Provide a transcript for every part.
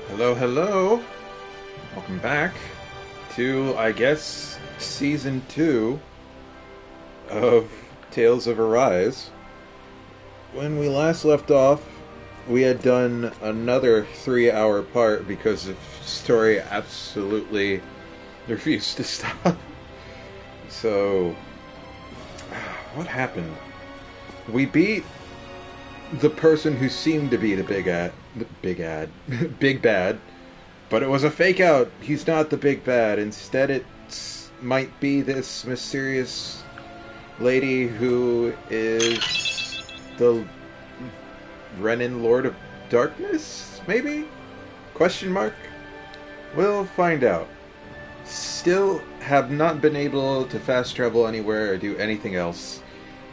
Hello, hello. Welcome back to, I guess, Season 2 of Tales of Arise. When we last left off, we had done another 3-hour part because the story absolutely refused to stop. So, what happened? We beat the person who seemed to be the big bad, but it was a fake out. He's not the big bad. Instead, it might be this mysterious lady who is the Renin Lord of Darkness, maybe? Question mark? We'll find out. Still have not been able to fast travel anywhere or do anything else.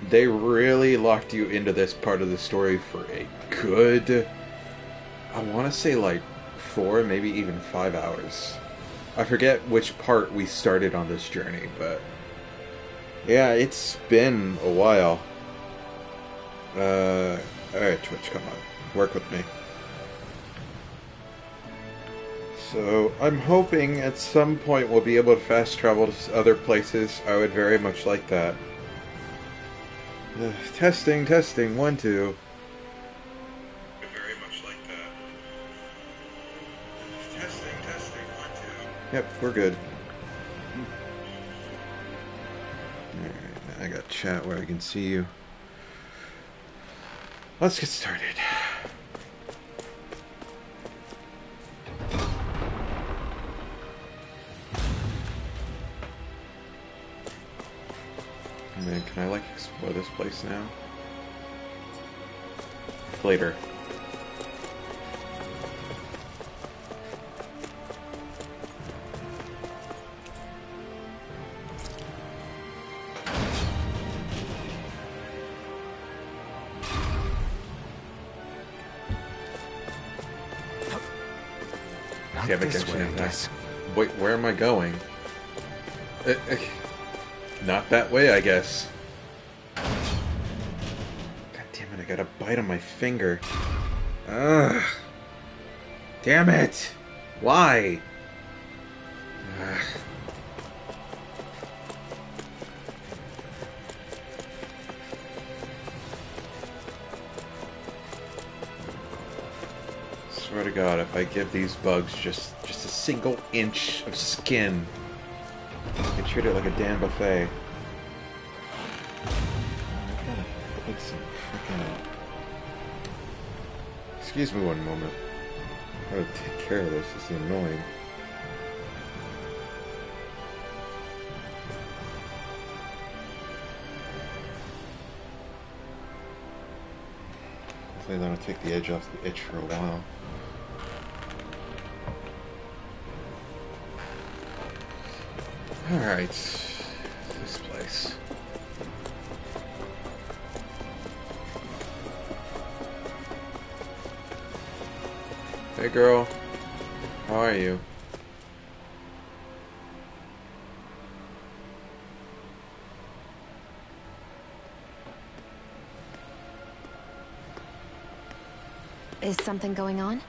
They really locked you into this part of the story for a good, I want to say like 4, maybe even 5 hours. I forget which part we started on this journey, but yeah, it's been a while. Alright, Twitch, come on. Work with me. So, I'm hoping at some point we'll be able to fast travel to other places. I would very much like that. Testing, 1, 2. I would very much like that. Testing, 1, 2. Yep, we're good. Alright, I got chat where I can see you. Let's get started. Man, can I like explore this place now? Later. Not this way, I guess. Wait, where am I going? Not that way, I guess. God damn it, I got a bite on my finger. Ugh. Damn it! Why? Ugh. Swear to God, if I give these bugs just a single inch of skin, I treat it like a damn buffet. I gotta put some freaking... Excuse me one moment. I gotta take care of this. This is annoying. Hopefully that'll take the edge off the itch for a while. Alright, this place. Hey girl, how are you? Is something going on?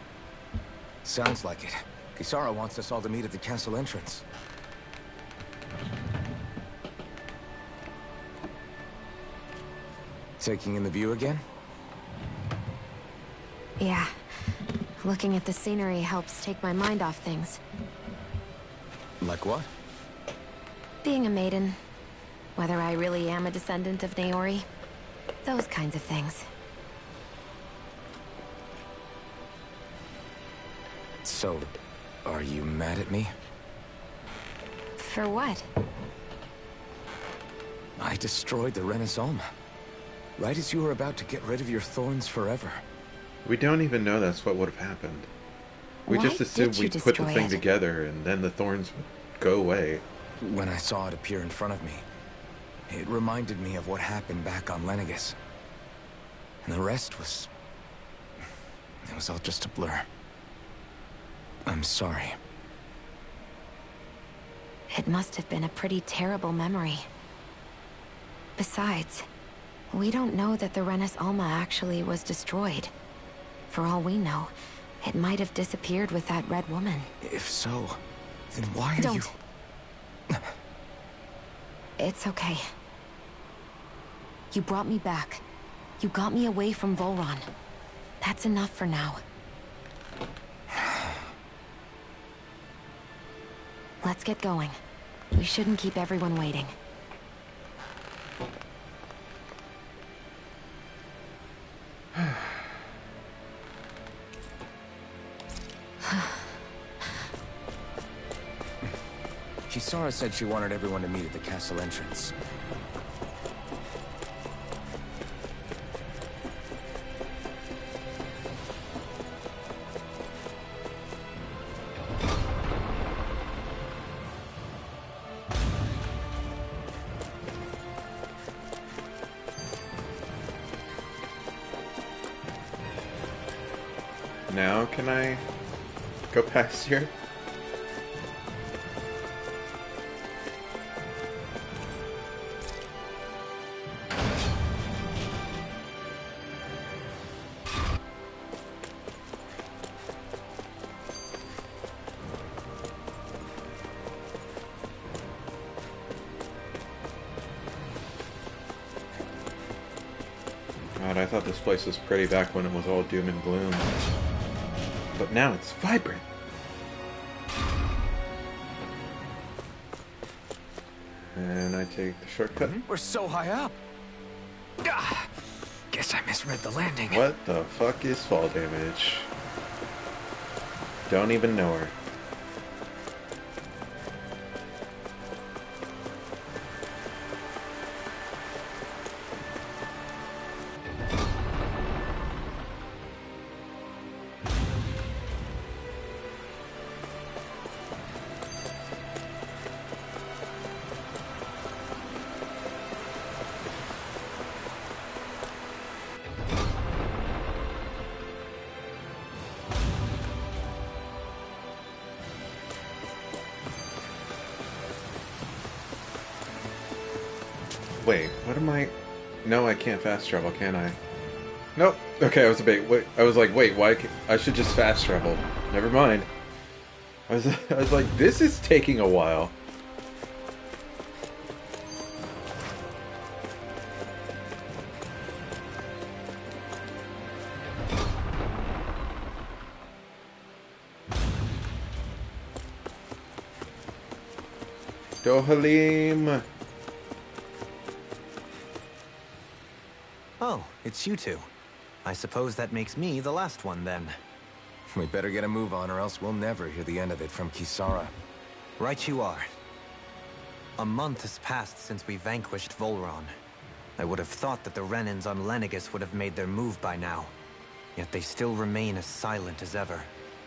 Sounds like it. Kisara wants us all to meet at the castle entrance. Taking in the view again? Yeah. Looking at the scenery helps take my mind off things. Like what? Being a maiden. Whether I really am a descendant of Naori. Those kinds of things. So, are you mad at me? For what? I destroyed the Renaissance. Right as you were about to get rid of your thorns forever. We don't even know that's what would have happened. We Why just assumed did you we'd put the destroy thing it? together and then the thorns would go away. When I saw it appear in front of me, it reminded me of what happened back on Lenegus. And the rest was... it was all just a blur. I'm sorry. It must have been a pretty terrible memory. Besides, we don't know that the Renis Alma actually was destroyed. For all we know, It might have disappeared with that red woman. If so, then why are Don't. you... It's okay. You brought me back. You got me away from Volron. That's enough for now. Let's get going. We shouldn't keep everyone waiting. Kisara said she wanted everyone to meet at the castle entrance. Now can I go past here? God, I thought this place was pretty back when it was all doom and gloom. But now it's vibrant. And I take the shortcut. We're so high up. Guess I misread the landing. What the fuck is fall damage? Don't even know her. Wait, what am I... No, I can't fast travel, can I? Nope. Okay, I was like, wait, why I should just fast travel. Never mind. I was like, this is taking a while. Dohalim! Oh, it's you two. I suppose that makes me the last one, then. We better get a move on or else we'll never hear the end of it from Kisara. Right you are. A month has passed since we vanquished Volron. I would have thought that the Renans on Lenegis would have made their move by now. Yet they still remain as silent as ever.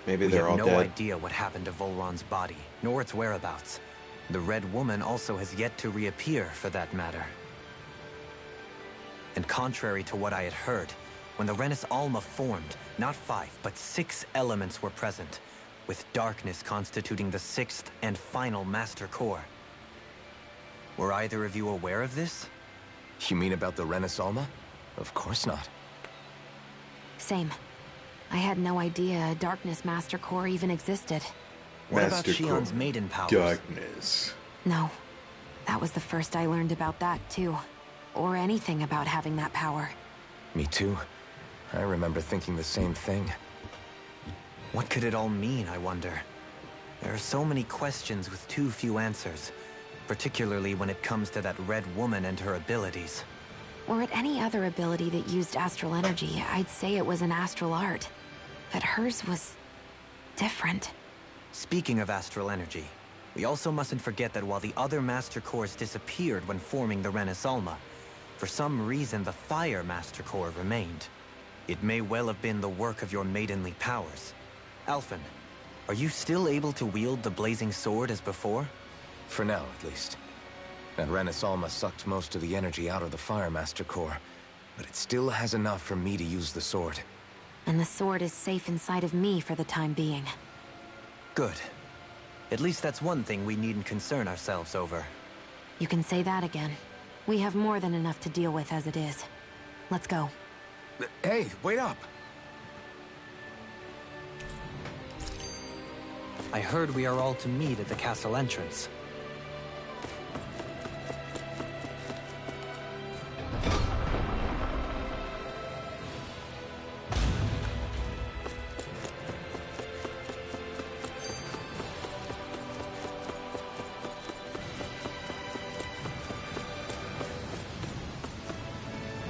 Maybe they're all dead. dead. We have no idea what happened to Volron's body, nor its whereabouts. The Red Woman also has yet to reappear, for that matter. And contrary to what I had heard, when the Renis Alma formed, not 5, but 6 elements were present, with darkness constituting the 6th and final master core. Were either of you aware of this? You mean about the Renis Alma? Of course not. Same. I had no idea a darkness master core even existed. What about Master Shion's core. maiden powers? Darkness. No. That was the first I learned about that, too. Or anything about having that power. Me too. I remember thinking the same thing. What could it all mean, I wonder? There are so many questions with too few answers, particularly when it comes to that Red Woman and her abilities. Were it any other ability that used astral energy, I'd say it was an astral art. But hers was... different. Speaking of astral energy, we also mustn't forget that while the other Master Cores disappeared when forming the Renis Alma, for some reason the Fire Master Core remained. It may well have been the work of your maidenly powers. Alphen, are you still able to wield the blazing sword as before? For now, at least. That Renis Alma sucked most of the energy out of the Fire Master Core, but it still has enough for me to use the sword. And the sword is safe inside of me for the time being. Good. At least that's one thing we needn't concern ourselves over. You can say that again. We have more than enough to deal with as it is. Let's go. Hey, wait up! I heard we are all to meet at the castle entrance.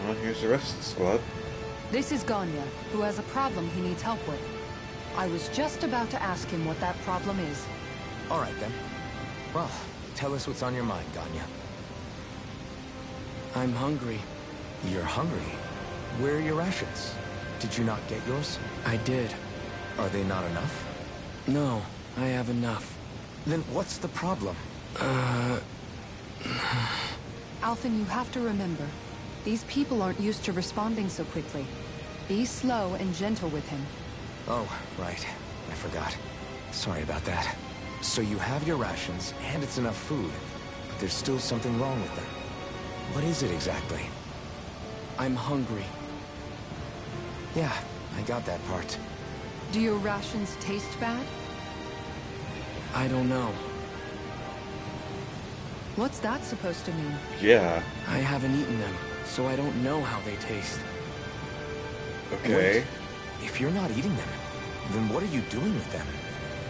Well, here's the rest of the squad. This is Ganya, who has a problem he needs help with. I was just about to ask him what that problem is. All right, then. Well, tell us what's on your mind, Ganya. I'm hungry. You're hungry? Where are your rations? Did you not get yours? I did. Are they not enough? No, I have enough. Then what's the problem? Alphen, you have to remember, these people aren't used to responding so quickly. Be slow and gentle with him. Oh, right. I forgot. Sorry about that. So you have your rations, and it's enough food, but there's still something wrong with them. What is it exactly? I'm hungry. Yeah, I got that part. Do your rations taste bad? I don't know. What's that supposed to mean? Yeah. I haven't eaten them, so I don't know how they taste. Okay. Wait, if you're not eating them, then what are you doing with them?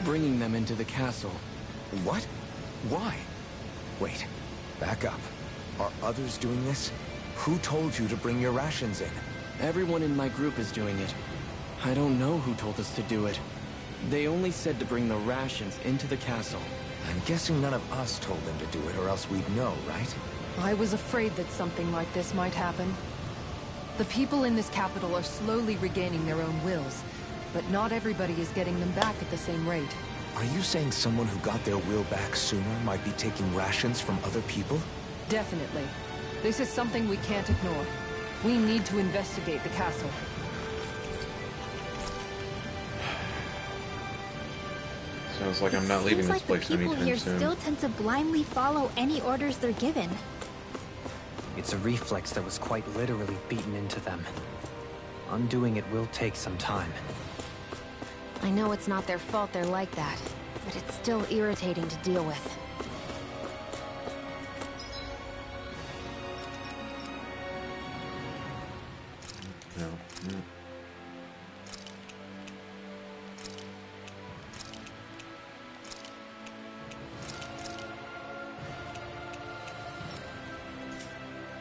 Bringing them into the castle. What? Why? Wait, back up. Are others doing this? Who told you to bring your rations in? Everyone in my group is doing it. I don't know who told us to do it. They only said to bring the rations into the castle. I'm guessing none of us told them to do it, or else we'd know, right? I was afraid that something like this might happen. The people in this capital are slowly regaining their own wills, but not everybody is getting them back at the same rate. Are you saying someone who got their will back sooner might be taking rations from other people? Definitely. This is something we can't ignore. We need to investigate the castle. Sounds like I'm not leaving this place Seems like the people anytime here soon. still tend to blindly follow any orders they're given. It's a reflex that was quite literally beaten into them. Undoing it will take some time. I know it's not their fault they're like that, but it's still irritating to deal with. No. No.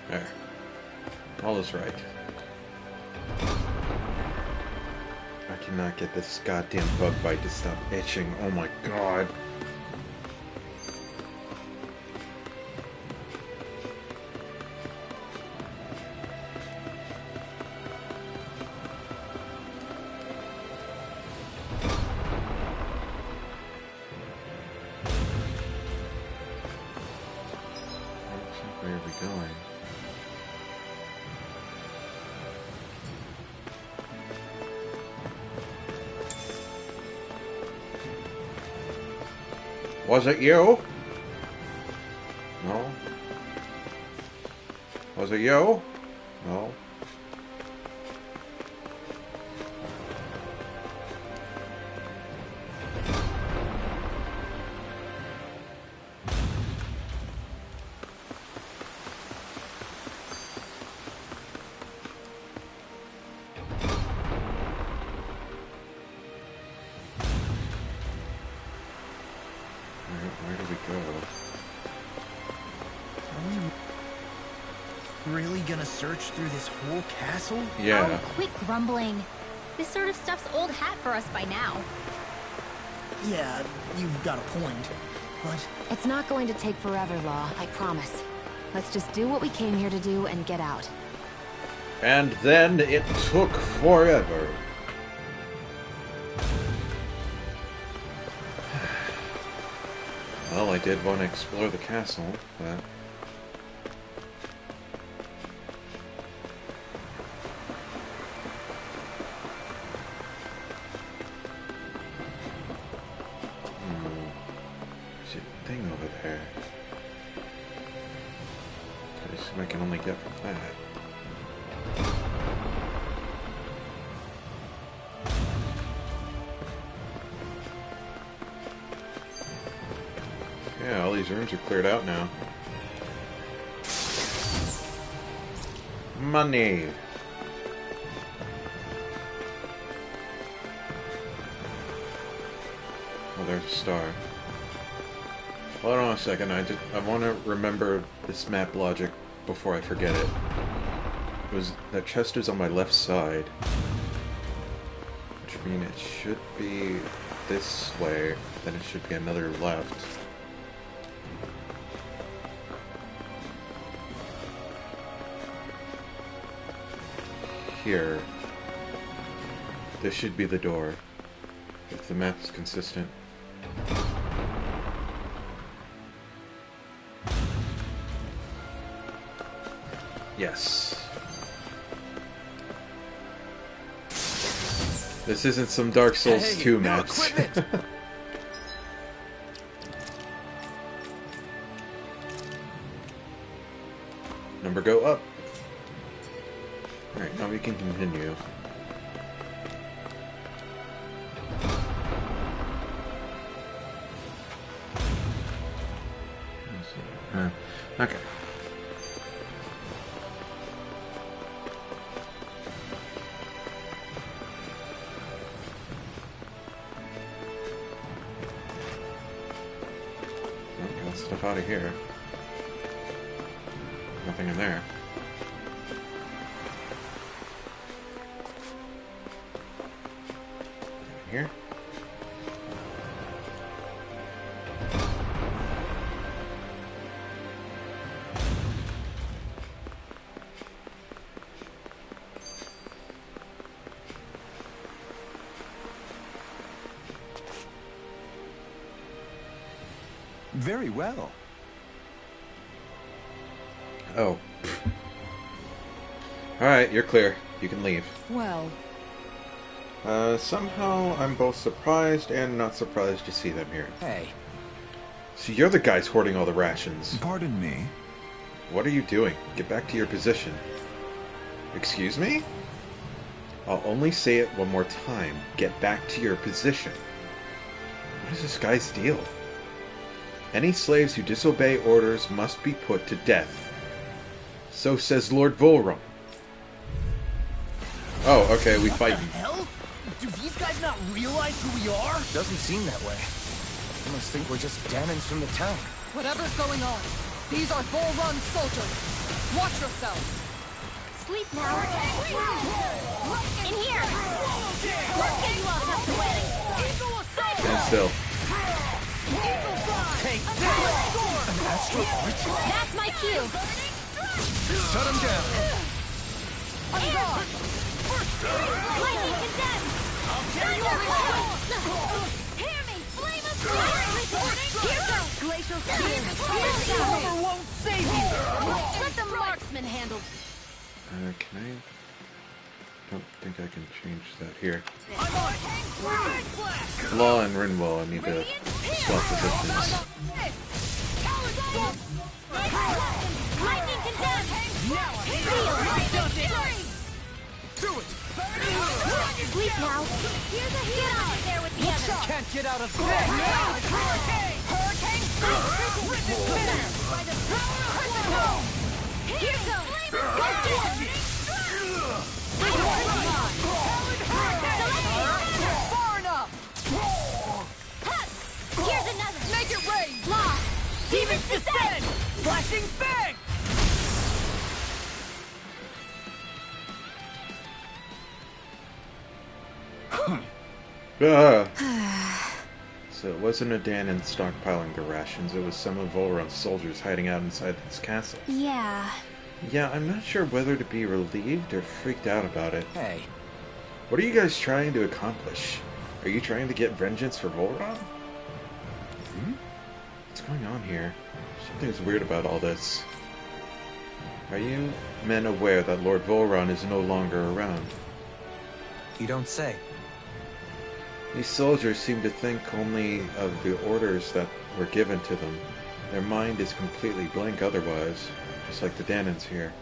There. All is right. I cannot get this goddamn bug bite to stop itching. Oh my god. Where are we going? Was it you? No. Was it you? No. Where do we go? Are we really gonna search through this whole castle? Yeah. Oh, quit grumbling. This sort of stuff's old hat for us by now. Yeah, you've got a point. But It's not going to take forever, Law, I promise. Let's just do what we came here to do and get out. And then it took forever. Well, I did want to explore the castle, but... There's a thing over there. I assume I can only get from that. Yeah, all these rooms are cleared out now. Money! Oh, there's a star. Hold on a second, I want to remember this map logic before I forget it. That chest is on my left side. Which means it should be this way, then it should be another left. Here. This should be the door. If the map is consistent. Yes. This isn't some Dark Souls 2 maps. Number go up. Alright, now we can continue. Okay. Got stuff out of here. Nothing in there. Here. Very well. Oh. Alright, you're clear. You can leave. Well, somehow I'm both surprised and not surprised to see them here. Hey. So you're the guys hoarding all the rations. Pardon me? What are you doing? Get back to your position. Excuse me? I'll only say it one more time. Get back to your position. What is this guy's deal? Any slaves who disobey orders must be put to death. So says Lord Volron. Oh, okay, we fight. What the hell? Do these guys not realize who we are? Doesn't seem that way. They must think we're just Danans from the town. whatever's going on, these are Bull-Run soldiers. Watch yourselves. Sleep now. In here. You all have to win. Stand still. Take this! An astral arch? That's my cue. Shut him down. Lightning condemned. Hear me. Flame of fire. Here goes. Glacial spear. Cover won't save you! Let the marksman handle. Can I? Don't think I can change that here. I'm on it! Law and Rinwell, I need to swap positions. Lightning condemned. Do it! Sleep now. Get out there with the others. Can't get out of bed! Hurricane! Hurricane! By the power of Here goes. Far enough! Here's another. Make it rain! Law. Demons descend! Flashing fang! So it wasn't a Danon stockpiling the rations, it was some of Volron's soldiers hiding out inside this castle. Yeah. Yeah, I'm not sure whether to be relieved or freaked out about it. Hey. What are you guys trying to accomplish? Are you trying to get vengeance for Volron? What's going on here? Something's weird about all this. Are you men aware that Lord Volron is no longer around? You don't say. These soldiers seem to think only of the orders that were given to them. Their mind is completely blank otherwise, just like the Danons here.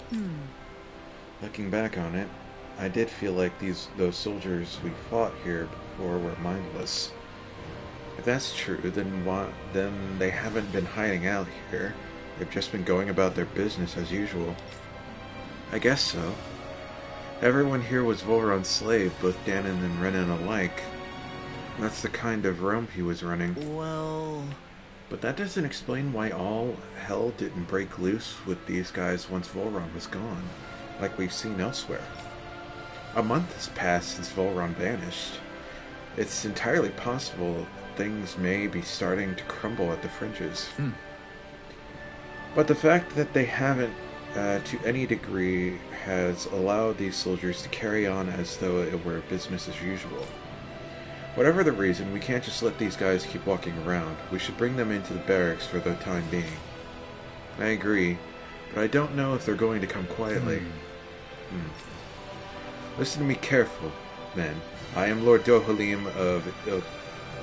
Looking back on it, I did feel like those soldiers we fought here before were mindless. If that's true, then they haven't been hiding out here. They've just been going about their business as usual. I guess so. Everyone here was Volron's slave, both Danon and Renan alike. That's the kind of realm he was running. Well... But that doesn't explain why all hell didn't break loose with these guys once Volron was gone, like we've seen elsewhere. A month has passed since Volron vanished. It's entirely possible things may be starting to crumble at the fringes. But the fact that they haven't, to any degree, has allowed these soldiers to carry on as though it were business as usual. Whatever the reason, we can't just let these guys keep walking around. We should bring them into the barracks for the time being. I agree, but I don't know if they're going to come quietly. Listen to me careful, men. I am Lord Dohalim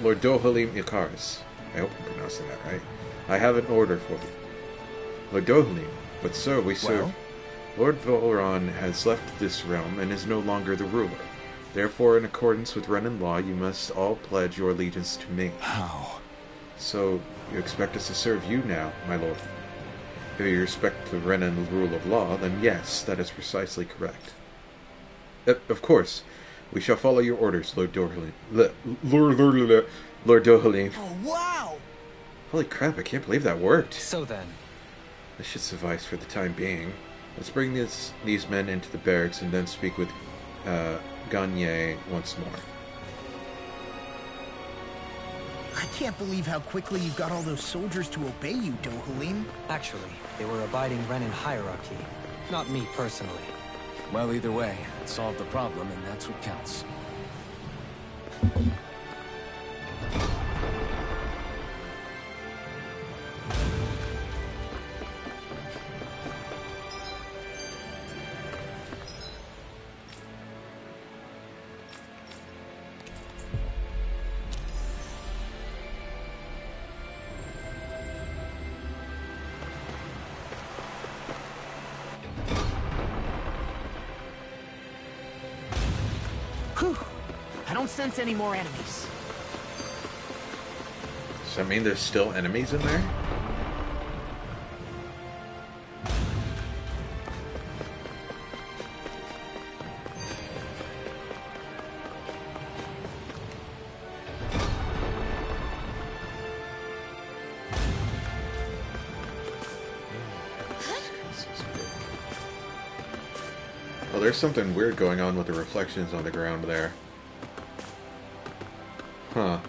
Lord Dohalim Ikaris. I hope I'm pronouncing that right. I have an order for you. Lord Dohalim, but sir, we serve. Lord Volron has left this realm and is no longer the ruler. Therefore, in accordance with Renan law, you must all pledge your allegiance to me. How? So, you expect us to serve you now, my lord? If you respect the Renan rule of law, then yes, that is precisely correct. Of course, we shall follow your orders, Lord Dohalim. Lord Dohalim. Oh, wow! Holy crap, I can't believe that worked. So then... This should suffice for the time being. Let's bring these men into the barracks and then speak with Gagne once more. I can't believe how quickly you got all those soldiers to obey you, Dohalim. Actually, they were abiding Renan hierarchy. Not me personally. Well, either way, it solved the problem, and that's what counts. Whew. I don't sense any more enemies. Does that mean there's still enemies in there? Oh, there's something weird going on with the reflections on the ground there. Huh.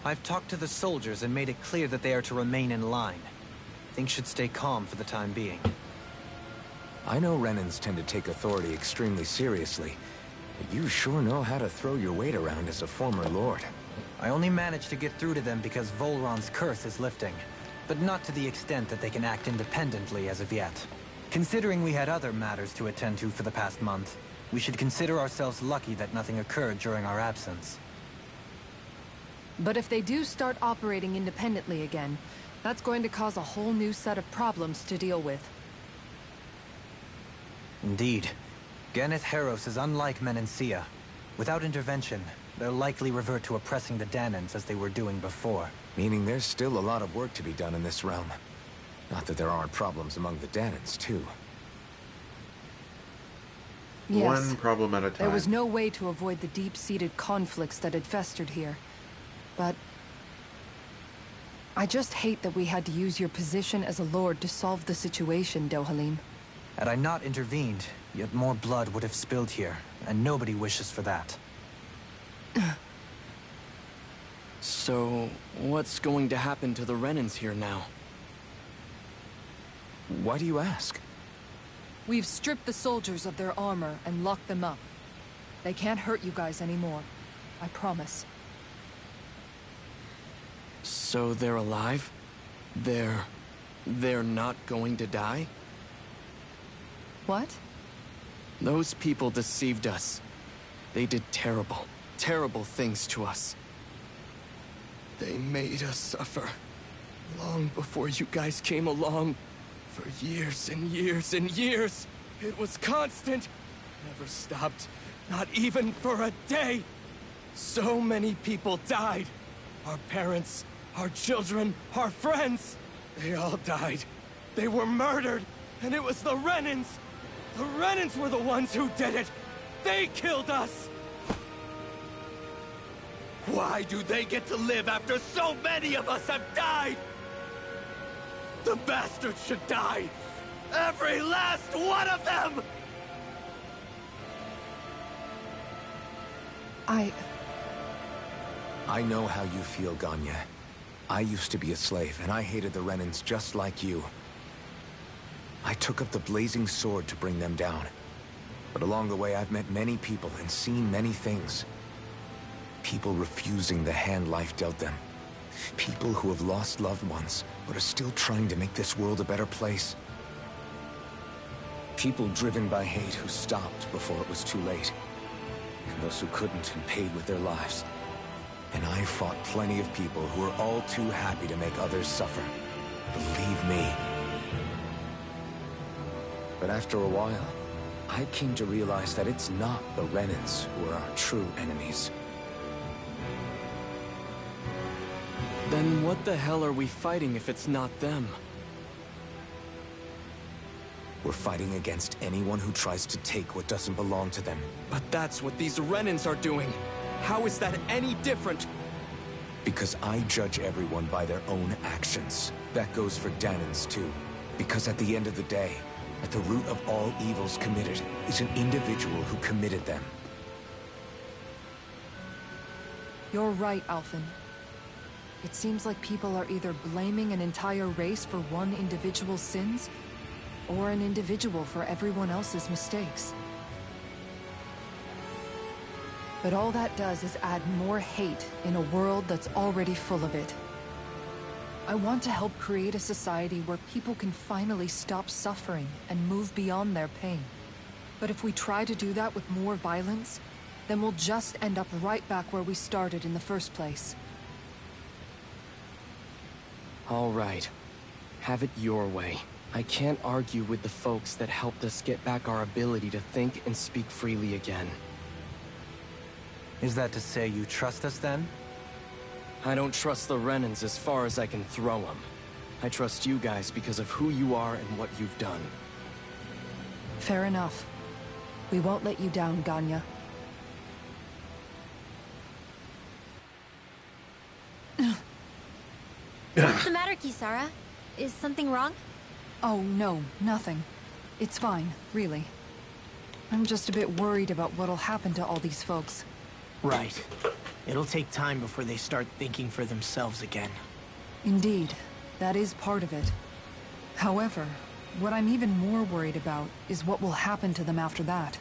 I've talked to the soldiers and made it clear that they are to remain in line. Things should stay calm for the time being. I know Renans tend to take authority extremely seriously, but you sure know how to throw your weight around as a former lord. I only managed to get through to them because Volron's curse is lifting, but not to the extent that they can act independently as of yet. Considering we had other matters to attend to for the past month, we should consider ourselves lucky that nothing occurred during our absence. But if they do start operating independently again, that's going to cause a whole new set of problems to deal with. Indeed. Ganeth Heros is unlike Menancia. Without intervention, they'll likely revert to oppressing the Danans as they were doing before. Meaning there's still a lot of work to be done in this realm. Not that there aren't problems among the Danans, too. Yes. One problem at a time. There was no way to avoid the deep-seated conflicts that had festered here. But I just hate that we had to use your position as a lord to solve the situation, Dohalim. Had I not intervened, yet more blood would have spilled here, and nobody wishes for that. So, what's going to happen to the Renans here now? Why do you ask? We've stripped the soldiers of their armor and locked them up. They can't hurt you guys anymore. I promise. So they're alive? They're not going to die? What? Those people deceived us. They did terrible, terrible things to us. They made us suffer. Long before you guys came along. For years and years and years. It was constant. Never stopped. Not even for a day. So many people died. Our parents, our children, our friends. They all died. They were murdered. And it was the Renans. The Renans were the ones who did it. They killed us. Why do they get to live after so many of us have died? The bastards should die! Every last one of them! I know how you feel, Ganya. I used to be a slave, and I hated the Renans just like you. I took up the blazing sword to bring them down. But along the way, I've met many people and seen many things. People refusing the hand life dealt them. People who have lost loved ones, but are still trying to make this world a better place. People driven by hate who stopped before it was too late. And those who couldn't and paid with their lives. And I fought plenty of people who were all too happy to make others suffer. Believe me. But after a while, I came to realize that it's not the Renans who are our true enemies. Then what the hell are we fighting if it's not them? We're fighting against anyone who tries to take what doesn't belong to them. But that's what these Renans are doing. How is that any different? Because I judge everyone by their own actions. That goes for Danans too. Because at the end of the day, at the root of all evils committed is an individual who committed them. You're right, Alphen. It seems like people are either blaming an entire race for one individual's sins, or an individual for everyone else's mistakes. But all that does is add more hate in a world that's already full of it. I want to help create a society where people can finally stop suffering and move beyond their pain. But if we try to do that with more violence, then we'll just end up right back where we started in the first place. All right. Have it your way. I can't argue with the folks that helped us get back our ability to think and speak freely again. Is that to say you trust us then? I don't trust the Renans as far as I can throw them. I trust you guys because of who you are and what you've done. Fair enough. We won't let you down, Ganya. What's the matter, Kisara? Is something wrong? Oh, no, nothing. It's fine, really. I'm just a bit worried about what'll happen to all these folks. Right. It'll take time before they start thinking for themselves again. Indeed, that is part of it. However, what I'm even more worried about is what will happen to them after that.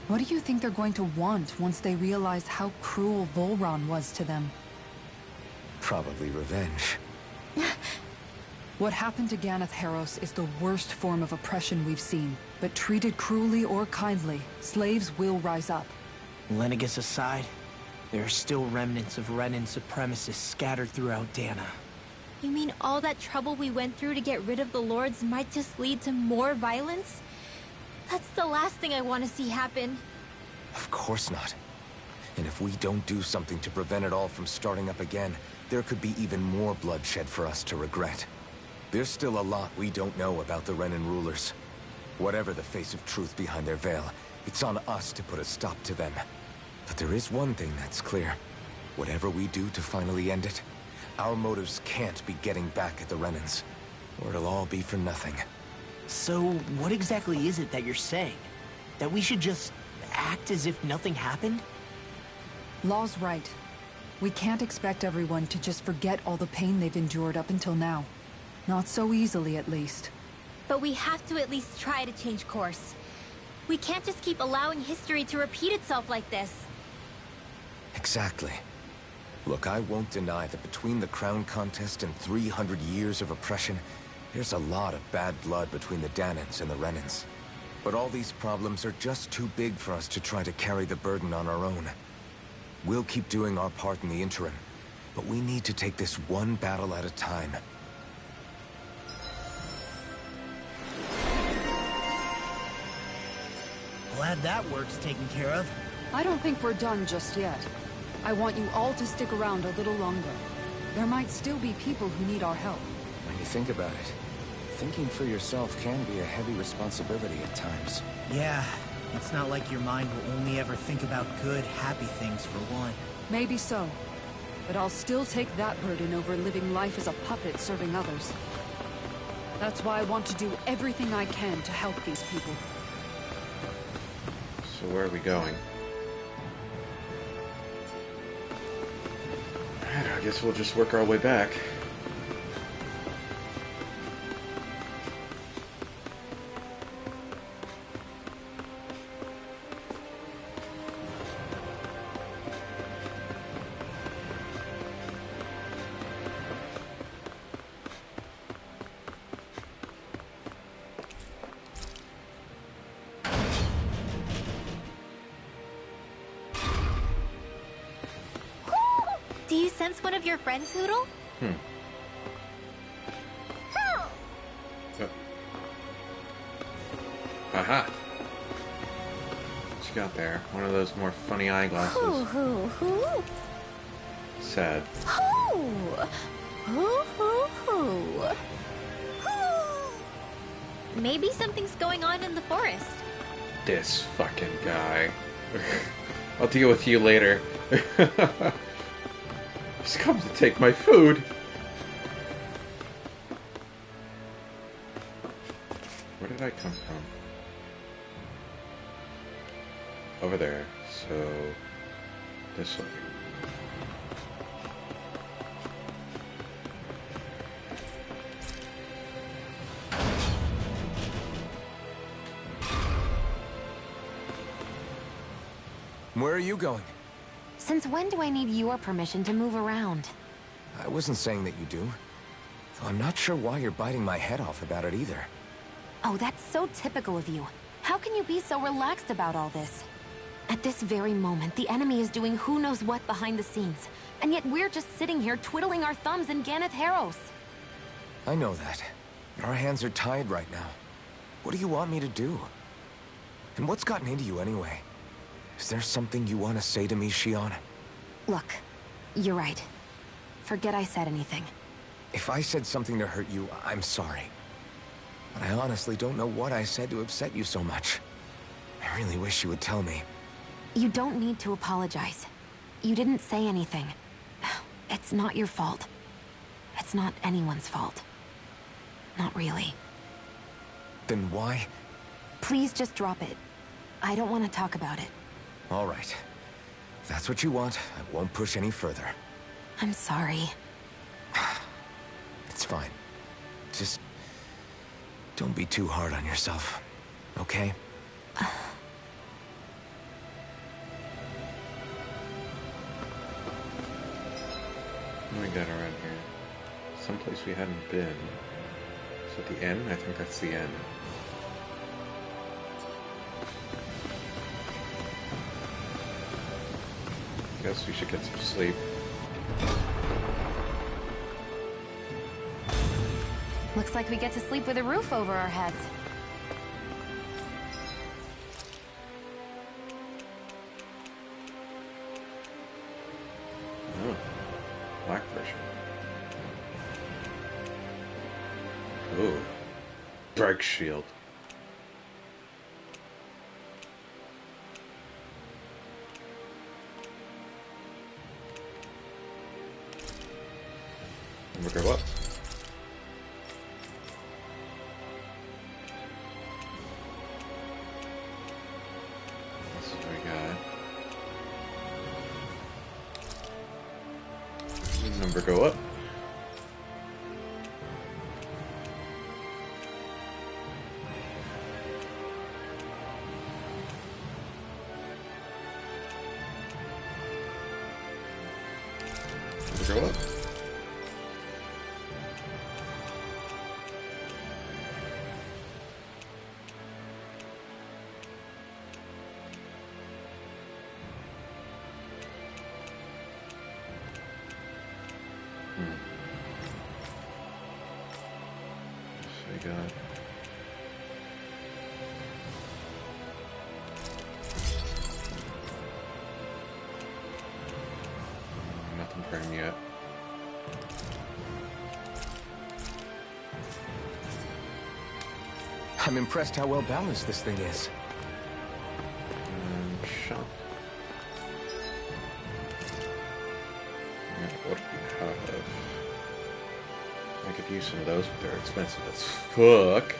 What do you think they're going to want once they realize how cruel Volron was to them? Probably revenge. What happened to Ganeth Haros is the worst form of oppression we've seen. But treated cruelly or kindly, slaves will rise up. Lenegis aside, there are still remnants of Renan supremacists scattered throughout Dana. You mean all that trouble we went through to get rid of the Lords might just lead to more violence? That's the last thing I want to see happen. Of course not. And if we don't do something to prevent it all from starting up again, there could be even more bloodshed for us to regret. There's still a lot we don't know about the Renan rulers. Whatever the face of truth behind their veil, it's on us to put a stop to them. But there is one thing that's clear. Whatever we do to finally end it, our motives can't be getting back at the Renans, or it'll all be for nothing. So, what exactly is it that you're saying? That we should just act as if nothing happened? Law's right. We can't expect everyone to just forget all the pain they've endured up until now. Not so easily, at least. But we have to at least try to change course. We can't just keep allowing history to repeat itself like this. Exactly. Look, I won't deny that between the crown contest and 300 years of oppression, there's a lot of bad blood between the Danans and the Renans. But all these problems are just too big for us to try to carry the burden on our own. We'll keep doing our part in the interim, but we need to take this one battle at a time. Glad that work's taken care of. I don't think we're done just yet. I want you all to stick around a little longer. There might still be people who need our help. When you think about it, thinking for yourself can be a heavy responsibility at times. Yeah, it's not like your mind will only ever think about good, happy things for one. Maybe so. But I'll still take that burden over living life as a puppet serving others. That's why I want to do everything I can to help these people. So where are we going? Alright, I guess we'll just work our way back. Do you sense one of your friends, Hoodle? Aha! What you got there? One of those more funny eyeglasses. Hoo. Sad. Maybe something's going on in the forest. This fucking guy. I'll deal with you later. He's come to take my food. Where did I come from? Over there. So this way. Where are you going? Since when do I need your permission to move around? I wasn't saying that you do. Though I'm not sure why you're biting my head off about it either. Oh, that's so typical of you. How can you be so relaxed about all this? At this very moment, the enemy is doing who knows what behind the scenes. And yet we're just sitting here twiddling our thumbs in Ganeth Harros. I know that. But our hands are tied right now. What do you want me to do? And what's gotten into you anyway? Is there something you want to say to me, Shion? Look, you're right. Forget I said anything. If I said something to hurt you, I'm sorry. But I honestly don't know what I said to upset you so much. I really wish you would tell me. You don't need to apologize. You didn't say anything. It's not your fault. It's not anyone's fault. Not really. Then why? Please just drop it. I don't want to talk about it. All right. If that's what you want, I won't push any further. I'm sorry. It's fine. Just don't be too hard on yourself, okay? What do we got around here? Someplace we hadn't been. Is that the end? I think that's the end. Guess we should get some sleep. Looks like we get to sleep with a roof over our heads. Oh, black version. Ooh, Dark Shield. Look her up. That's what we got. Number go up. Number go up. god. Nothing for him yet. I'm impressed how well balanced this thing is. Shop. What do we have? I could use some of those, but they're expensive as fuck.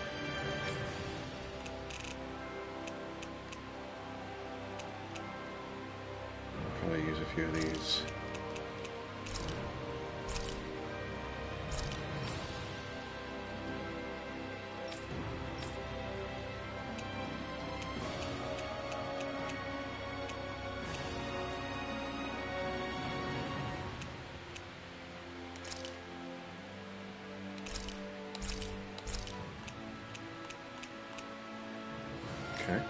I'll probably use a few of these. Okay.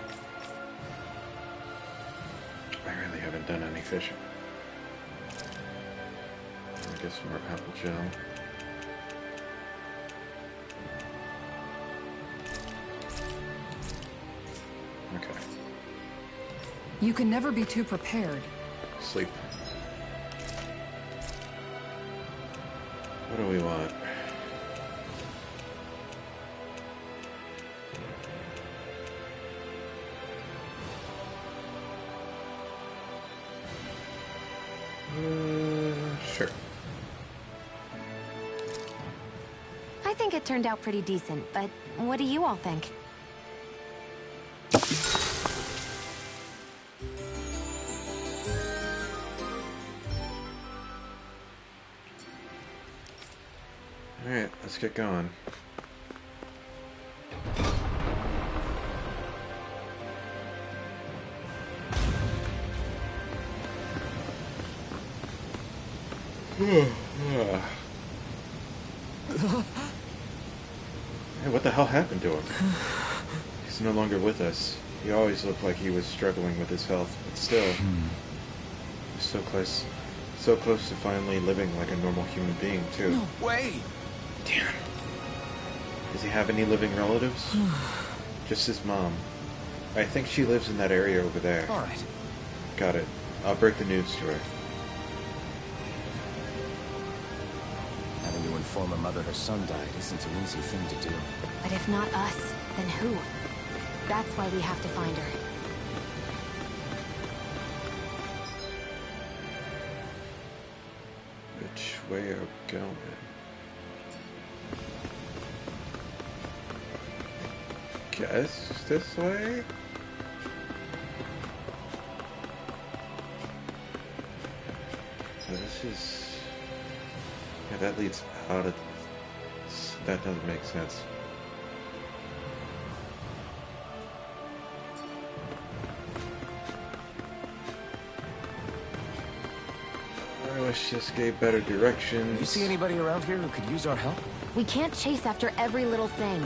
I really haven't done any fishing. I guess more apple gel. Okay. You can never be too prepared. Sleep. What do we want? Sure. I think it turned out pretty decent, but what do you all think? Alright, let's get going. Hey, what the hell happened to him? He's no longer with us. He always looked like he was struggling with his health, but still, he's so close to finally living like a normal human being, too. No way! Damn. Does he have any living relatives? Just his mom. I think she lives in that area over there. Alright. Got it. I'll break the news to her. Having to inform a mother her son died isn't an easy thing to do. But if not us, then who? That's why we have to find her. Which way are we going? Guess this way? So this is... Yeah, that leads out of... That doesn't make sense. Let's just get better directions. You see anybody around here who could use our help? We can't chase after every little thing.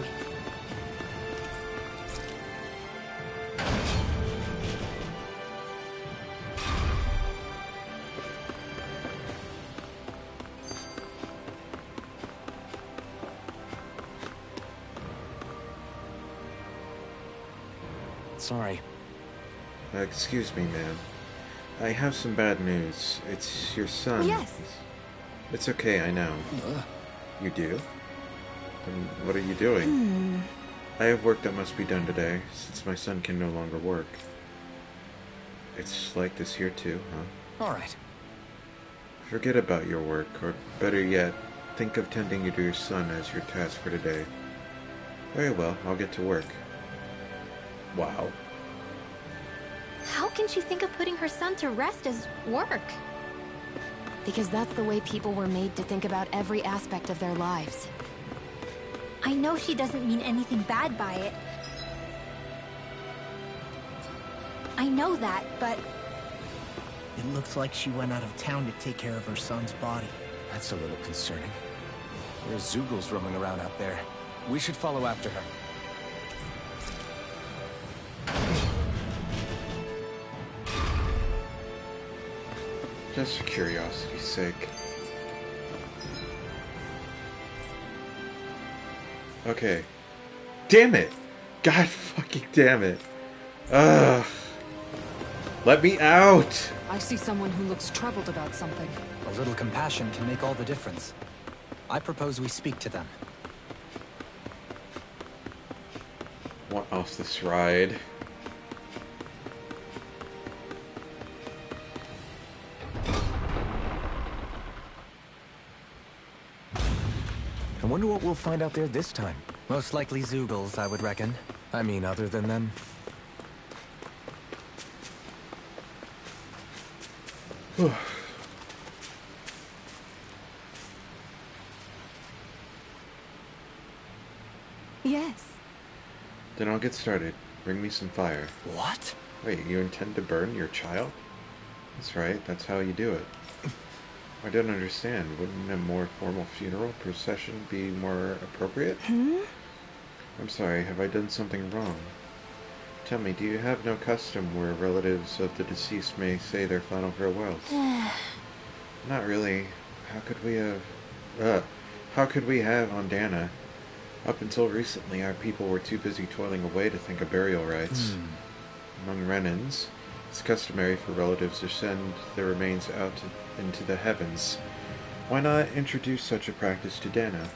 Sorry. Excuse me, ma'am. I have some bad news. It's your son. Yes. It's okay, I know. You do? Then what are you doing? I have work that must be done today, since my son can no longer work. It's like this here too, huh? Alright. Forget about your work, or better yet, think of tending to your son as your task for today. Very well, I'll get to work. Wow. How can she think of putting her son to rest as work? Because that's the way people were made to think about every aspect of their lives. I know she doesn't mean anything bad by it. I know that, but... It looks like she went out of town to take care of her son's body. That's a little concerning. There's Zoogles roaming around out there. We should follow after her. Just for curiosity's sake. Okay, damn it! God fucking damn it! Ugh! Let me out! I see someone who looks troubled about something. A little compassion can make all the difference. I propose we speak to them. Want off this ride? I wonder what we'll find out there this time. Most likely Zoogles, I would reckon. I mean, other than them. Yes. Then I'll get started. Bring me some fire. What? Wait, you intend to burn your child? That's right, that's how you do it. I don't understand. Wouldn't a more formal funeral procession be more appropriate? I'm sorry, have I done something wrong? Tell me, do you have no custom where relatives of the deceased may say their final farewells? Not really. How could we have on Dana? Up until recently, our people were too busy toiling away to think of burial rites. Among Renans, it's customary for relatives to send their remains out into the heavens. Why not introduce such a practice to Dana?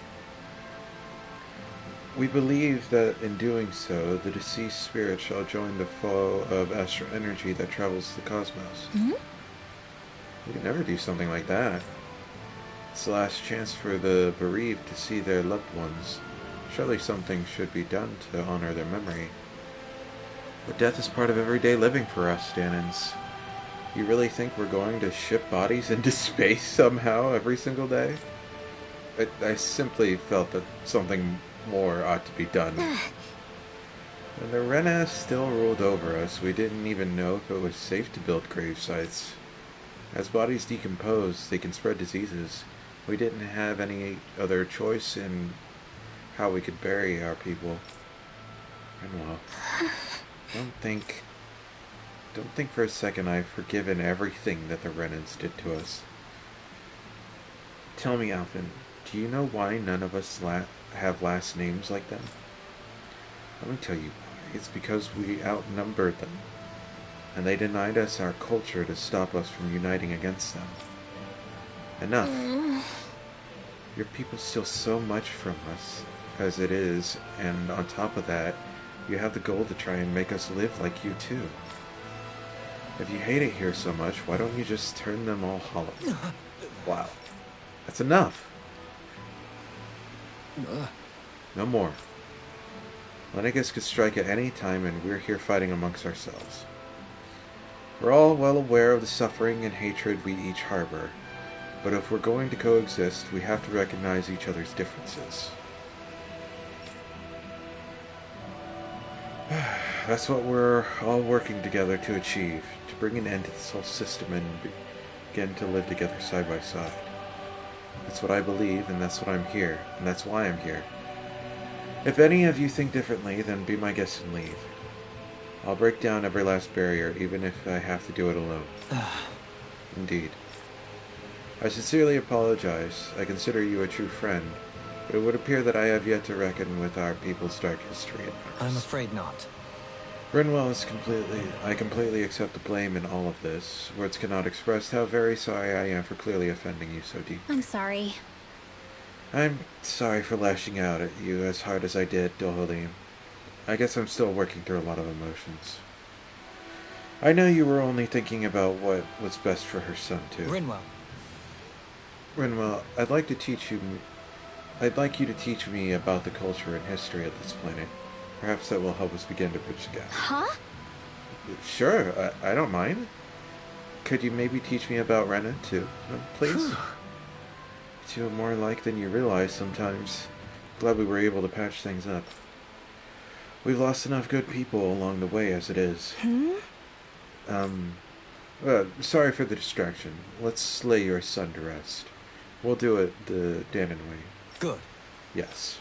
We believe that in doing so, the deceased spirit shall join the flow of astral energy that travels the cosmos. We could never do something like that. It's the last chance for the bereaved to see their loved ones. Surely something should be done to honor their memory. But death is part of everyday living for us, Danans. You really think we're going to ship bodies into space somehow every single day? I simply felt that something more ought to be done. When the Rena still ruled over us, we didn't even know if it was safe to build grave sites. As bodies decompose, they can spread diseases. We didn't have any other choice in how we could bury our people. Renwell, don't think for a second I've forgiven everything that the Renans did to us. Tell me, Alvin, do you know why none of us have last names like them? Let me tell you why. It's because we outnumbered them, and they denied us our culture to stop us from uniting against them. Enough. Your people steal so much from us as it is, and on top of that, you have the goal to try and make us live like you too. If you hate it here so much, why don't you just turn them all hollow? Wow. That's enough. No more. Lennigus could strike at any time, and we're here fighting amongst ourselves. We're all well aware of the suffering and hatred we each harbor, but if we're going to coexist, we have to recognize each other's differences. That's what we're all working together to achieve, to bring an end to this whole system and begin to live together side by side. That's what I believe, and that's what I'm here, and that's why I'm here. If any of you think differently, then be my guest and leave. I'll break down every last barrier, even if I have to do it alone. Indeed. I sincerely apologize. I consider you a true friend, but it would appear that I have yet to reckon with our people's dark history. I'm afraid not. Renwell is I completely accept the blame in all of this. Words cannot express how very sorry I am for clearly offending you so deeply. I'm sorry. I'm sorry for lashing out at you as hard as I did, Dohalim. I guess I'm still working through a lot of emotions. I know you were only thinking about what was best for her son, too. Renwell, I'd like you to teach me about the culture and history of this planet. Perhaps that will help us begin to bridge the gap. Huh? Sure, I don't mind. Could you maybe teach me about Rena, too, please? Two more alike than you realize sometimes. Glad we were able to patch things up. We've lost enough good people along the way as it is. Sorry for the distraction. Let's lay your son to rest. We'll do it the Danon way. Good. Yes.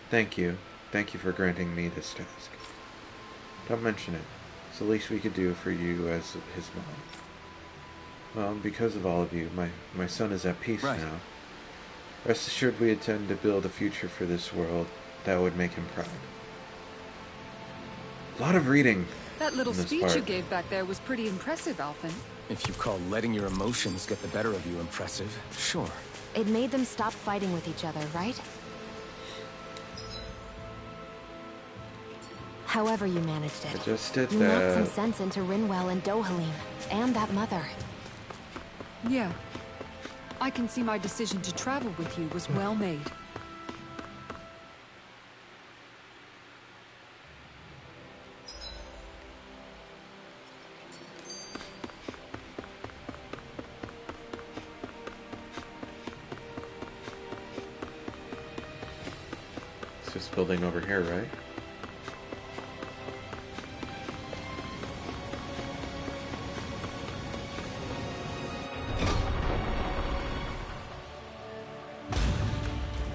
Thank you. Thank you for granting me this task. Don't mention it. It's the least we could do for you as his mom. Well, because of all of you, my son is at peace now. Rest assured we intend to build a future for this world that would make him proud. A lot of reading. That little in this speech part. you gave back there was pretty impressive, Alphen. If you call letting your emotions get the better of you impressive, sure. It made them stop fighting with each other, right? However you managed it. I just did You knocked some that. sense into Rinwell and Dohalim, and that mother. Yeah. I can see my decision to travel with you was well made. It's just building over here, right?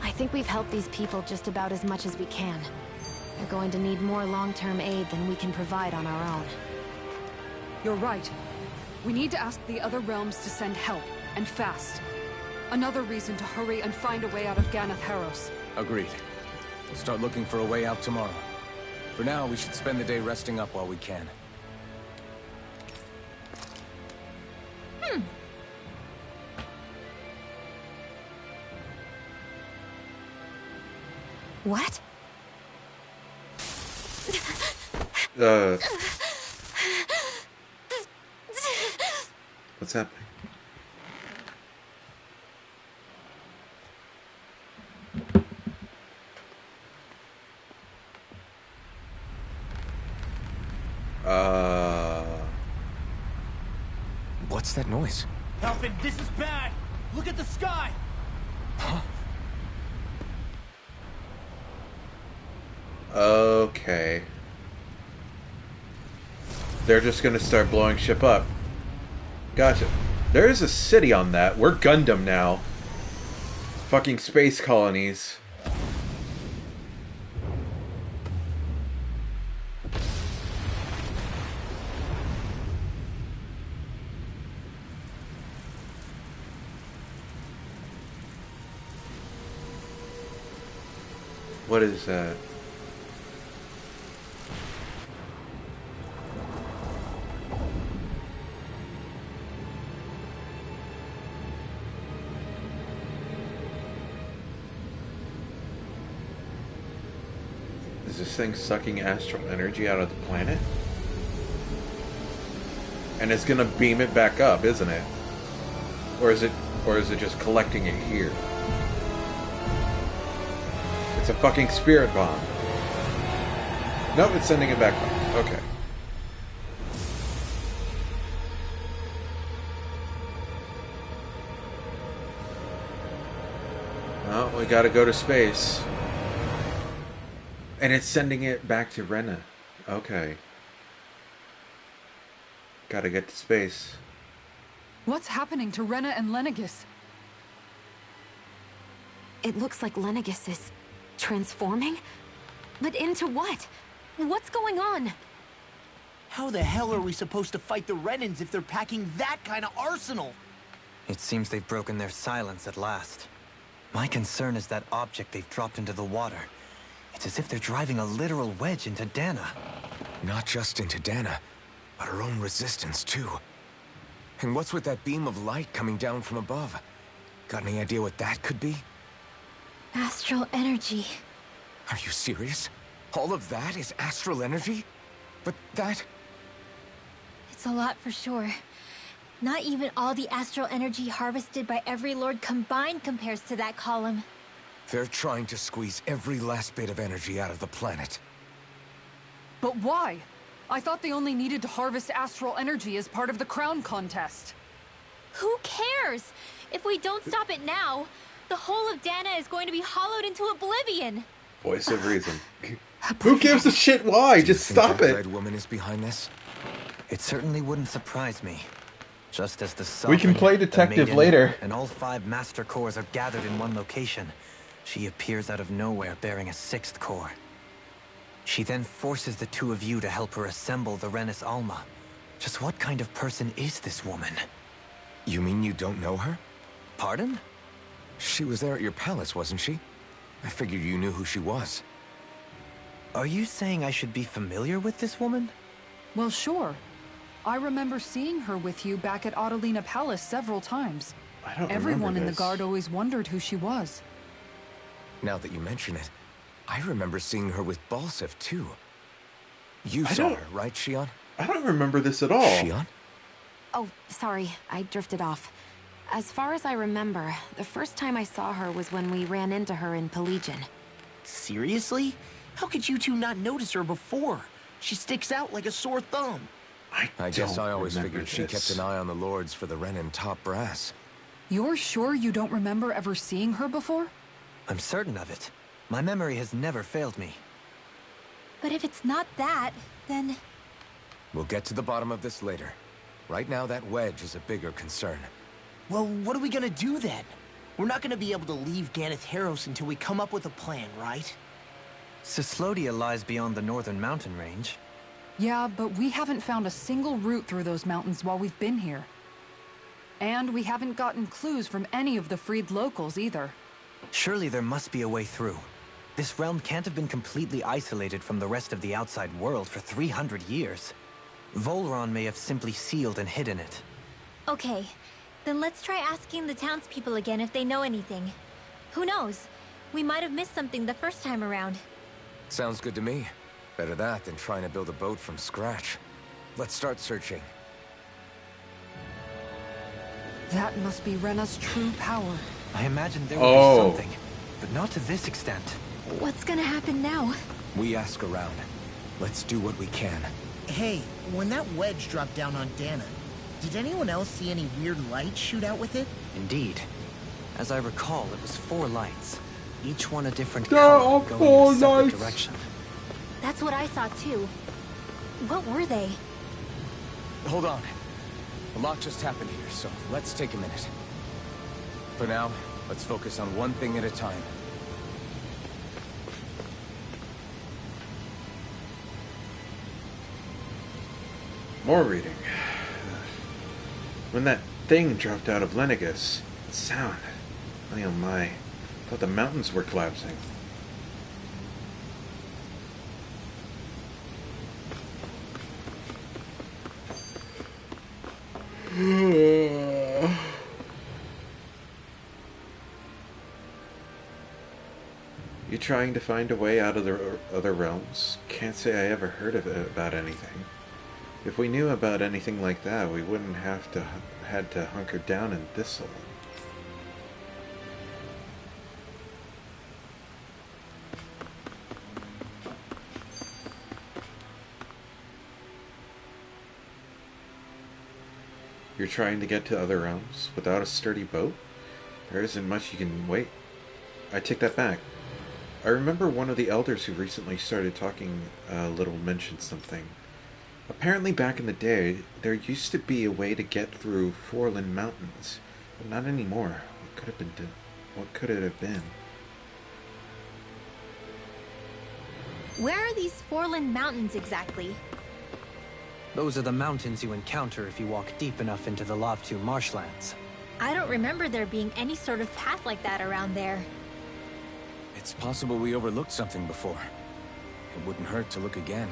I think we've helped these people just about as much as we can. They're going to need more long-term aid than we can provide on our own. You're right. We need to ask the other realms to send help, and fast. Another reason to hurry and find a way out of Ganath Haros. Agreed. We'll start looking for a way out tomorrow. For now, we should spend the day resting up while we can. What? What's happening? What's that noise? Alphen, this is bad! Look at the sky! Huh? Okay. They're just gonna start blowing ship up. Gotcha. There is a city on that. We're Gundam now. Fucking space colonies. What is that? Is this thing sucking astral energy out of the planet? And it's gonna beam it back up, isn't it? Or is it just collecting it here? It's a fucking spirit bomb. Nope, it's sending it back up. Okay. Well, we gotta go to space. And it's sending it back to Rena. Okay. Gotta get to space. What's happening to Rena and Lenegis? It looks like Lenegis is transforming? But into what? What's going on? How the hell are we supposed to fight the Renans if they're packing that kind of arsenal? It seems they've broken their silence at last. My concern is that object they've dropped into the water. It's as if they're driving a literal wedge into Dana. Not just into Dana, but her own resistance, too. And what's with that beam of light coming down from above? Got any idea what that could be? Astral energy. Are you serious? All of that is astral energy? But that... It's a lot for sure. Not even all the astral energy harvested by every lord combined compares to that column. They're trying to squeeze every last bit of energy out of the planet. But why? I thought they only needed to harvest astral energy as part of the crown contest. Who cares? If we don't stop it now, the whole of Dana is going to be hollowed into oblivion. Voice of reason. Who gives a shit why? Just stop That it. red woman is behind this? It certainly wouldn't surprise me. Just as the We can Sovereign, play the detective Maiden, later. and all 5 Master Cores are gathered in one location, she appears out of nowhere bearing a 6th core. She then forces the 2 of you to help her assemble the Renis Alma. Just what kind of person is this woman? You mean you don't know her? Pardon? She was there at your palace, wasn't she? I figured you knew who she was. Are you saying I should be familiar with this woman? Well, sure. I remember seeing her with you back at Adelina Palace several times. I don't Everyone remember in the this. guard always wondered who she was. Now that you mention it, I remember seeing her with Balsif, too. You I saw don't- her, right, Shion? I don't remember this at all. Shion? Oh, sorry, I drifted off. As far as I remember, the first time I saw her was when we ran into her in Pelegion. Seriously? How could you two not notice her before? She sticks out like a sore thumb. I guess don't I always remember figured she this. kept an eye on the lords for the Renin top brass. You're sure you don't remember ever seeing her before? I'm certain of it. My memory has never failed me. But if it's not that, then... We'll get to the bottom of this later. Right now, that Wedge is a bigger concern. Well, what are we gonna do then? We're not gonna be able to leave Ganath Haros until we come up with a plan, right? Cyslodia lies beyond the northern mountain range. Yeah, but we haven't found a single route through those mountains while we've been here. And we haven't gotten clues from any of the freed locals either. Surely there must be a way through. This realm can't have been completely isolated from the rest of the outside world for 300 years. Volron may have simply sealed and hidden it. Okay, then let's try asking the townspeople again if they know anything. Who knows? We might have missed something the first time around. Sounds good to me. Better that than trying to build a boat from scratch. Let's start searching. That must be Rena's true power. I imagined there would be Oh. something, but not to this extent. What's gonna happen now? We ask around. Let's do what we can. Hey, when that wedge dropped down on Dana, did anyone else see any weird lights shoot out with it? Indeed. As I recall, it was 4 lights. Each one a different There color, are going 4 in a separate lights. direction. That's what I saw too. What were they? Hold on. A lot just happened here, so let's take a minute. For now, let's focus on one thing at a time. More reading. When that thing dropped out of Lenegus, the sound. Oh my. I thought the mountains were collapsing. You trying to find a way out of the other realms? Can't say I ever heard of it about anything. If we knew about anything like that, we wouldn't have had to hunker down in Thistle. You're trying to get to other realms without a sturdy boat? There isn't much you can wait. I take that back. I remember one of the elders who recently started talking a little mentioned something. Apparently back in the day, there used to be a way to get through Forland Mountains, but not anymore. What could it have been? Where are these Forland Mountains exactly? Those are the mountains you encounter if you walk deep enough into the Lavtu marshlands. I don't remember there being any sort of path like that around there. It's possible we overlooked something before. It wouldn't hurt to look again.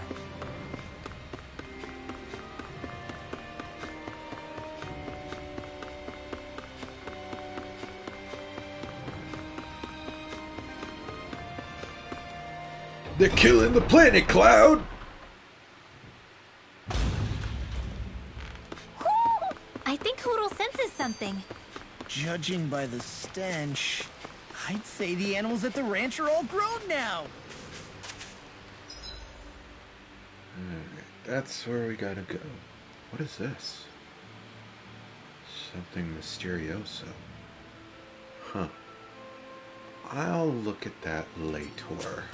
They're killing the planet, Cloud! I think Hoodle senses something. Judging by the stench, I'd say the animals at the ranch are all grown now. Alright, that's where we gotta go. What is this? Something mysterioso. Huh. I'll look at that later.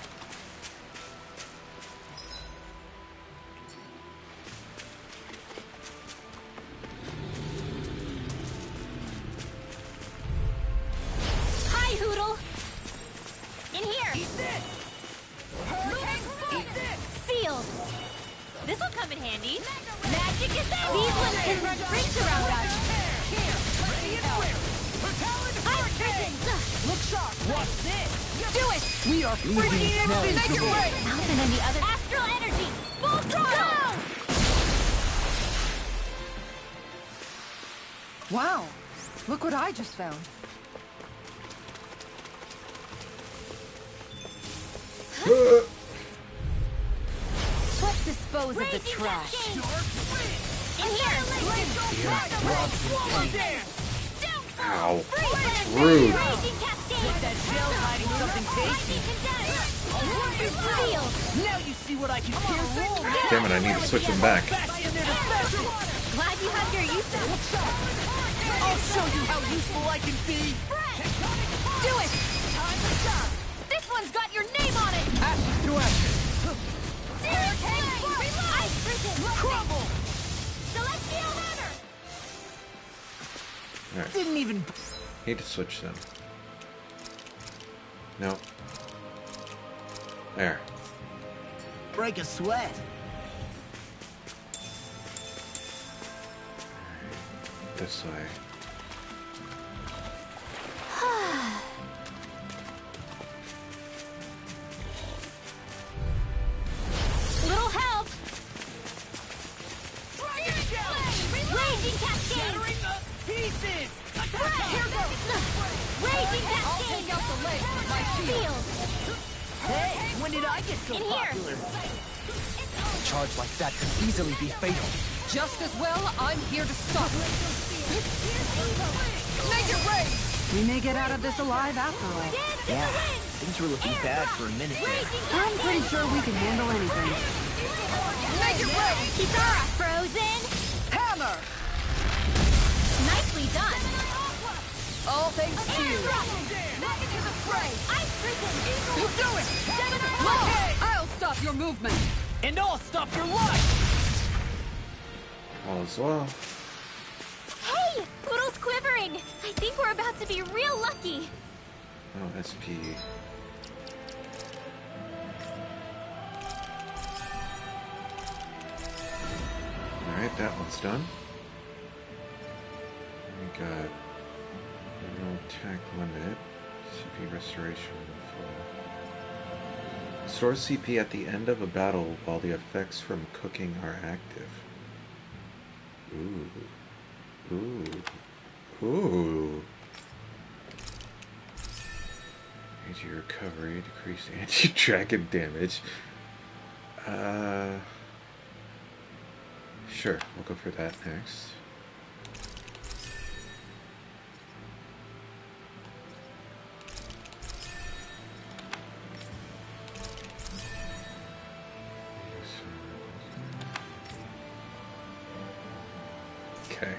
Hi, Hoodle! In here! Eat this! Hurricane, eat this! Sealed! This'll come in handy. Magic is these ones can run rings around us. Here, ready and whip! Propellant I'm Look sharp. What's this? Do it! We are freaking invincible. Mountain and the other. Astral energy! Full throttle! Wow. Look what I just found. Let's dispose of the trash. In here! Ow. Rude. Raging cascade! That shell's hiding something tasty. Sealed! Now you see what I can do. Damn it, I need to switch them back. Glad you have your uses. I'll show you how useful I can be. Do it! This one's got your name on it! Ashes to ashes. Ice prison! Crumble! Celestial hammer! Alright, Didn't even. need to switch them. No. There. Break a sweat. This way. Little help! Raging cascade! Shattering the pieces. Here goes! Raging I'll cascade! take out the leg with my shield. Sealed! Hey, when did I get so In here. popular? A charge like that could easily be fatal. Just as well, I'm here to stop it. Make it rain! We may get out of this alive after all. Yeah, things were looking bad for a minute there. I'm pretty sure we can handle anything. Make it rain! Kitara frozen! Hammer! Nicely done! All thanks to you. Ice prison! You do it! Okay, I'll stop your movement. And I'll stop your life! All is well. Hey! Poodle's quivering! I think we're about to be real lucky! Oh, SP. Alright, that one's done. We got no attack limit, CP restoration full. Store CP at the end of a battle while the effects from cooking are active. Ooh. Ooh. Ooh. Energy recovery, decrease anti-dragon damage. Sure, we'll go for that next. Okay.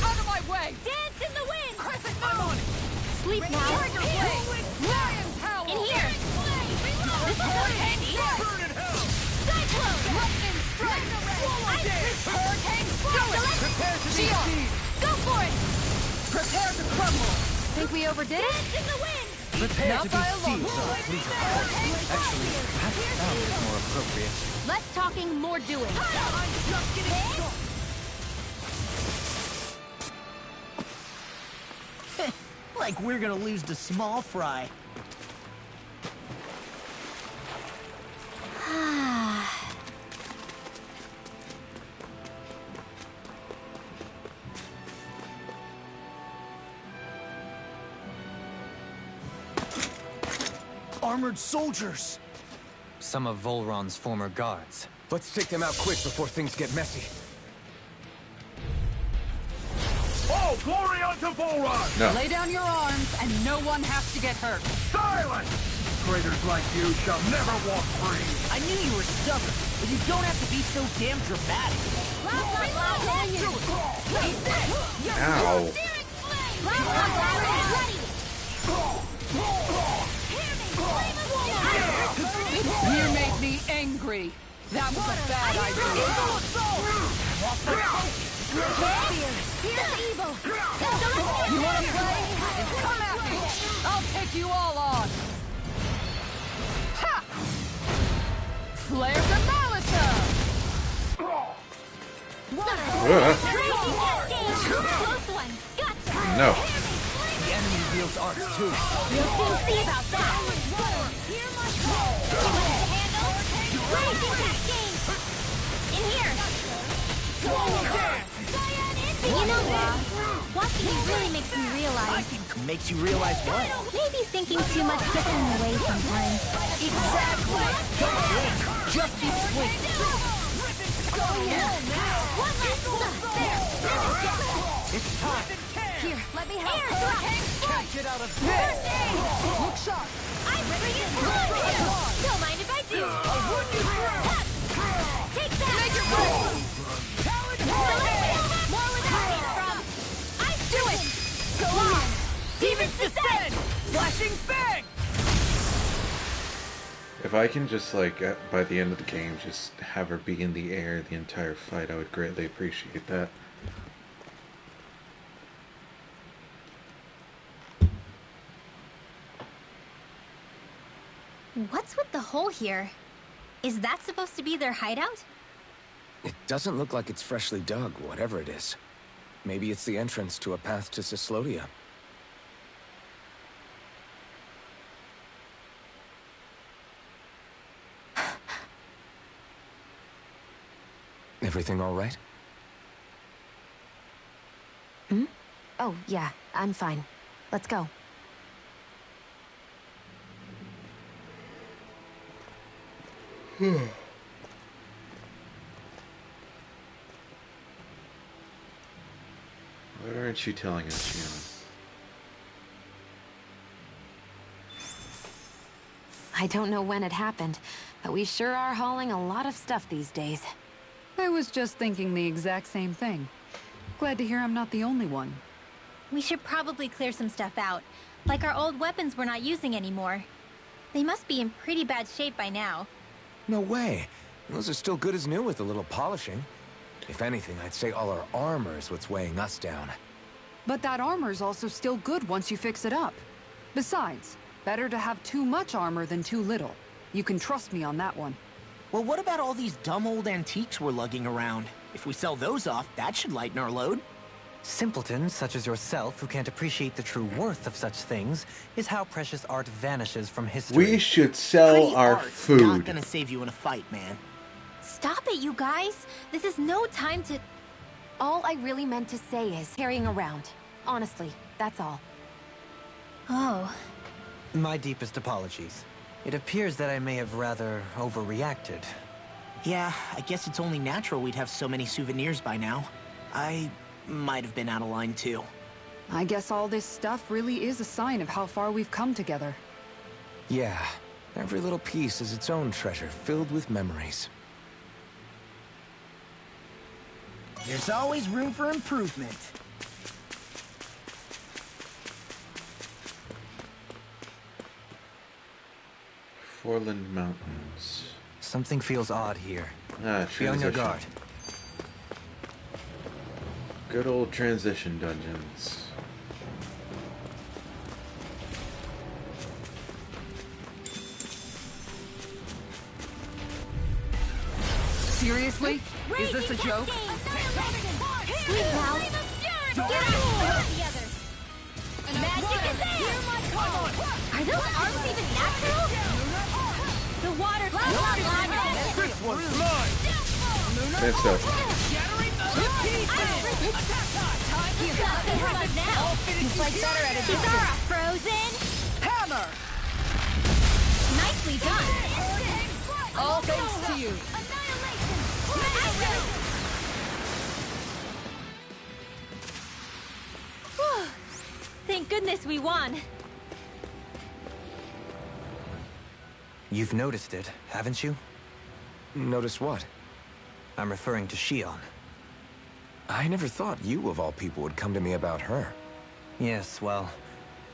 Out of my way! Dance in the wind! Crescent, I'm on it! Sleep now! Tiger blade! Lion's howl! In here! This is handy! Cyclone! Lightning strike! Ice prison! Hurricane flowing! Prepare to be Shield! seized. Go for it! Prepare to crumble! Think we overdid it? Dance in the wind! Prepare Not to by be a long seized. shot. Please, of course. Actually, perhaps sound is more appropriate. Less talking, more doing. I'm just getting started! Like we're gonna lose to small fry. Armored soldiers! Some of Volron's former guards. Let's take them out quick before things get messy. Oh, glory unto Volron! No. Lay down your arms, and no one has to get hurt. Silence! Traitors like you shall never walk free. I knew you were stubborn, but you don't have to be so damn dramatic. Ow. You made me angry. That was a bad idea. Here's evil! You wanna play? Then come at me! I'll take you all on! Flare the Malisa! Close one. Gotcha. No. The enemy wields arcs too. We'll soon see about that. Raising cascade. In here. You know what? Watching you really makes me realize. Makes you realize what? Maybe thinking too much gets in the way sometimes. Exactly! Don't think, just be swift. One last stuff. It's time. Here, let me help. Can't get out of bed. Look sharp! I'm bringing blood. Don't mind if I do. Take that. Make it rain! More where that came from. I'm doing. Go on! Demons descend. Flashing fang! If I can just, like, by the end of the game, just have her be in the air the entire fight, I would greatly appreciate that. What's with the hole here? Is that supposed to be their hideout? It doesn't look like it's freshly dug, whatever it is. Maybe it's the entrance to a path to Cyslodia. Everything all right? Hmm? Oh, yeah, I'm fine. Let's go. Why aren't you telling us, Shion? I don't know when it happened, but we sure are hauling a lot of stuff these days. I was just thinking the exact same thing. Glad to hear I'm not the only one. We should probably clear some stuff out. Like our old weapons we're not using anymore. They must be in pretty bad shape by now. No way. Those are still good as new with a little polishing. If anything, I'd say all our armor is what's weighing us down. But that armor's also still good once you fix it up. Besides, better to have too much armor than too little. You can trust me on that one. Well, what about all these dumb old antiques we're lugging around? If we sell those off, that should lighten our load. Simpletons such as yourself who can't appreciate the true worth of such things is how precious art vanishes from history. We should sell Pretty our art's food. not gonna save you in a fight, man. Stop it, you guys! This is no time to... All I really meant to say is carrying around. Honestly, that's all. Oh. My deepest apologies. It appears that I may have rather overreacted. Yeah, I guess it's only natural we'd have so many souvenirs by now. I might have been out of line too. I guess all this stuff really is a sign of how far we've come together. Yeah, every little piece is its own treasure filled with memories. There's always room for improvement. Foreland Mountains. Something feels odd here. Ah, Be on your transition. guard. Good old transition dungeons. Seriously? Is this a joke? Sleep now. Get out! The others. Magic is in! Are those arms even natural? The water lasts This one's mine! That's stuff. He's like better at a distance. Frozen. Hammer! Nicely done. All thanks to you. Whew. Thank goodness we won. You've noticed it, haven't you? Notice what? I'm referring to Shion. I never thought you, of all people, would come to me about her. Yes, well,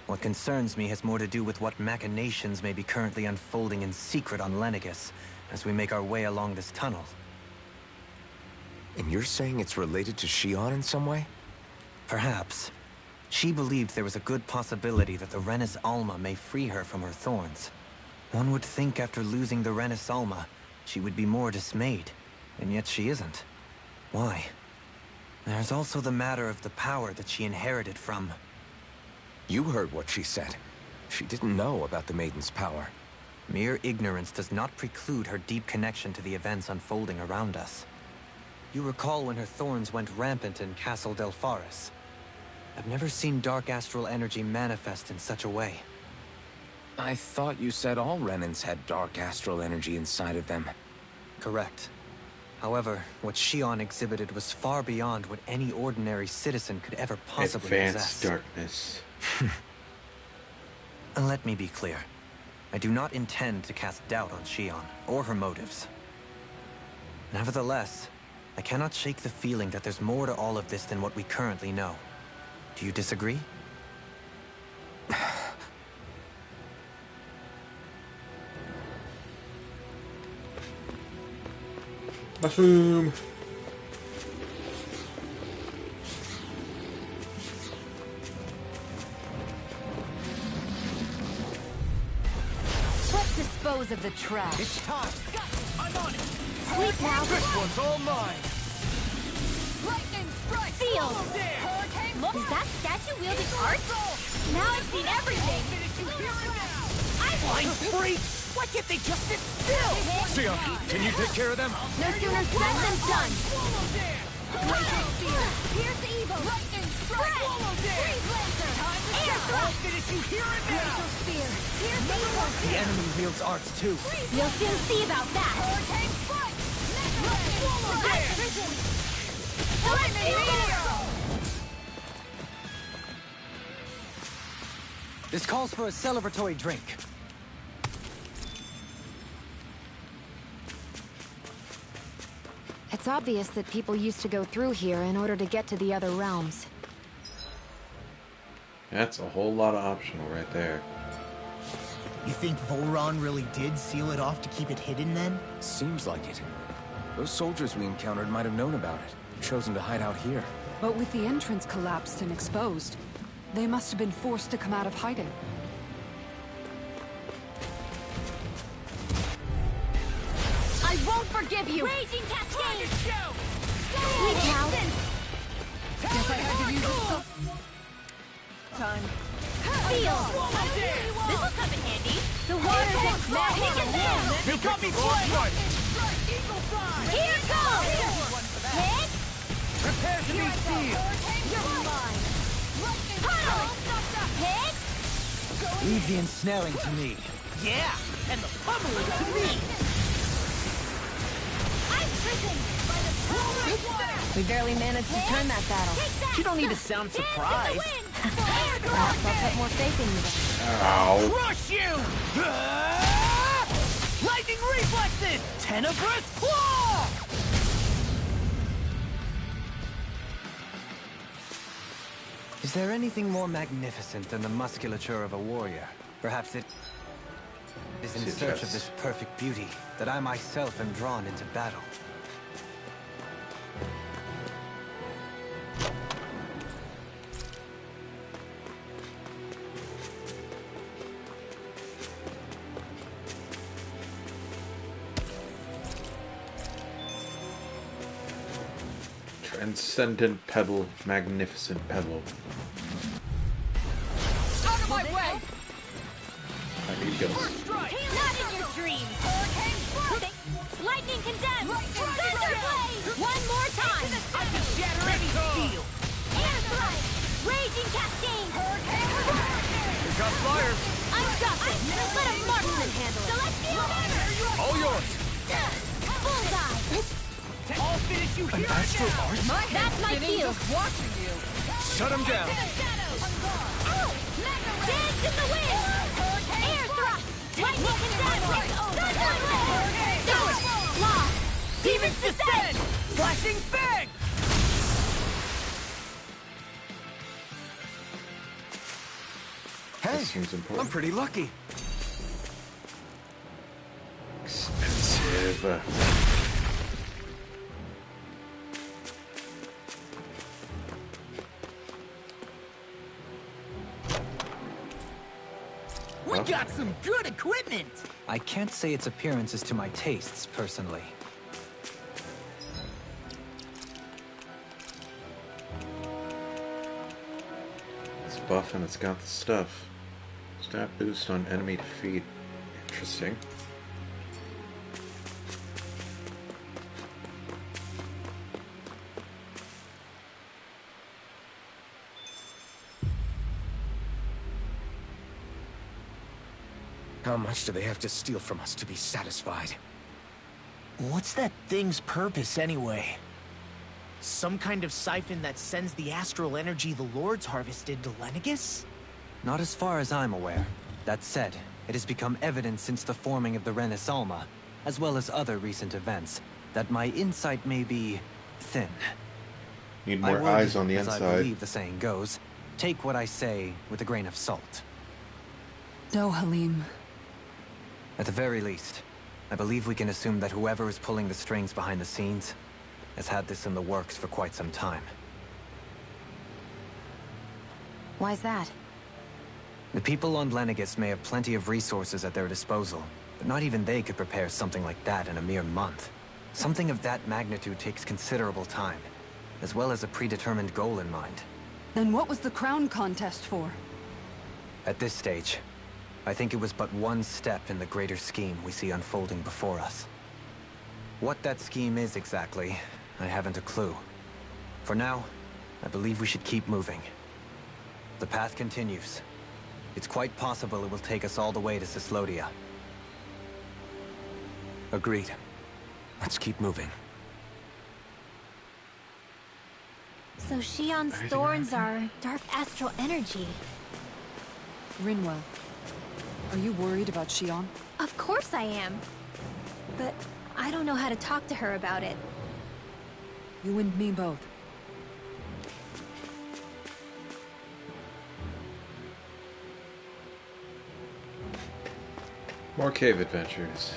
what concerns me has more to do with what machinations may be currently unfolding in secret on Lenegis as we make our way along this tunnel. And you're saying it's related to Shion in some way? Perhaps. She believed there was a good possibility that the Renis Alma may free her from her thorns. One would think after losing the Renis Alma, she would be more dismayed, and yet she isn't. Why? There's also the matter of the power that she inherited from... You heard what she said. She didn't know about the Maiden's power. Mere ignorance does not preclude her deep connection to the events unfolding around us. You recall when her thorns went rampant in Castle Delpharis. I've never seen dark astral energy manifest in such a way. I thought you said all Renans had dark astral energy inside of them. Correct. However, what Shion exhibited was far beyond what any ordinary citizen could ever possibly Advanced possess. darkness. And let me be clear. I do not intend to cast doubt on Shion, or her motives. Nevertheless, I cannot shake the feeling that there's more to all of this than what we currently know. Do you disagree? Mushroom! Let's dispose of the trash. It's time. I'm on it. Sleep now. This one's all mine. Lightning strike! Sealed. Hurricane! Look, is that statue-wielding art? Now I've seen everything! Flying freaks! Why can't they just sit still? Sia, can you take care of them? No sooner said than done. Laser spear! Here's evil! Lightning strike! Freeze laser! Air thrust! Finish you here and now! Laser spear! Here's evil! The enemy wields arts too. You'll soon see about that. Hurricane strike! Lightning prison! Lightning meteor! This calls for a celebratory drink. It's obvious that people used to go through here in order to get to the other realms. That's a whole lot of optional right there. You think Volron really did seal it off to keep it hidden then? Seems like it. Those soldiers we encountered might have known about it, chosen to hide out here. But with the entrance collapsed and exposed, they must have been forced to come out of hiding. I won't forgive you! Raging cascade! Sleep now! Guess I had to use it. Time. Feel! This'll come in handy! The water's at smash! You got me flying! Here goes! Hit! Prepare to be sealed! You're mine! Huddle! Hit! Leave the ensnaring to me. Yeah! And the pummeling to me! I'm prisoned by the power of water! We barely managed to turn that battle. Take that! You don't need to sound surprised. Perhaps I'll put more faith in you then. Ow. Crush you! Ah! Lightning reflexes! Tenebrous claw! Is there anything more magnificent than the musculature of a warrior? Perhaps it is in search of this perfect beauty that I myself am drawn into battle. Transcendent pebble, magnificent pebble. Out of my way! I need ghosts. First strike! Not in your dreams! Hurricane strike! Lightning condemned! Thunder blaze! One more time! I can shatter any steel! Air strike! Raging cascade! Hurricane strike! We got flyers! I'm justice! Let a marksman handle it! Celestial hammer! All yours! Bullseye! I'll finish you here and now! That's my field! Watching you! Shut him down! Dance in the wind! Air thrust! Lightning condemned! Thunder blaze! Dodge! Lock! Demons descend! Flashing bang! Hey, This seems important. I'm pretty lucky. Expensive. We got some good equipment! I can't say its appearance is to my tastes, personally. It's buff and it's got the stuff. Stat boost on enemy defeat. Interesting. How much do they have to steal from us to be satisfied? What's that thing's purpose, anyway? Some kind of siphon that sends the astral energy the Lords harvested to Lenegis? Not as far as I'm aware. That said, it has become evident since the forming of the Renaissance, as well as other recent events, that my insight may be thin. Need more I would, eyes on the as I inside. believe the saying goes, take what I say with a grain of salt. Dohalim. At the very least, I believe we can assume that whoever is pulling the strings behind the scenes has had this in the works for quite some time. Why's that? The people on Lenegis may have plenty of resources at their disposal, but not even they could prepare something like that in a mere month. Something of that magnitude takes considerable time, as well as a predetermined goal in mind. Then what was the crown contest for? At this stage, I think it was but one step in the greater scheme we see unfolding before us. What that scheme is exactly, I haven't a clue. For now, I believe we should keep moving. The path continues. It's quite possible it will take us all the way to Cislodia. Agreed. Let's keep moving. So Shion's thorns are dark astral energy. Rinwell, are you worried about Shion? Of course I am. But I don't know how to talk to her about it. You and me both. More cave adventures.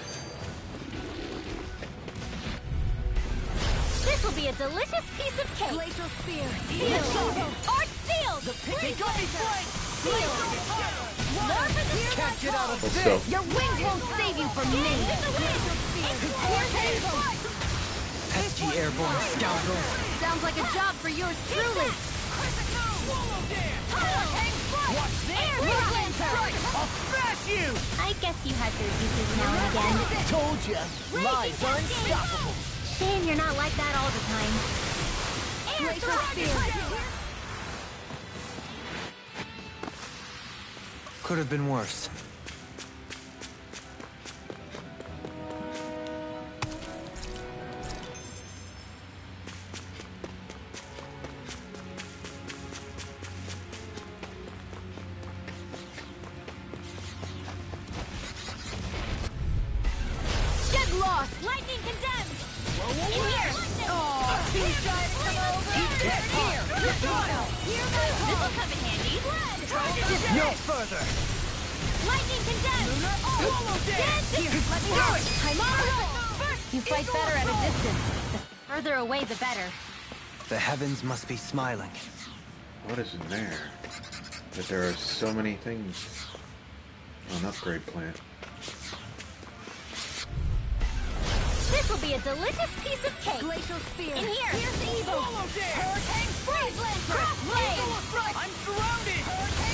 This will be a delicious piece of cake. Glacial spear. Sealed. Art sealed. The picnic got me flanked. More for the Can't get out of Also, Your wings won't save you from me! Pesky airborne scoundrels! Sounds like a job for yours truly! Watch this. I'll smash you! I guess you had your uses now and again. Told ya, lies are unstoppable. Shame you're not like that all the time. Glacial spear. Could have been worse. Get lost! Lightning condemned! In here! Too shy to come over. Here. This'll come in handy. No further! Lightning condemned! Dance! Let me do it. I'm on a roll! You fight better at a distance. The further away, the better. The heavens must be smiling. what is in there? That there are so many things. An upgrade plant. This will be a delicious piece of cake. Glacial spear. In here! Here's the evil. Hurricane Freeze Lancer. Crossblade. I'm surrounded!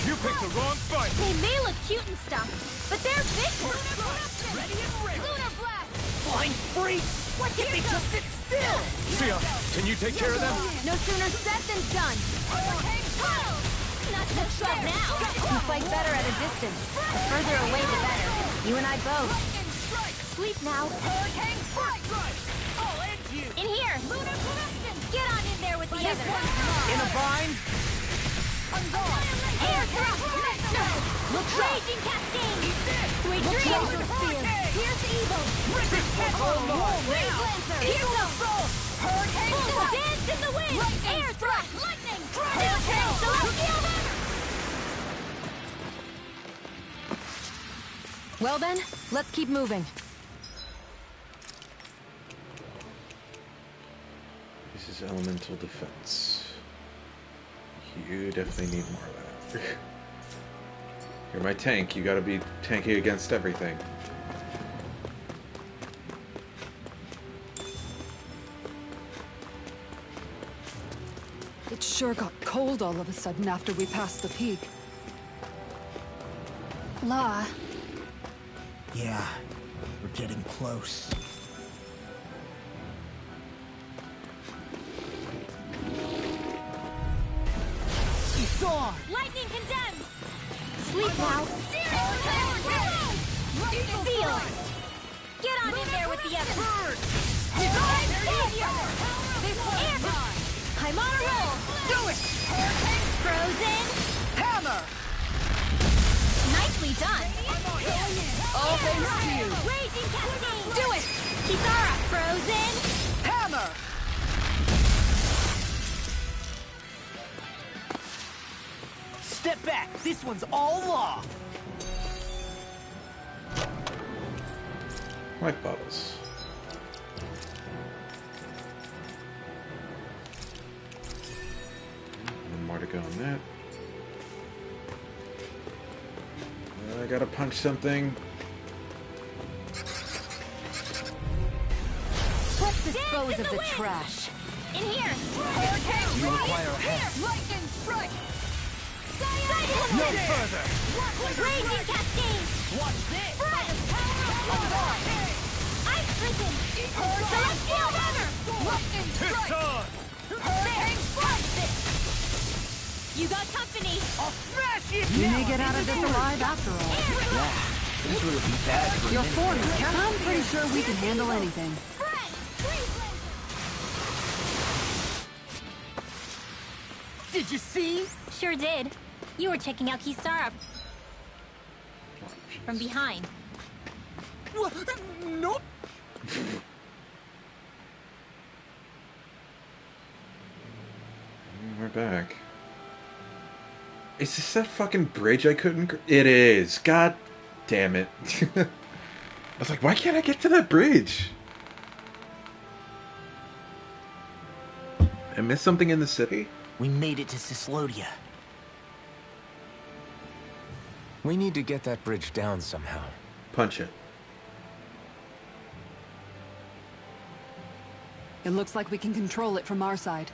You picked the wrong fight! They may look cute and stuff, but they're vicious. Ready and ready. Lunar blast! Flying freak! Why can't they just sit still? Sia, can you take care of them? No sooner said than done. Hurricane Swirl! Not much fun now. You fight better at a distance. The further away, the better. You and I both. Sleep now. Hurricane Strike. I'll end you. In here! Lunar Blast. Get on in there with the others. In a bind? Air thrust! Raging cascade! Sweet dreams! Here's the evil. Freeze Lancer! Hurricane Strike. Dance in the wind! Lightning Air strike. thrust! Lightning. Hurricane Celestial! Well then, let's keep moving. This is elemental defense. You definitely need more of that. You're my tank. You gotta be tanky against everything. It sure got cold all of a sudden after we passed the peak. Law. Yeah, we're getting close. Lightning condemns! Sleep now. Seal! Get on in there with the others! I'm on a roll! Do it! Frozen! Hammer! Nicely done! All thanks to you! Raging Cascade! Do it! Kisara! Frozen! Hammer! Step back! This one's all law! Life bottles. One more to go on that. I gotta punch something. Let's dispose of the trash. In here! You require a hand. Lightning strike! No further! Raging Cascade! Watch this! Ice Prison! Celestial Hammer! Lightning It's strike! on! Hurricane strike! You got company! I'll smash it! We may get out of this alive after all. Things were looking bad for a You're minute forming, there. Captain. I'm pretty sure we can handle anything. Did you see? Sure did. You were checking out Kisara from behind. Nope. We're back. Is this that fucking bridge I couldn't... It is. God damn it. I was like, why can't I get to that bridge? I missed something in the city? We made it to Cislodia. We need to get that bridge down somehow. Punch it. It looks like we can control it from our side.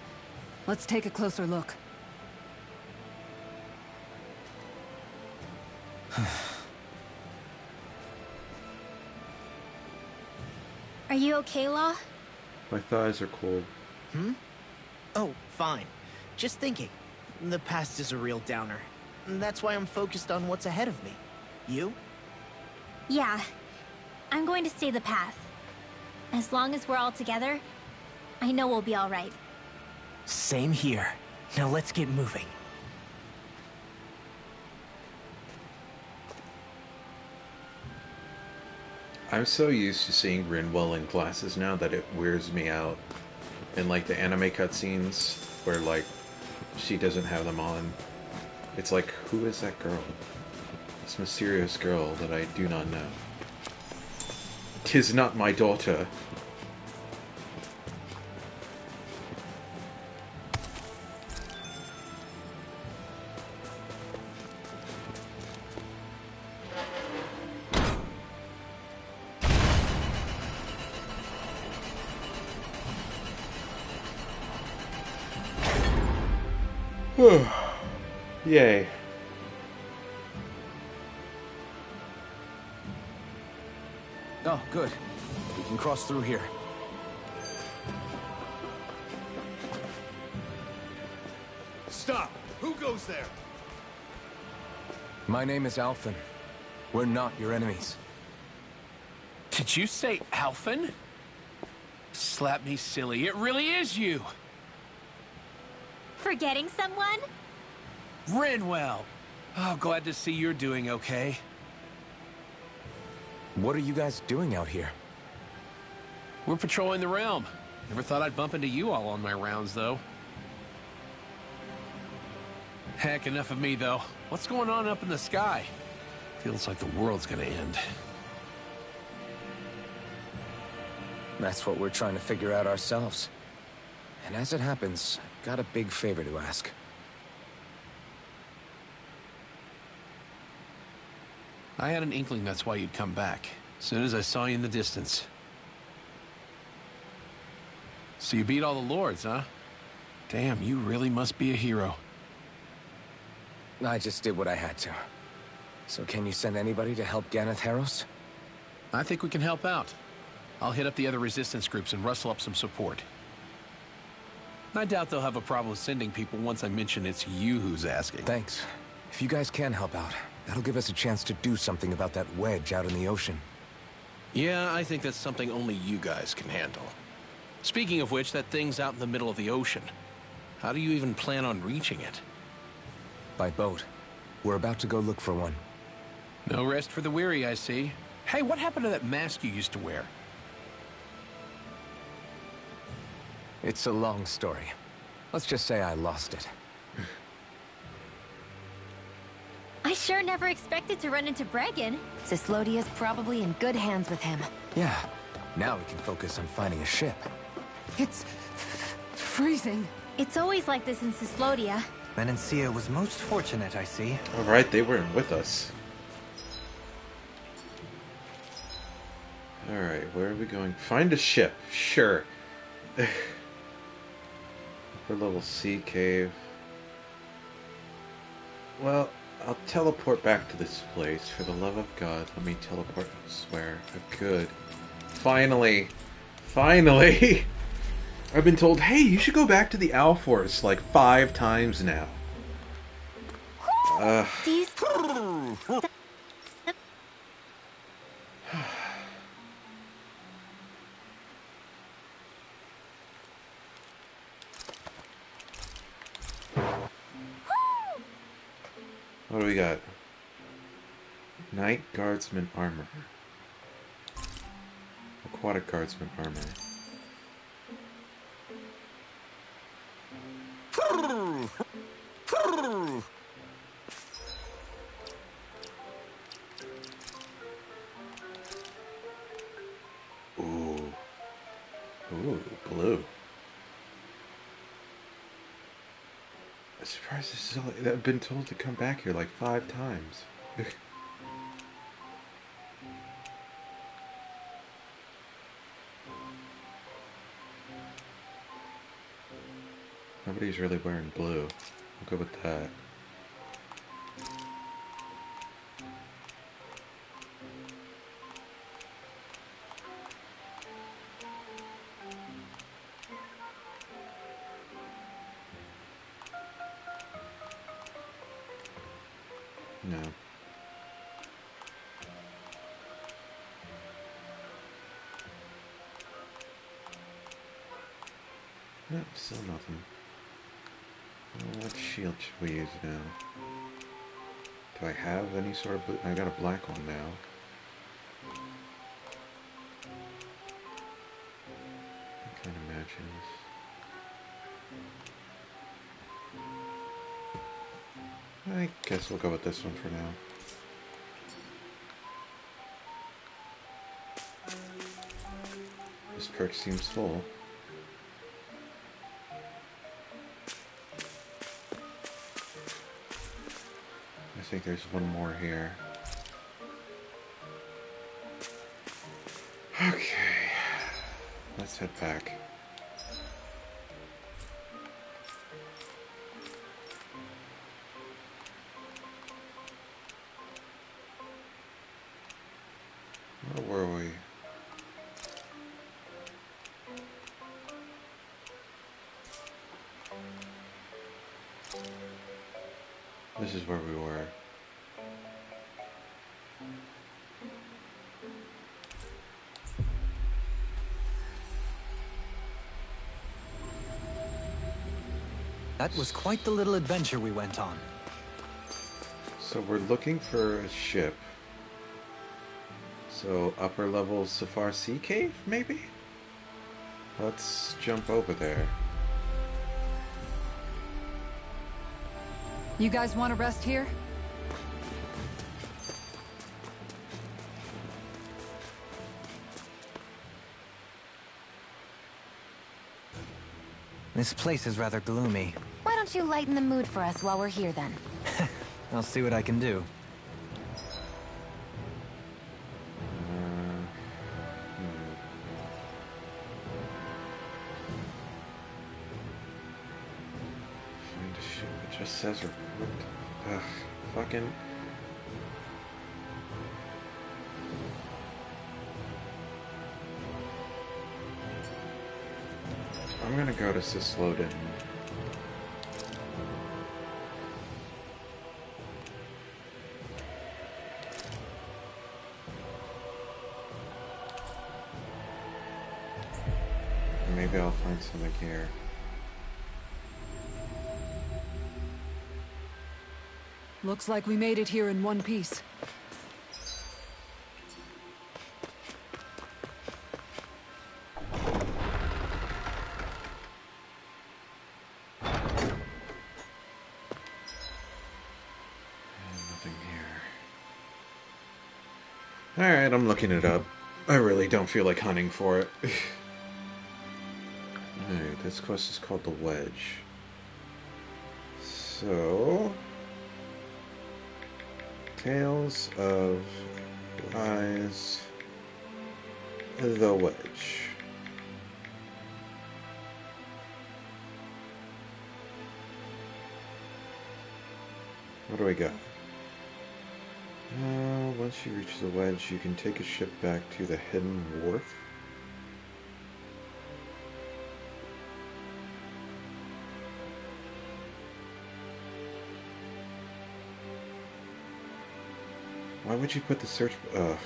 Let's take a closer look. Are you okay, Law? My thighs are cold. Oh, fine. Just thinking. The past is a real downer. That's why I'm focused on what's ahead of me. You? Yeah. I'm going to stay the path. As long as we're all together, I know we'll be all right. Same here. Now let's get moving. I'm so used to seeing Rinwell in glasses now that it wears me out. In like the anime cutscenes where like she doesn't have them on. It's like, who is that girl? This mysterious girl that I do not know. 'Tis not my daughter. Yay. Oh, good. We can cross through here. Stop! Who goes there? My name is Alphen. We're not your enemies. Did you say Alphen? Slap me silly, it really is you! Forgetting someone? Rinwell! Oh, glad to see you're doing okay. What are you guys doing out here? We're patrolling the realm. Never thought I'd bump into you all on my rounds, though. Heck, enough of me, though. What's going on up in the sky? Feels like the world's gonna end. That's what we're trying to figure out ourselves. And as it happens, I've got a big favor to ask. I had an inkling that's why you'd come back. As soon as I saw you in the distance. So you beat all the lords, huh? Damn, you really must be a hero. I just did what I had to. So can you send anybody to help Ganeth Heros? I think we can help out. I'll hit up the other resistance groups and rustle up some support. I doubt they'll have a problem sending people once I mention it's you who's asking. Thanks. If you guys can help out, that'll give us a chance to do something about that wedge out in the ocean. Yeah, I think that's something only you guys can handle. Speaking of which, that thing's out in the middle of the ocean. How do you even plan on reaching it? By boat. We're about to go look for one. No rest for the weary, I see. Hey, what happened to that mask you used to wear? It's a long story. Let's just say I lost it. I sure never expected to run into Bregan. Cyslodia's probably in good hands with him. Yeah. Now we can focus on finding a ship. It's freezing. It's always like this in Cyslodia. Menencia was most fortunate, I see. Alright, they weren't with us. Alright, where are we going? Find a ship. Sure. Upper level sea cave. Well, I'll teleport back to this place. For the love of God, let me teleport elsewhere. Good. Finally. Finally! I've been told, hey, you should go back to the Alforce like 5 times now. These... What do we got? Night Guardsman armor. Aquatic Guardsman armor. Ooh. Ooh, blue. I'm surprised this is all... I've been told to come back here like 5 times. Nobody's really wearing blue. I'll go with that. No. Nope, still nothing. What shield should we use now? Do I have any sort of blue? I got a black one now. That kind of matches. I guess we'll go with this one for now. This perch seems full. I think there's one more here. Okay. Let's head back. Where were we? This is where we were. That was quite the little adventure we went on. So we're looking for a ship. So upper level Safar Sea Cave, maybe? Let's jump over there. You guys want to rest here? This place is rather gloomy. Why don't you lighten the mood for us while we're here then? I'll see what I can do. Shoot, it just says report. Ugh, fucking... I'm gonna go to Sisloden. Maybe I'll find something here. Looks like we made it here in one piece. Nothing here. Alright, I'm looking it up. I really don't feel like hunting for it. Alright, this quest is called the Wedge. So... Tales of Rise the Wedge. What do we got? Once you reach the Wedge, you can take a ship back to the Hidden Wharf. Why would you put the search... okay.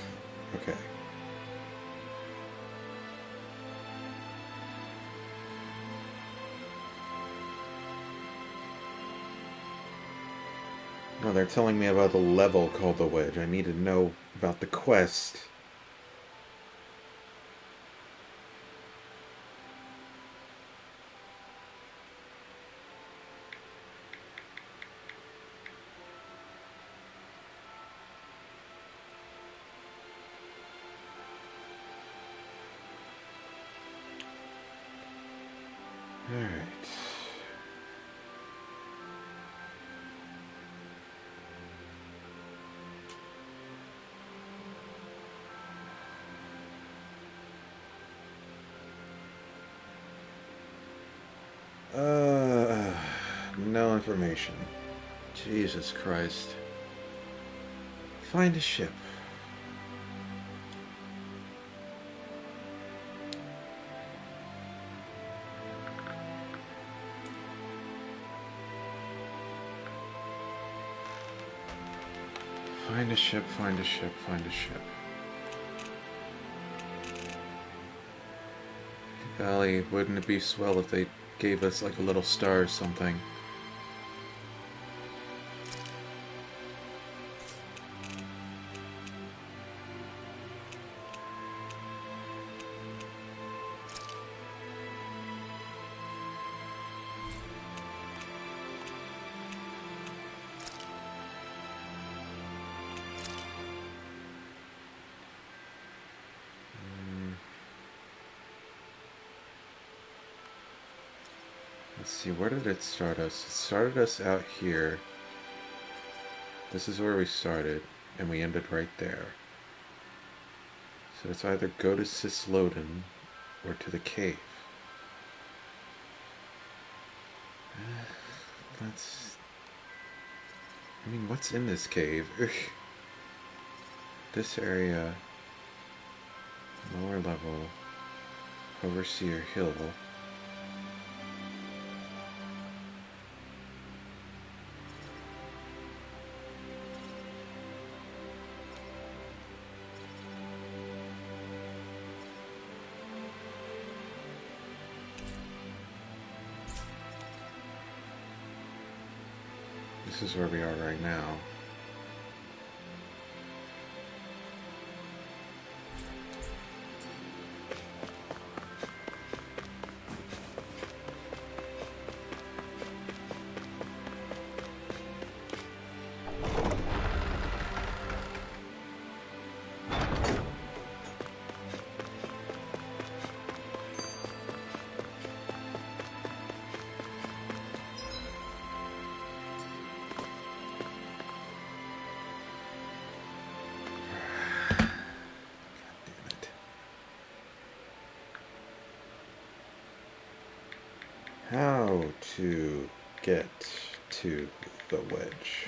No, they're telling me about the level called the Wedge. I need to know about the quest. Alright. No information. Jesus Christ. Find a ship. Find a ship, find a ship, find a ship. Golly, wouldn't it be swell if they gave us like a little star or something? Let's see, where did it start us? It started us out here. This is where we started, and we ended right there. So it's either go to Sisloden or to the cave. I mean, what's in this cave? This area, lower level, Overseer Hill. This is where we are right now. How to get to the Wedge.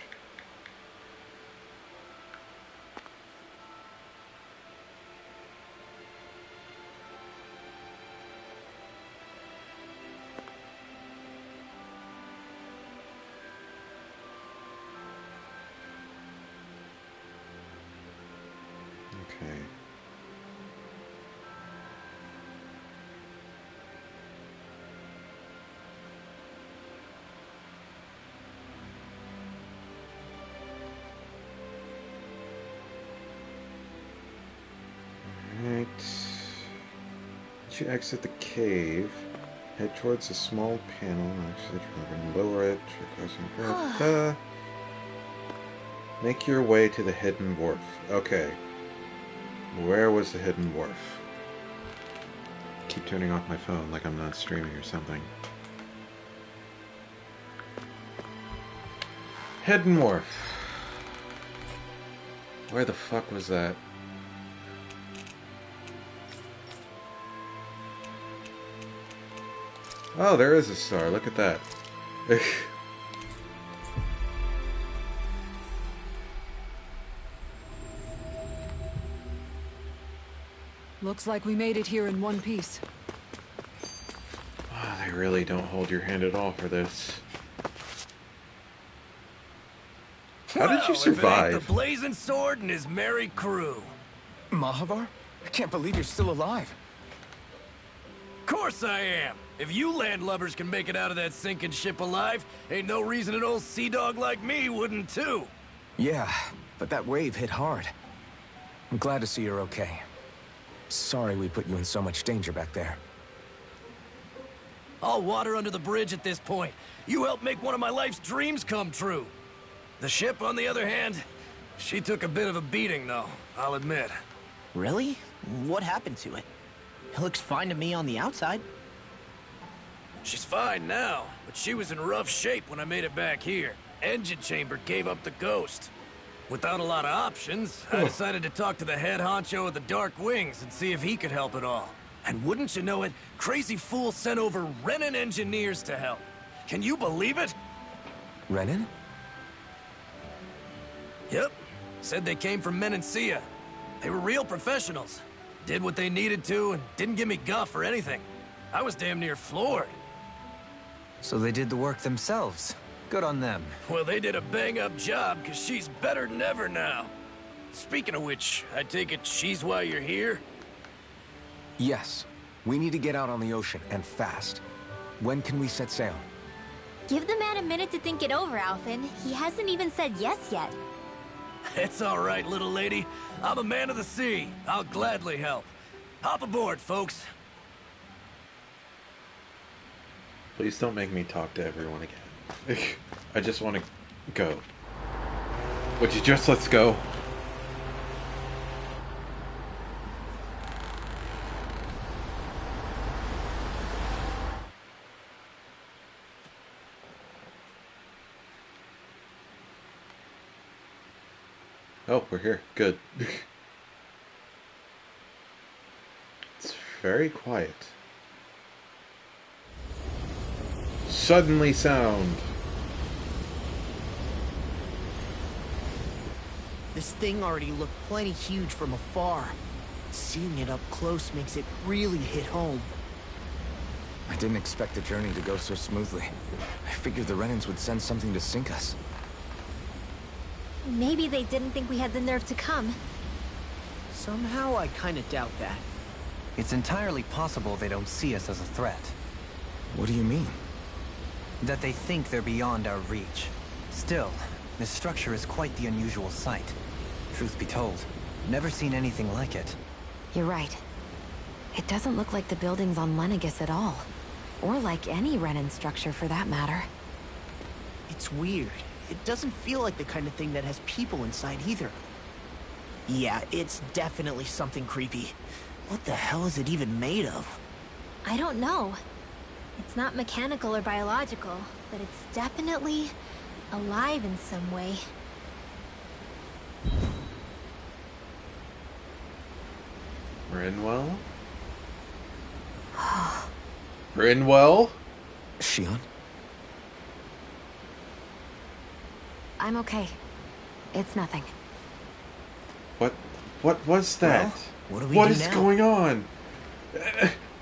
Okay. Alright. Once you exit the cave, head towards a small panel. Actually, lower it. Make your way to the hidden wharf. Okay. Where was the hidden wharf? Keep turning off my phone like I'm not streaming or something. Hidden wharf. Where the fuck was that? Oh, there is a star. Look at that. Looks like we made it here in one piece. Oh, they really don't hold your hand at all for this. How did you survive? If it ain't the blazing sword and his merry crew. Mahavar? I can't believe you're still alive. Of course I am. If you landlubbers can make it out of that sinking ship alive, ain't no reason an old sea dog like me wouldn't too. Yeah, but that wave hit hard. I'm glad to see you're okay. Sorry we put you in so much danger back there. All water under the bridge at this point. You helped make one of my life's dreams come true. The ship, on the other hand, she took a bit of a beating, though, I'll admit. Really? What happened to it? It looks fine to me on the outside. She's fine now, but she was in rough shape when I made it back here. Engine chamber gave up the ghost. Without a lot of options, I decided to talk to the head honcho of the Dark Wings and see if he could help at all. And wouldn't you know it, Crazy Fool sent over Renan engineers to help. Can you believe it? Renan? Yep. Said they came from Menancia. They were real professionals. Did what they needed to and didn't give me guff or anything. I was damn near floored. So they did the work themselves. Good on them. Well, they did a bang-up job, because she's better than ever now. Speaking of which, I take it she's why you're here? Yes. We need to get out on the ocean, and fast. When can we set sail? Give the man a minute to think it over, Alphen. He hasn't even said yes yet. It's all right, little lady. I'm a man of the sea. I'll gladly help. Hop aboard, folks. Please don't make me talk to everyone again. I just want to go. Would you just let's go? Oh, we're here. Good. It's very quiet. Suddenly sound. This thing already looked plenty huge from afar. Seeing it up close makes it really hit home. I didn't expect the journey to go so smoothly. I figured the Renans would send something to sink us. Maybe they didn't think we had the nerve to come. Somehow I kinda doubt that. It's entirely possible they don't see us as a threat. What do you mean? That they think they're beyond our reach. Still, this structure is quite the unusual sight. Truth be told, never seen anything like it. You're right. It doesn't look like the buildings on Lenegis at all. Or like any Renan structure for that matter. It's weird. It doesn't feel like the kind of thing that has people inside either. Yeah, it's definitely something creepy. What the hell is it even made of? I don't know. It's not mechanical or biological, but it's definitely alive in some way. Brinwell? Brinwell? Shion? I'm okay. It's nothing. What was that? Well, what do we What do is now? going on?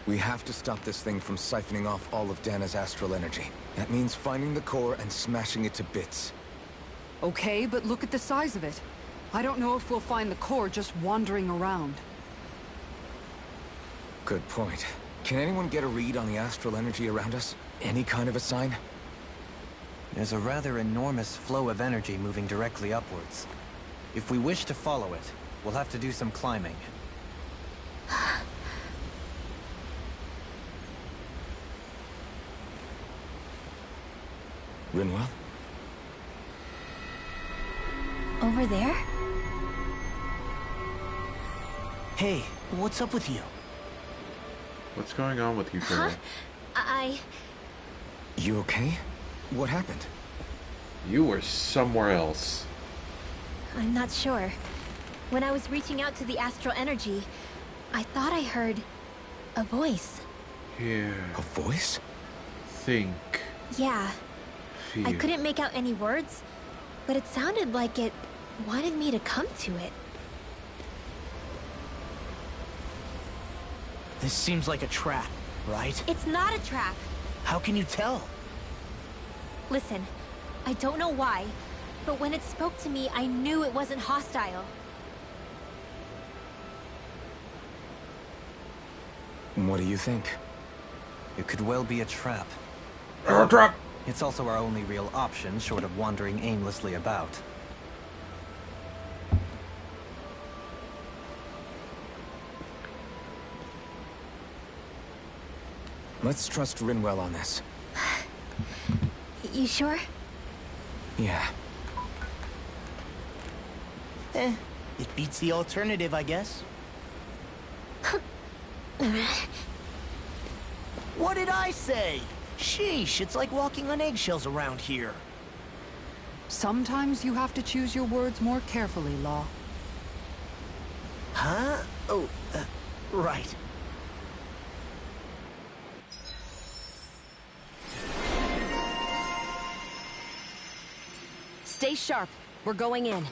We have to stop this thing from siphoning off all of Dana's astral energy. That means finding the core and smashing it to bits. Okay, but look at the size of it. I don't know if we'll find the core just wandering around. Good point. Can anyone get a read on the astral energy around us? Any kind of a sign? There's a rather enormous flow of energy moving directly upwards. If we wish to follow it, we'll have to do some climbing. Rinwell? Over there? Hey, what's up with you? What's going on with you, girl? You okay? What happened? You were somewhere else. I'm not sure. When I was reaching out to the astral energy, I thought I heard a voice. Here. A voice? Think. Yeah. Feel. I couldn't make out any words, but it sounded like it wanted me to come to it. This seems like a trap, right? It's not a trap. How can you tell? Listen, I don't know why, but when it spoke to me, I knew it wasn't hostile. What do you think? It could well be a trap. Trap! It's also our only real option, short of wandering aimlessly about. Let's trust Rinwell on this. You sure? Yeah. It beats the alternative, I guess. What did I say? Sheesh, it's like walking on eggshells around here. Sometimes you have to choose your words more carefully, Law. Huh? Oh, right. Stay sharp. We're going in.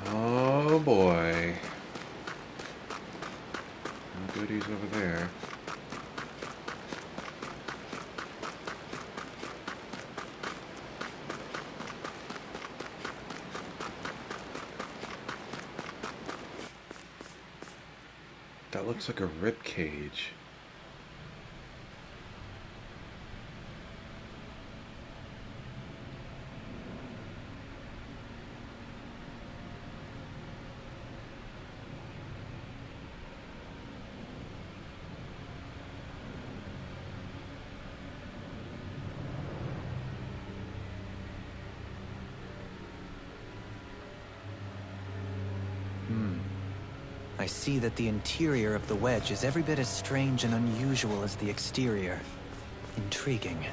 Oh boy. No goodies over there. That looks like a rib cage. I see that the interior of the Wedge is every bit as strange and unusual as the exterior. Intriguing.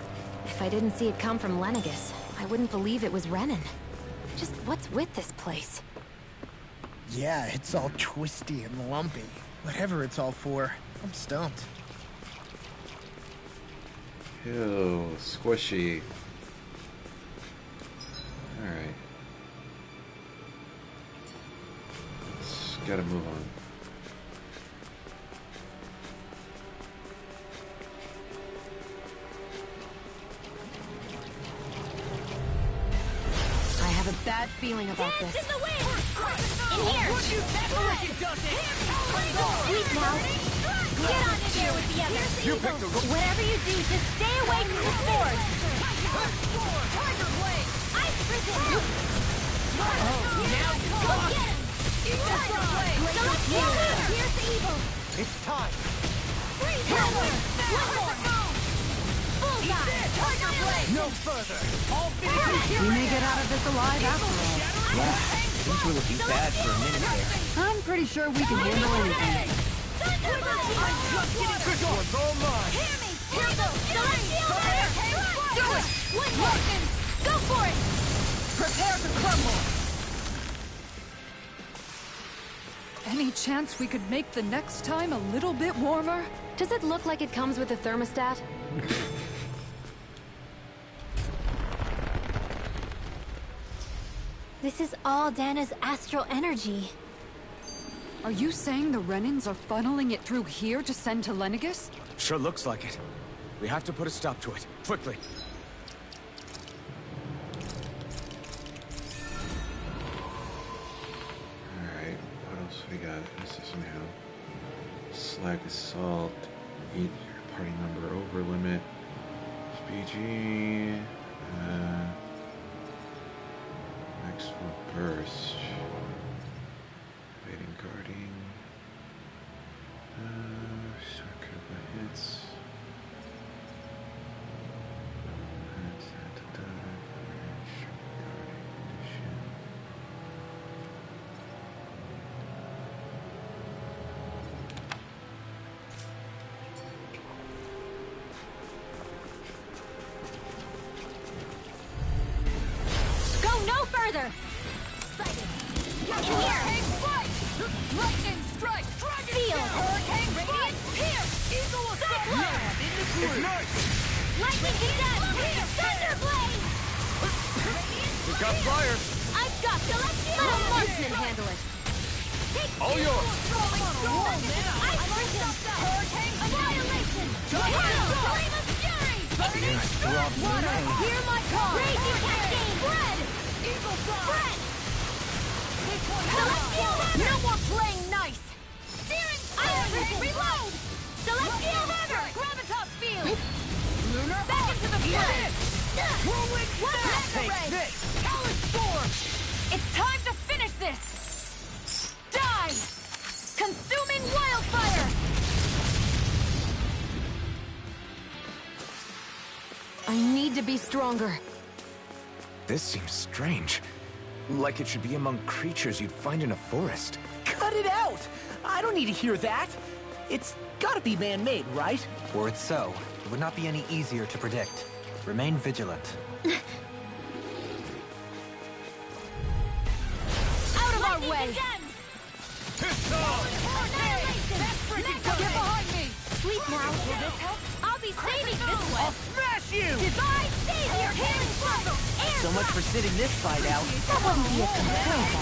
If I didn't see it come from Lenegis, I wouldn't believe it was Renan. Just what's with this place? Yeah, it's all twisty and lumpy. Whatever it's all for, I'm stumped. Ew, squishy. Alright. Let's gotta move on. I have a bad feeling about this. In the wind! In here! Sweet now. Get on in here with the others. Whatever you do, just stay away from the sword. Tiger Blade! Ice Prison! Now go get him! Tiger Blade! Select Killer! Here's the evil! It's time. Freeze Power! One more! Bullseye! Tiger Blade! No further. All We may get out of this alive after all. Yeah, things were looking bad for a minute there. I'm pretty sure we can handle anything. Thunderbolt! I'm just getting critical! all mine. Hear me! Turbo! Fire! Do it! One more! Go for it! Prepare to crumble! Any chance we could make the next time a little bit warmer? Does it look like it comes with a thermostat? This is all Dana's astral energy. Are you saying the Renans are funneling it through here to send to Lenegis? Sure looks like it. We have to put a stop to it. Quickly. Alright, what else we got? This is new. Slag assault. Eat your party number over limit. SPG. Maximum burst. Evading guarding. Start critical hits. Go no further! Hurricane Strike! Lightning Strike! Dragon Seal! Hurricane Radiant Pierce! Eagle Assault! Yeah, in the groove! Ignite! Lightning Descent! Thunderblade! We got fire! I've got Celestial! Let a marksman handle it! All yours! I burst him! Hurricane Annihilation! Flame of Fury! Water! Hear my call! Raging Cascade! Bread! Eagle Fly! Bread! Celestial Hammer! No more playing nice! Searing Fire! Reload! Celestial Hammer! Gravitas Field! Lunar back into the fray! Whirlwind Take Ray! this! Hellish Storm! It's time to finish this! Die! Consuming wildfire! I need to be stronger. This seems strange. Like it should be among creatures you'd find in a forest. Cut it out! I don't need to hear that. It's gotta be man-made, right? Were it so, it would not be any easier to predict. Remain vigilant. Out of our way! Get behind me! Sleep now. Will this help? I'll be saving this one. I'll smash you! Divine Savior! Healing Flow! Air So much for sitting this fight out. That wouldn't be a complaint.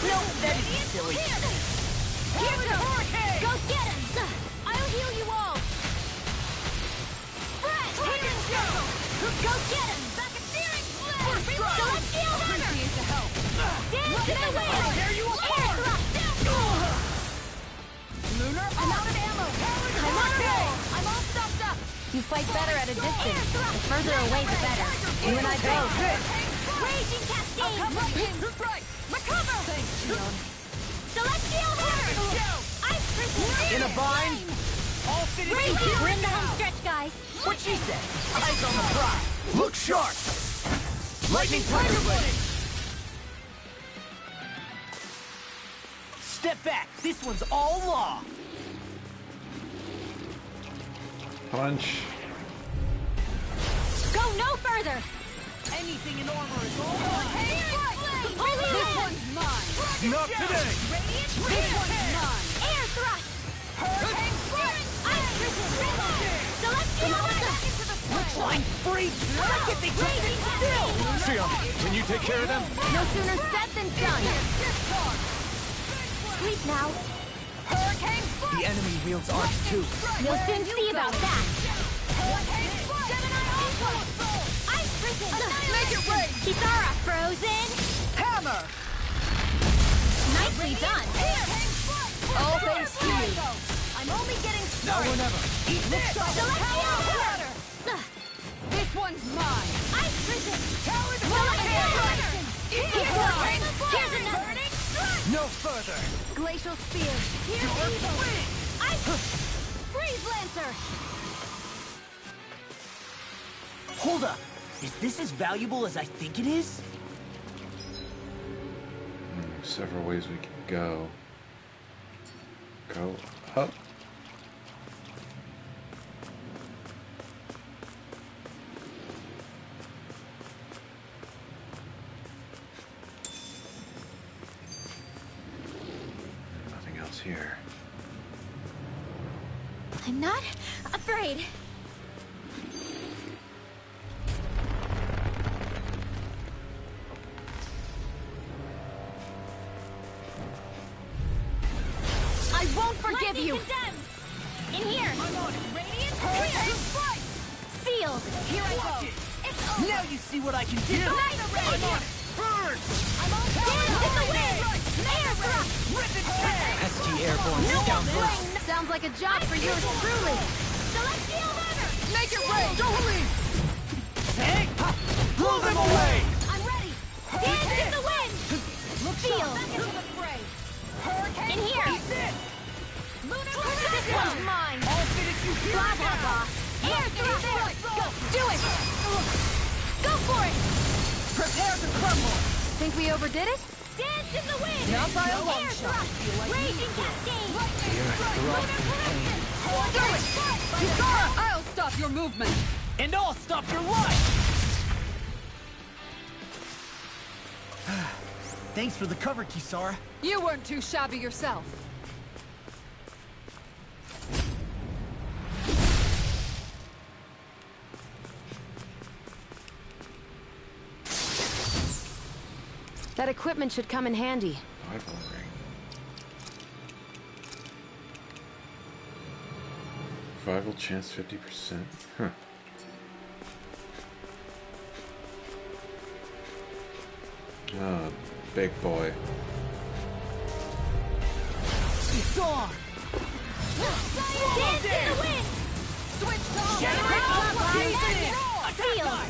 No, that'd be silly. Here's the hurricane! Go get him! I'll heal you all! Fred! Healing Flow! Go get him! Back a searing flame! Celestial Hammer! Appreciate the help! Dance to the wind! Tear you Air apart! thrust! Lunar, I'm out of ammo! I'm on a roll! I'm all stuffed up! You fight better at a distance. The further away, the better. You and I both. Raging Cascade! Lightning Strike! Recover! Thanks, Shion. Celestial Hammer! Ice Crystal! In a bind? All fitted Raging! together. We're in the home stretch, guys. What she said. Eyes on the prize. Look sharp! Lightning Thunderblade! Step back. This one's all law. Punch. Go no further! Anything in armor is all mine! This one's mine! Not today! This one's mine! Air thrust! Hurricane Strike! Ice Crystal! Celestial Hammer! Flying free. Why can't they just sit still? Sion, can you take care of them? No sooner said than done. Sleep now. Hurricane Strike! The enemy wields arch too. You'll soon see about that. Hurricane Strike! Gemini Ultra! Ice Crystal! Make it rain! Kitara frozen! Hammer! Nicely done! Hurricane Strike! All thanks to you. I'm only getting Now started! or never. Eat this! Celestial Hammer! This one's mine! Ice Crystal! Talon Hurricane! Here's another! No further. Glacial Spear! Here's Eagle! Ice! Freeze Lancer! Hold up. Is this as valuable as I think it is? Several ways we can go. Go up. Nothing else here. I'm not afraid. forgive you. In here. I'm on it. Radiant Hurricane Strike! Sealed. Here I go. It's over. Now you see what I can do! I'm on it. Burn! I'm on Dance in the wind. Air thrust. Rip and tear! Pesky airborne scoundrels! Sounds like a job for yours truly. Celestial Runner. Make it rain! Dohalim! Hey! Blow them away! I'm ready. Dance in the wind. Sealed. Back into the fray. In here. Eat this! Lunar This one's mine. All fitted you here Blah, and blah, now! blah. Air thrust. Go. Do it. Go for it. Prepare to crumble! Think we overdid it? Dance in the wind. Not by a long Air shot. thrust. Raging cascade. Do it! Kisara, I'll stop your movement. And I'll stop your life! Thanks for the cover, Kisara. You weren't too shabby yourself. That equipment should come in handy. Bible ring. Survival chance 50%. Huh. Oh, big boy. It's on! Dance in the wind. Switch to Generate Sealed.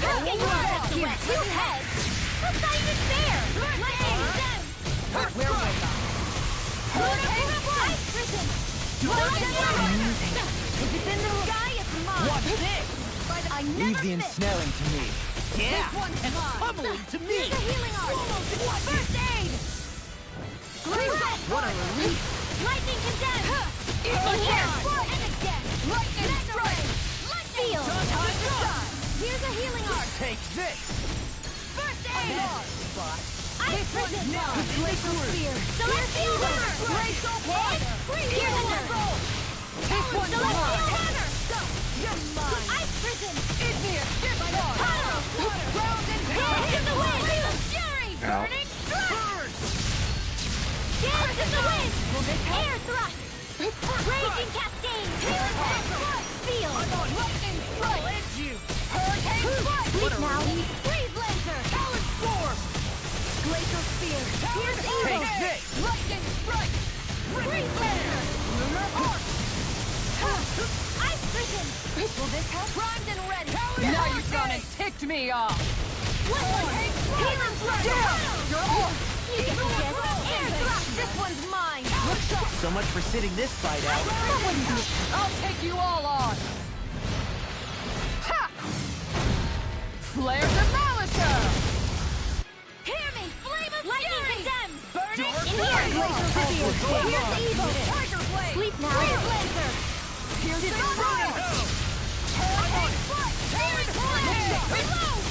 How can you have two heads? That's not even fair. Lightning stems. Where was I? Hurricane strike. Prison. If it's in the sky, it's mine. Watch this! I never Leave the miss. ensnaring to me. Yeah! This one's And mine. pummeling to me! Here's a healing art. First aid. What a relief! Lightning condemned. In here. And again. Lightning strike. Sealed. Here's a healing art. Take this! First aid. Ice prison. Glacial Spear. Celestial Runner. Glacial Fire! Here's a knuckle. This one's Celestial mine! Runner. You're mine! Ice prison. Igneous Discharge! Tunnel. Ground and Dance in the wind. Fury! Ow. Burning strike. Dance in the wind. Air thrust. Raging cascade. Sealed. Lightning Strike! Edge you! Hurricane Strike! Sleep now. Freeze Lancer. Talon Storm! Glacial Spear. Here's Take evil. this! Lightning Strike! Freeze Lancer. Lunar Arc! Ice prison. Will this help? Primed and ready! Now you've gone and ticked me off. Healing thrust. You're on! You can forget. Air thrust. This one's mine. So much for sitting this fight out. I'll take you all on. Ha! Flare Demolisher! Hear me. Flame of Lightning Fury. condemns. Burning In here. Glacial Spear. Here's evil. Tiger Blade! Sleep now. Freeze Lancer. Here's Inferno! Hurricane Strike! Fury Flame! Reload!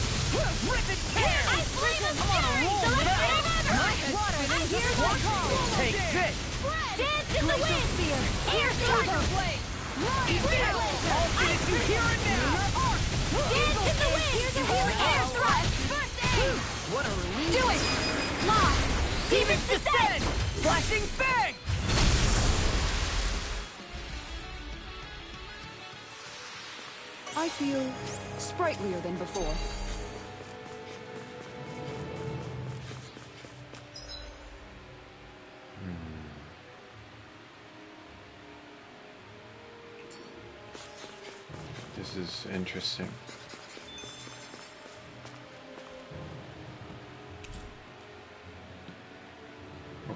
Rip and tear! Ice prison. Come on, roll Celestial now. Runner. Nice water! I hear the call. Take this! Dance in the wind. Spear. Air Tiger thrust. Blade! Freeze Lancer. All fitted you here and now! Dance in the wind. Here's a healing air thrust. First aid. What a relief! Do it. Lock. Demons descend! Flashing Fang! I feel sprightlier than before. This is interesting.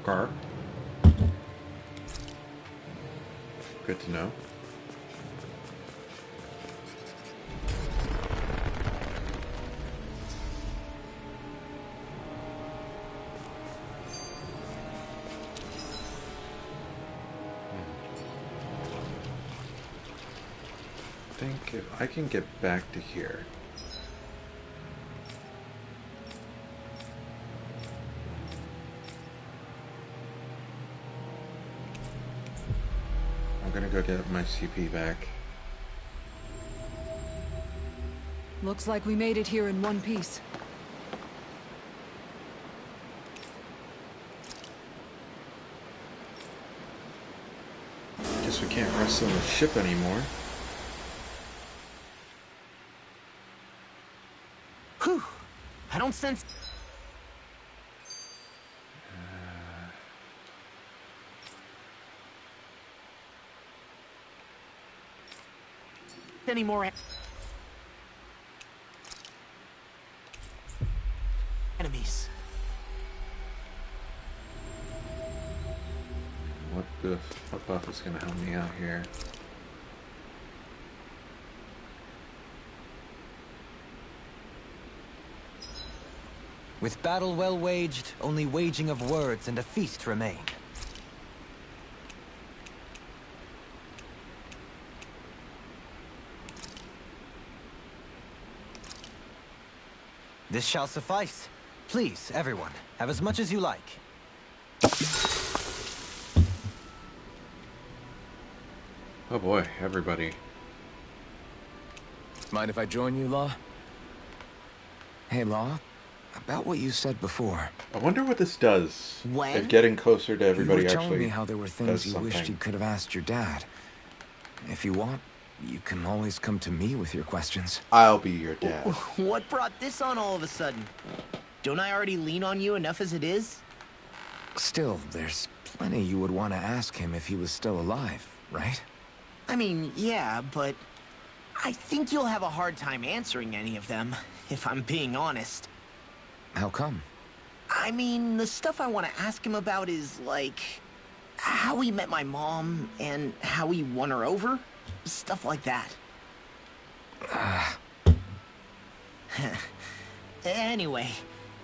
Okay. Good to know. I think if I can get back to here. I'm gonna go get my CP back. Looks like we made it here in one piece. guess we can't rest on the ship anymore. Whew. I don't sense any more enemies. What buff is gonna help me out here? With battle well waged, only waging of words and a feast remain. This shall suffice. Please, everyone, have as much as you like. Oh boy, everybody. Mind if I join you, Law? Hey, Law, about what you said before. I wonder what this does. When? If getting closer to everybody You were telling actually me how there were things you does wished something. you could have asked your dad. If you want, you can always come to me with your questions. I'll be your dad. What brought this on all of a sudden? Don't I already lean on you enough as it is? Still, there's plenty you would want to ask him if he was still alive, right? I mean, yeah, but I think you'll have a hard time answering any of them, if I'm being honest. How come? I mean, the stuff I want to ask him about is, like, how he met my mom and how he won her over. Stuff like that. Anyway,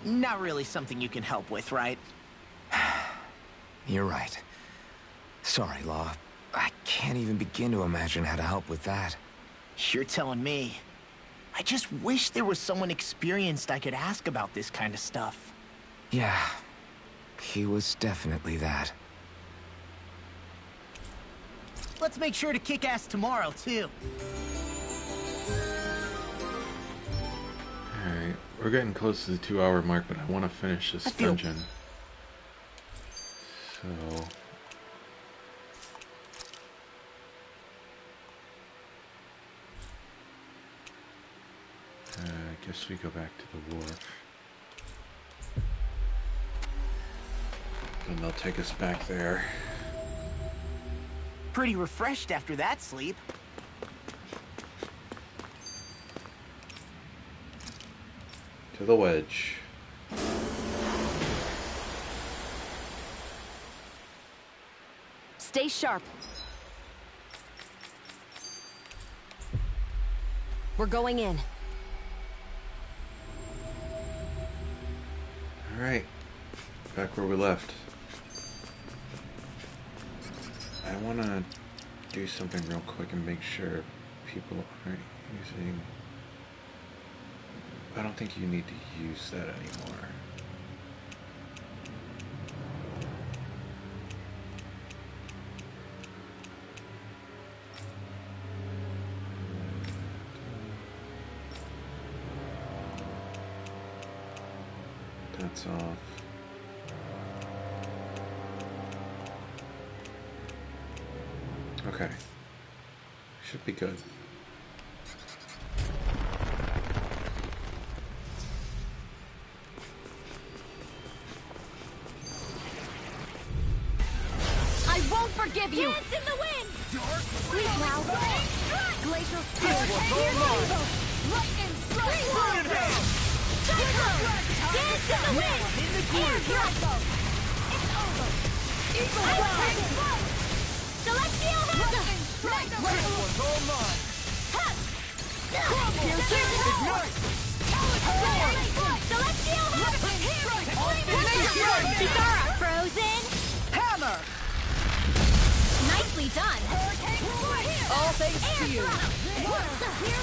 not really something you can help with, right? You're right. Sorry, Law. I can't even begin to imagine how to help with that. You're telling me. I just wish there was someone experienced I could ask about this kind of stuff. Yeah, he was definitely that. Let's make sure to kick ass tomorrow, too. Alright, we're getting close to the 2-hour mark, but I want to finish this dungeon. So... I guess we go back to the wharf. And they'll take us back there. Pretty refreshed after that sleep. To the Wedge. Stay sharp. We're going in. Alright. Back where we left. I want to do something real quick and make sure people aren't using... I don't think you need to use that anymore. That's off. Okay. Should be good. I won't forgive you! Dance in the wind! Sleep now! Glacial Spear! Lightning strike! Burn it down! Dance in the wind! In the groove! It's over! Eagle Fly! Celestial Hammer! This one's all mine. Ignite! Celestial Hammer! Kitara! Frozen! Hammer! Nicely done! All thanks to you.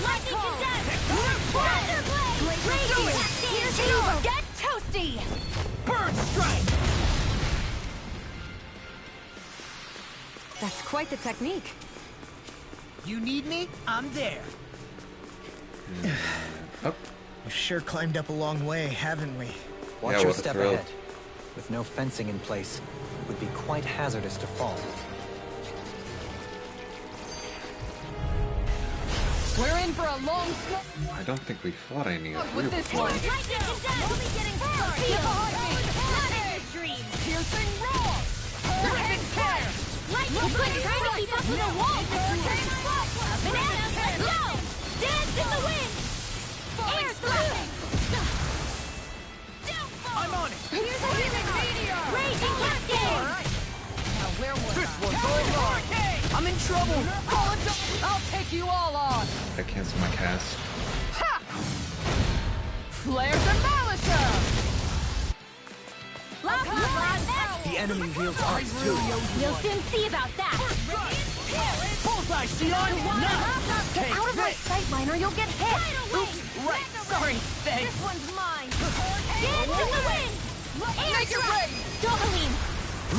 Lightning Condensed! Thunderblade! Radiant! Get toasty! Bird strike! That's quite the technique. You need me? I'm there. Up. We've sure climbed up a long way, haven't we? Watch Yeah, your what a step thrill. ahead. With no fencing in place, it would be quite hazardous to fall. We're in for a long I don't think we fought any of you with this before. one. Only getting started. Get behind me. Not in your dreams. Piercing roar. Hurricane fire. Lightning quick, trying to keep up with the wall. Banana, let's go. Dance in the wind. Air thrust. I'm on it. Here's a healing meteor. Raging cascade. Now where was This I? one's all wrong. I'm in trouble. I'll take you all on. I cancel my cast. Ha! Flare Demolisher. The enemy wields arts too. We'll soon see about that. Bullseye, Sion! Now! Get Take out of my this! sight line or you'll get hit. Oops, right, sorry, thanks. This one's mine. Dance in the wind. Air Make it rain. Dohalim.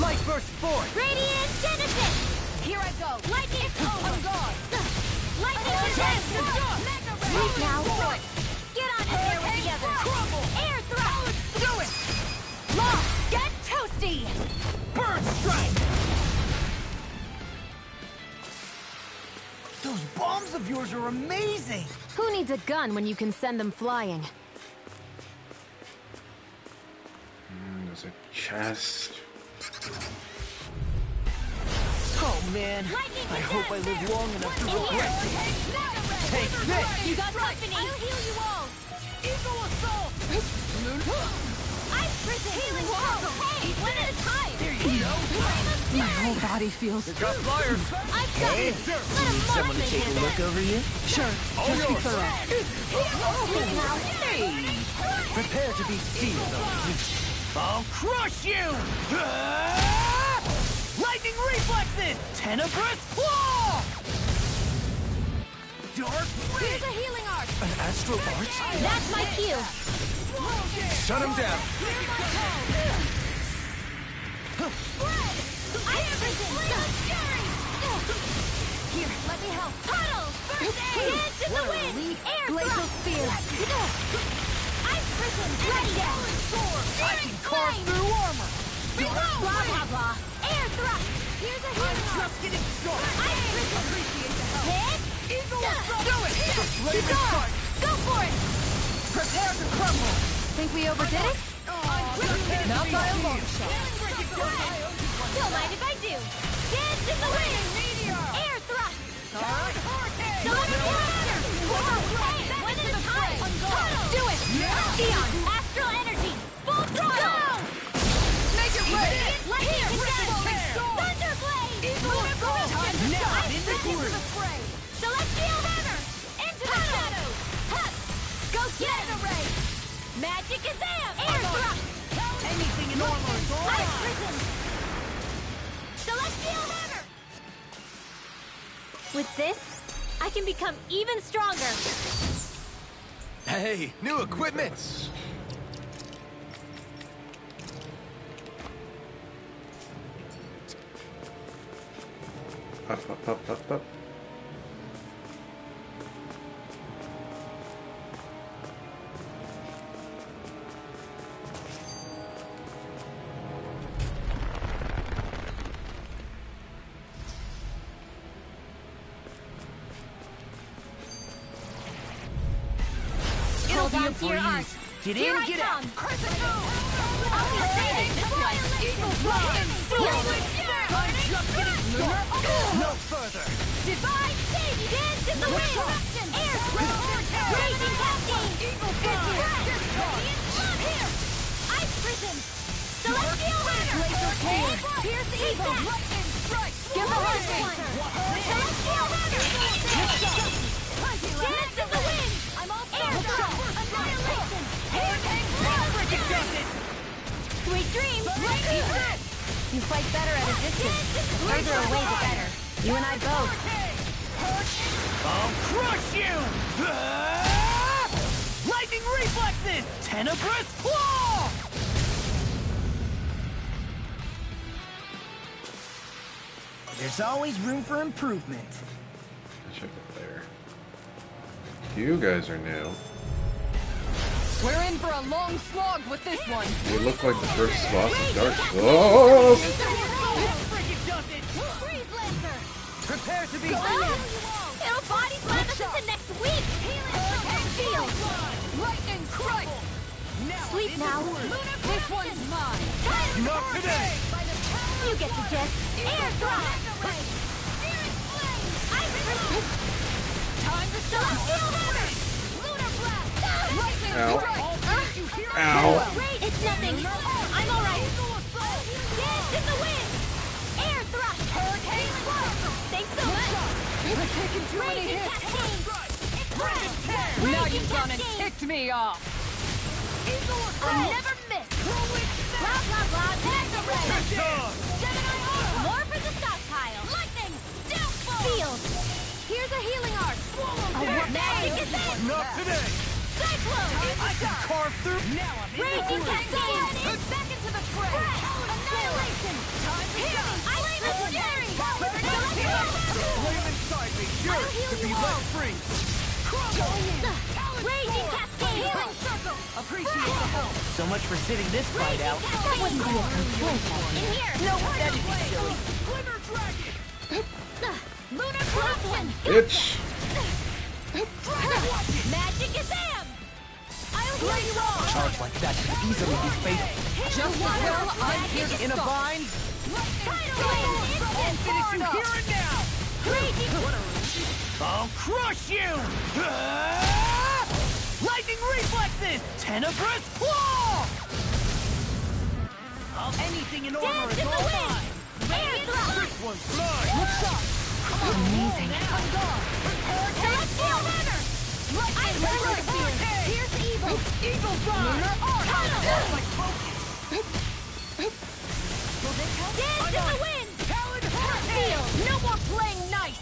Light burst forth! Radiant Genesis. Here I go. Lightning. I'm gone. Lightning Genesis. Wait now. Get on in there with the others. Air thrust. Do it. Lock. Get toasty. Bird strike! Those bombs of yours are amazing! Who needs a gun when you can send them flying? There's a chest. Oh man, I hope I live long enough to regret it. Take this! You got company. I'll heal you all. Eagle assault. Ice prison. Healing wall. Hey, one at a time. There you go! My whole body feels... Got flyers! I've got Hey, it. sir. Let him march Someone to take a look over you? Sure, just be thorough. Hey! Prepare to be sealed. I'll crush you! Lightning reflexes! Tenebrous claw! Dark Here's a healing arc. An astral arch? That's my cue. Shut him down! Ice prison. Here, let me help. Puddle. First aid. Dance in the wind. Air Glacial thrust. spear. Ice prison. Ready down. I can carve through armor! Blah, blah, blah. Air thrust. Here's a healing arc. Just getting started! Ice prison. Hit. Eagle assault! Do it! The flame is Go. starting! Go for it. Prepare to crumble! Think we overdid it? Not by a long shot. Don't mind if I do. Dance in the wind. Air thrust. Don't matter. Hey, one at a time. Do it. Dion, astral energy. Full throttle. Go. Make it rain. Lightning condense. Thunderblade. Now I'm in the groove! Celestial hammer. Into the shadows. Hup. Go get it. Array. Magic Azam. Air thrust. Anything in armor is all Ice right! prison. Celestial hammer. With this, I can become even stronger. Hey, new equipment! Up. Hold on to your arc. Get Here in, I get come. out! I'll be saving this one. Eagle fly! Healing. I'm just getting started! No further! Divine save. Dance in the wind. Air thrust. Raging cascade. Eagle fly! Here. Ice prison. Celestial hammer. Pierce evil. Give a hard one. Celestial hammer. Dance in the wind. I'm all air thrust. Annihilation. Frickin' does it! Sweet dreams. You fight better at a distance. The further away, the better. You and I both. I'll crush you! Lightning reflexes! Tenebrous claw! There's always room for improvement. Check it there. You guys are new. We're in for a long slog with this one. You look like the first boss of Darksky. Oh! Prepare to be It'll body slam the Push it to next week! Healing Lightning strike! Sleep now! This one's mine! Not today! You get the gist! Air thrust! Time to Celestial hammer! Lunar blast! Lightning Ow. strike! Ow. Wait, it's nothing! I'm alright! Dance in the wind! Air thrust! Hurricane spark! Thanks so much! I've taken too many Raging hits! cascade! Now you've gone and ticked me off! I never miss! Blah blah blah, there's a ray! Gemini Aura! More for the stockpile! Lightning! Downfall! Field! Here's a healing arc! Magic is in! Not today! Cyclone! I can carve through. Now I'm in Raging the cascade! Back into the fray! Annihilation! Healing! Ice legendary! Flame inside me, yours to be let free. Raging cascade! Healing circle! Appreciate the help. So much for sitting this fight out. That wouldn't be a complaint. In here! No, that'd be silly. Glimmer dragon. Lunar corruption! Bitch. Magic is am! I'll heal you all! Charge like that could easily be fatal. Just as well, I'm here to In a stop. bind? Instant! Finish you here and now. Raging! I'll crush you! Lightning reflexes! Tenebrous claw! Anything in armor Dance is in the all wind! mine! Air thrust! One's mine. Amazing. I'm gone. Celestial hammer! I'm Lunar Fear! Here's evil! Eagle Dawn. Lunar arc! Like focus. Will this help? Dance in the wind! Talon Field! No more playing nice!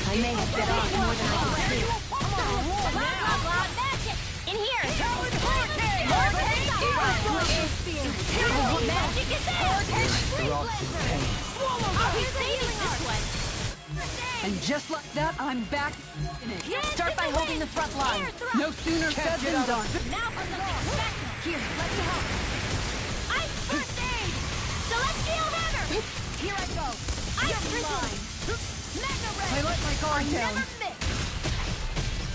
I may have bit off more than I can chew. Blah blah blah magic! In here! Hurricane! Magic is there! They're all too pain. Here's a healing this one! And just like that, I'm back in it. Start by holding the front line. No sooner said than done. Now for something spectacular. Here, let me help. Ice first aid! Celestial hammer! Here I go. Ice mine. Mega ray! I let my guard down. Never miss!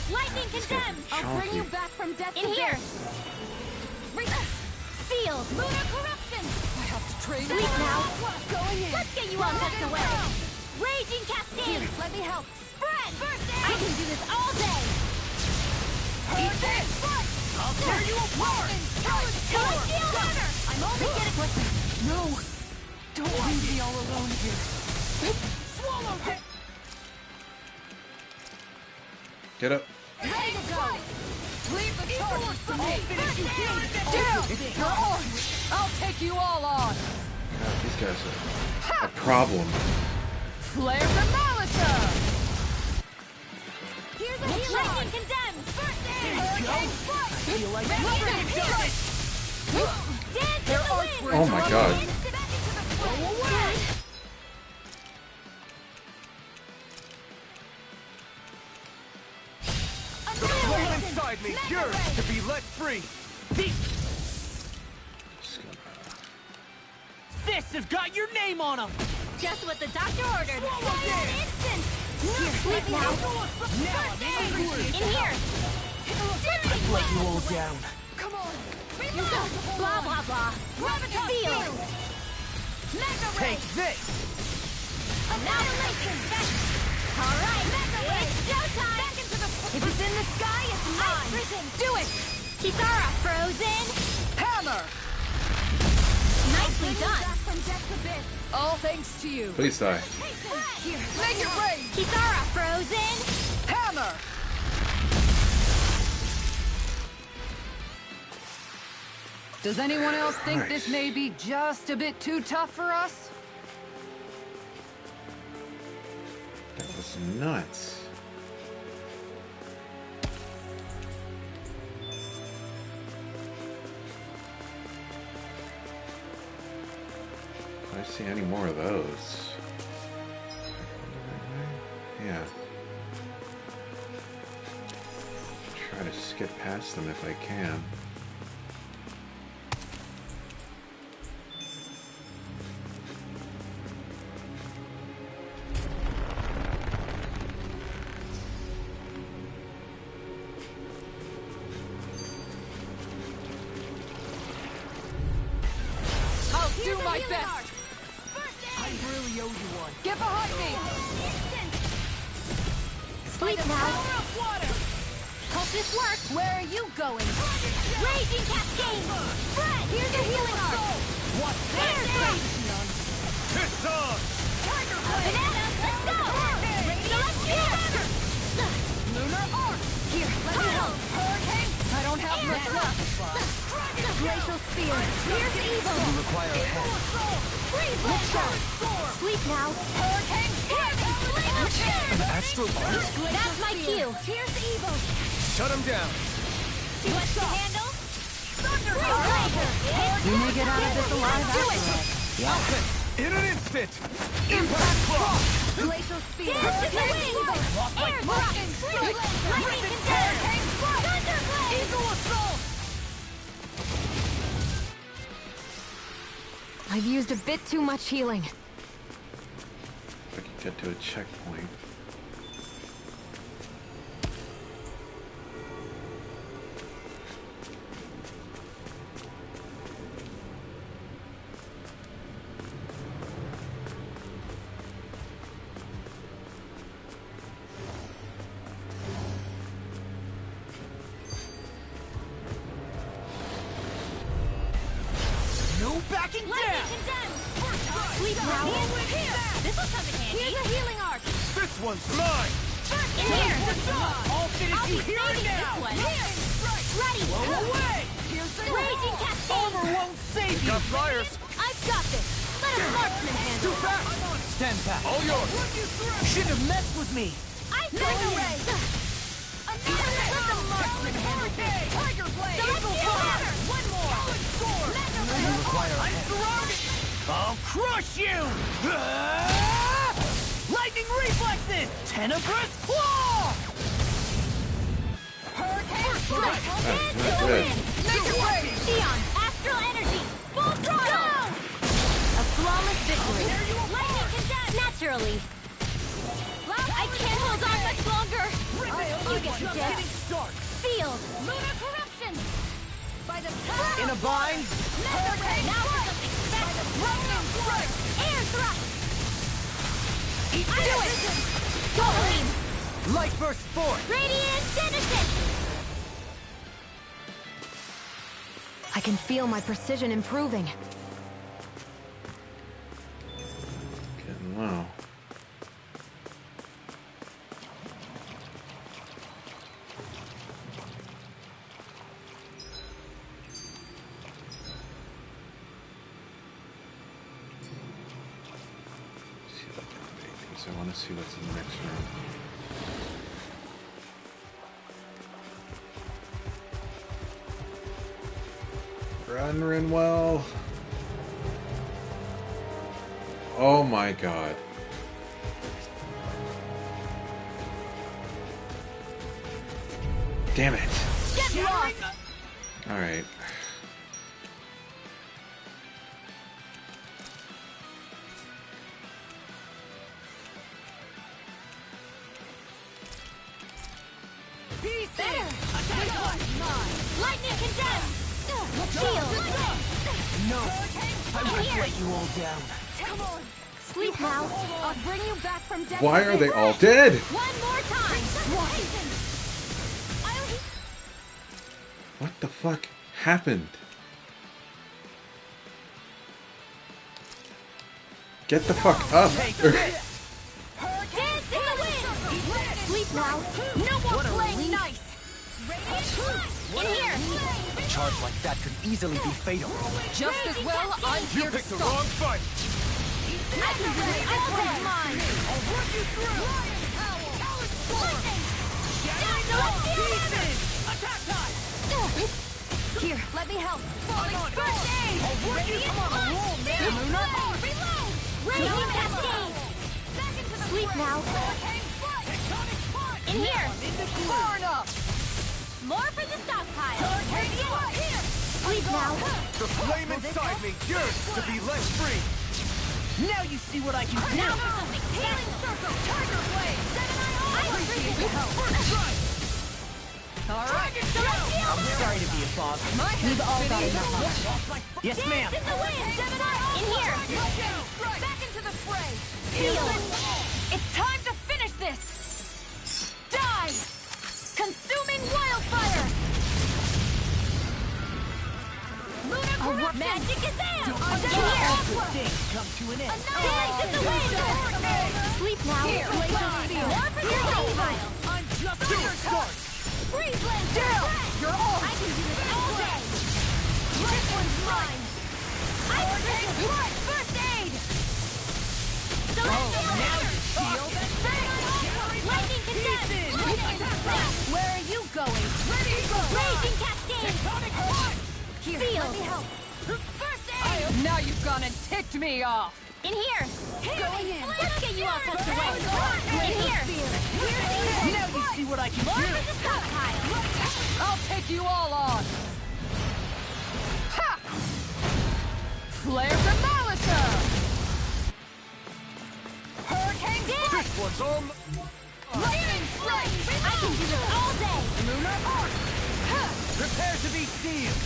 Lightning condemned! I'll bring you back from death In to here! birth. Sealed! Lunar corruption! I have to train Sleep now! Going in. Let's get you all tucked away! Raging cascade! Here, let me help. Spread! First aid! I can do this all day! Eat this! I'll tear you apart. Celestial hammer! I'm only getting what the... No! Don't leave me all alone here. Swallow it. Get up. Ready to go! Leave the charges to me. Finish you here and now. Down! On! I'll take you all on. God, these guys are a problem. Flare the Molotov! Here's a healing! Lightning condemned! First aid! Hurricane strike! Feel like Dance in the wind! Oh my god. Back into the fray! Flame inside me, yours to be let free. Fists have got your name on them! Just what the doctor ordered! Fire instant! Here, sleep now! First aid! In here! Let you all down. Come on! Blah, blah, blah! Field! Mega ray! Take this! Annihilation! Alright, it's showtime! Back into the... If it's in the sky, it's mine! Prison! Do it! Kisara, frozen! Hammer! Nicely done! All thanks to you. Please die. Here, Make it rain! Kisara, frozen! Hammer! Does anyone else think Christ. this may be just a bit too tough for us? That was nuts. If I see any more of those. Yeah. Try to skip past them if I can. my best. I really owe you one. Get behind me! Sleep now. Hope this works. Where are you going? Raging Cascade! Fred, here's your healing art! What's Air thrust! It's on! Banana, let's go! Celestial! Lunar arc! Here, let me help. Hurricane! I don't have much left. Glacial spear. Here's evil! You require a head. Freeze Let's go. Storm! Sleep now. Hurricane! An astral arc? That's my cue! Here's evil! Shut him down! See what you handle? Thunder Laser! You may get out of this alive Do it! after all. I'll hit! In an instant! Impact cross! Glacial spear. Dance to the wind! Air thrust! Lightning condemn! Thunderblade! Eagle assault! I've used a bit too much healing. If I can get to a checkpoint. No backing Lightning down! condemn! Sleep now. This'll come in handy. Here's a healing arc. This one's mine! In here! I'll finish I'll you be here and saving now! this one. Ready! Blow away! Raging Cascade! Armor won't save you! Got flyers! I've got this! Let a marksman handle! Too fast! Stand back. All yours! Shouldn't have messed with me! I've got a ray! Let the marksman handle this! Tiger blade! Celestial hammer! One more! You require a head. I'll crush you! Lightning reflexes! Tenebrous claw! Hurricane! That's not good. Make it rain! Neon! Astral energy! Full throttle! A flawless victory! Lightning condemn! Naturally! I can't hold on much longer! You get the death! Sealed! Lunar corruption! By the power In a bind? Hurricane! Now for something special! Air thrust! Do it! Go, Light burst forth! Radiant Genesis! I can feel my precision improving. Getting low. See if I can make these. I want to see what's in the next room. Run, Rinwell. Oh my god. Damn it. Get lost! Alright. Lightning condemn! Shield! No! I won't let you all down. Come on! Sleep now. I'll bring you back from death. Why are they all dead? One more time! What the fuck happened? Get the fuck up. Dance in the wind! Sleep now. No more playing nice! In here! A charge like that could easily be fatal. Just as well, I'm You here to picked the stop. wrong fight! I can do it! I'll take mine! I'll run you through! Lightning! Attack time! Here, let me help. First aid! Radiant punch! Reload! Raging Cascade! Sleep now. In here! Far enough! More for the stockpile! Radiant! Sleep now. The flame inside me yearns to be let free! Now you see what I can do! Now for something healing circle! Tiger blade! I appreciate the help! Alright. I'm sorry to be a bother. We've all got enough. Yes, ma'am. In the wind, Gemini! In here! Back into the fray. Feel! It's time to finish this. Die! Consuming wildfire! Lunar corruption! Magic is in! Good In here! things come to an end. Blaze in the wind! Sleep now! More projectile! I'm just getting started. Freeze blend! You're all. I can do this all day! This one's mine! Ice Crystal! First aid! Celestial Hammer! Lightning Condemn! Where are you going? Raging Cascade! Here, Feel! let me help. First aid! Now you've gone and ticked me off. In here! Going in. Let's get you all tucked away! In here! Now you see what I can More do. of the stockpile! I'll take you all on. Ha! Flare Demolitor! Hurricane Blast! This one's on. Lightning Strike! I can do this all day! Lunar Arc! Prepare to be sealed.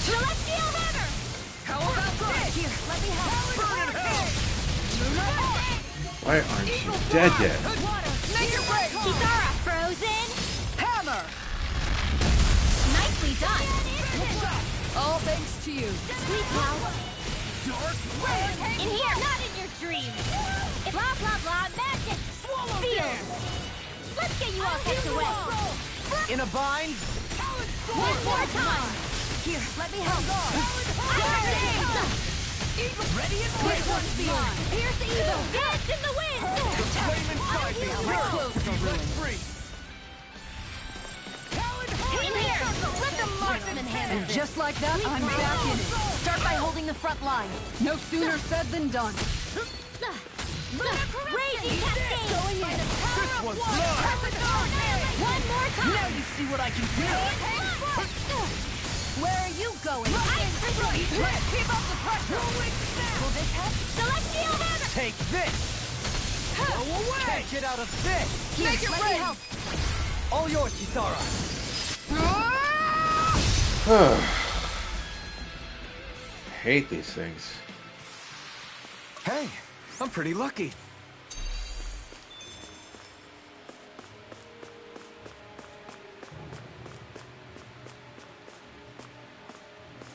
Celestial Hammer! How about this? Here, let me help. Burn in hell. Lunar Arc! Why aren't you dead yet? Water! Make it break! Kitara! Frozen! Hammer! Nicely done! All thanks to you. Sleep now! In here! Not in your dreams! Blah, blah, blah, magic! Feel! Let's get you all tucked away! In a bind? One more time! Here, let me help. Ready and This one's mine. Here's the evil! Dance in the wind! Flame inside me. We're close to Let ruin. free. In here! Let the marksman handle it. Just like that, I'm back in it. Start by holding the front line. No sooner said than done. Raging Cascade! Going in. This one's mine. One more time! Now you see what I can do. Where are you going? Ice Crystal! Keep up the pressure. Will this help? Celestial Hammer! Take this. Go away. Can't get out of this. Make it Let me rain. help. All yours, Kisara. Hate these things. Hey, I'm pretty lucky.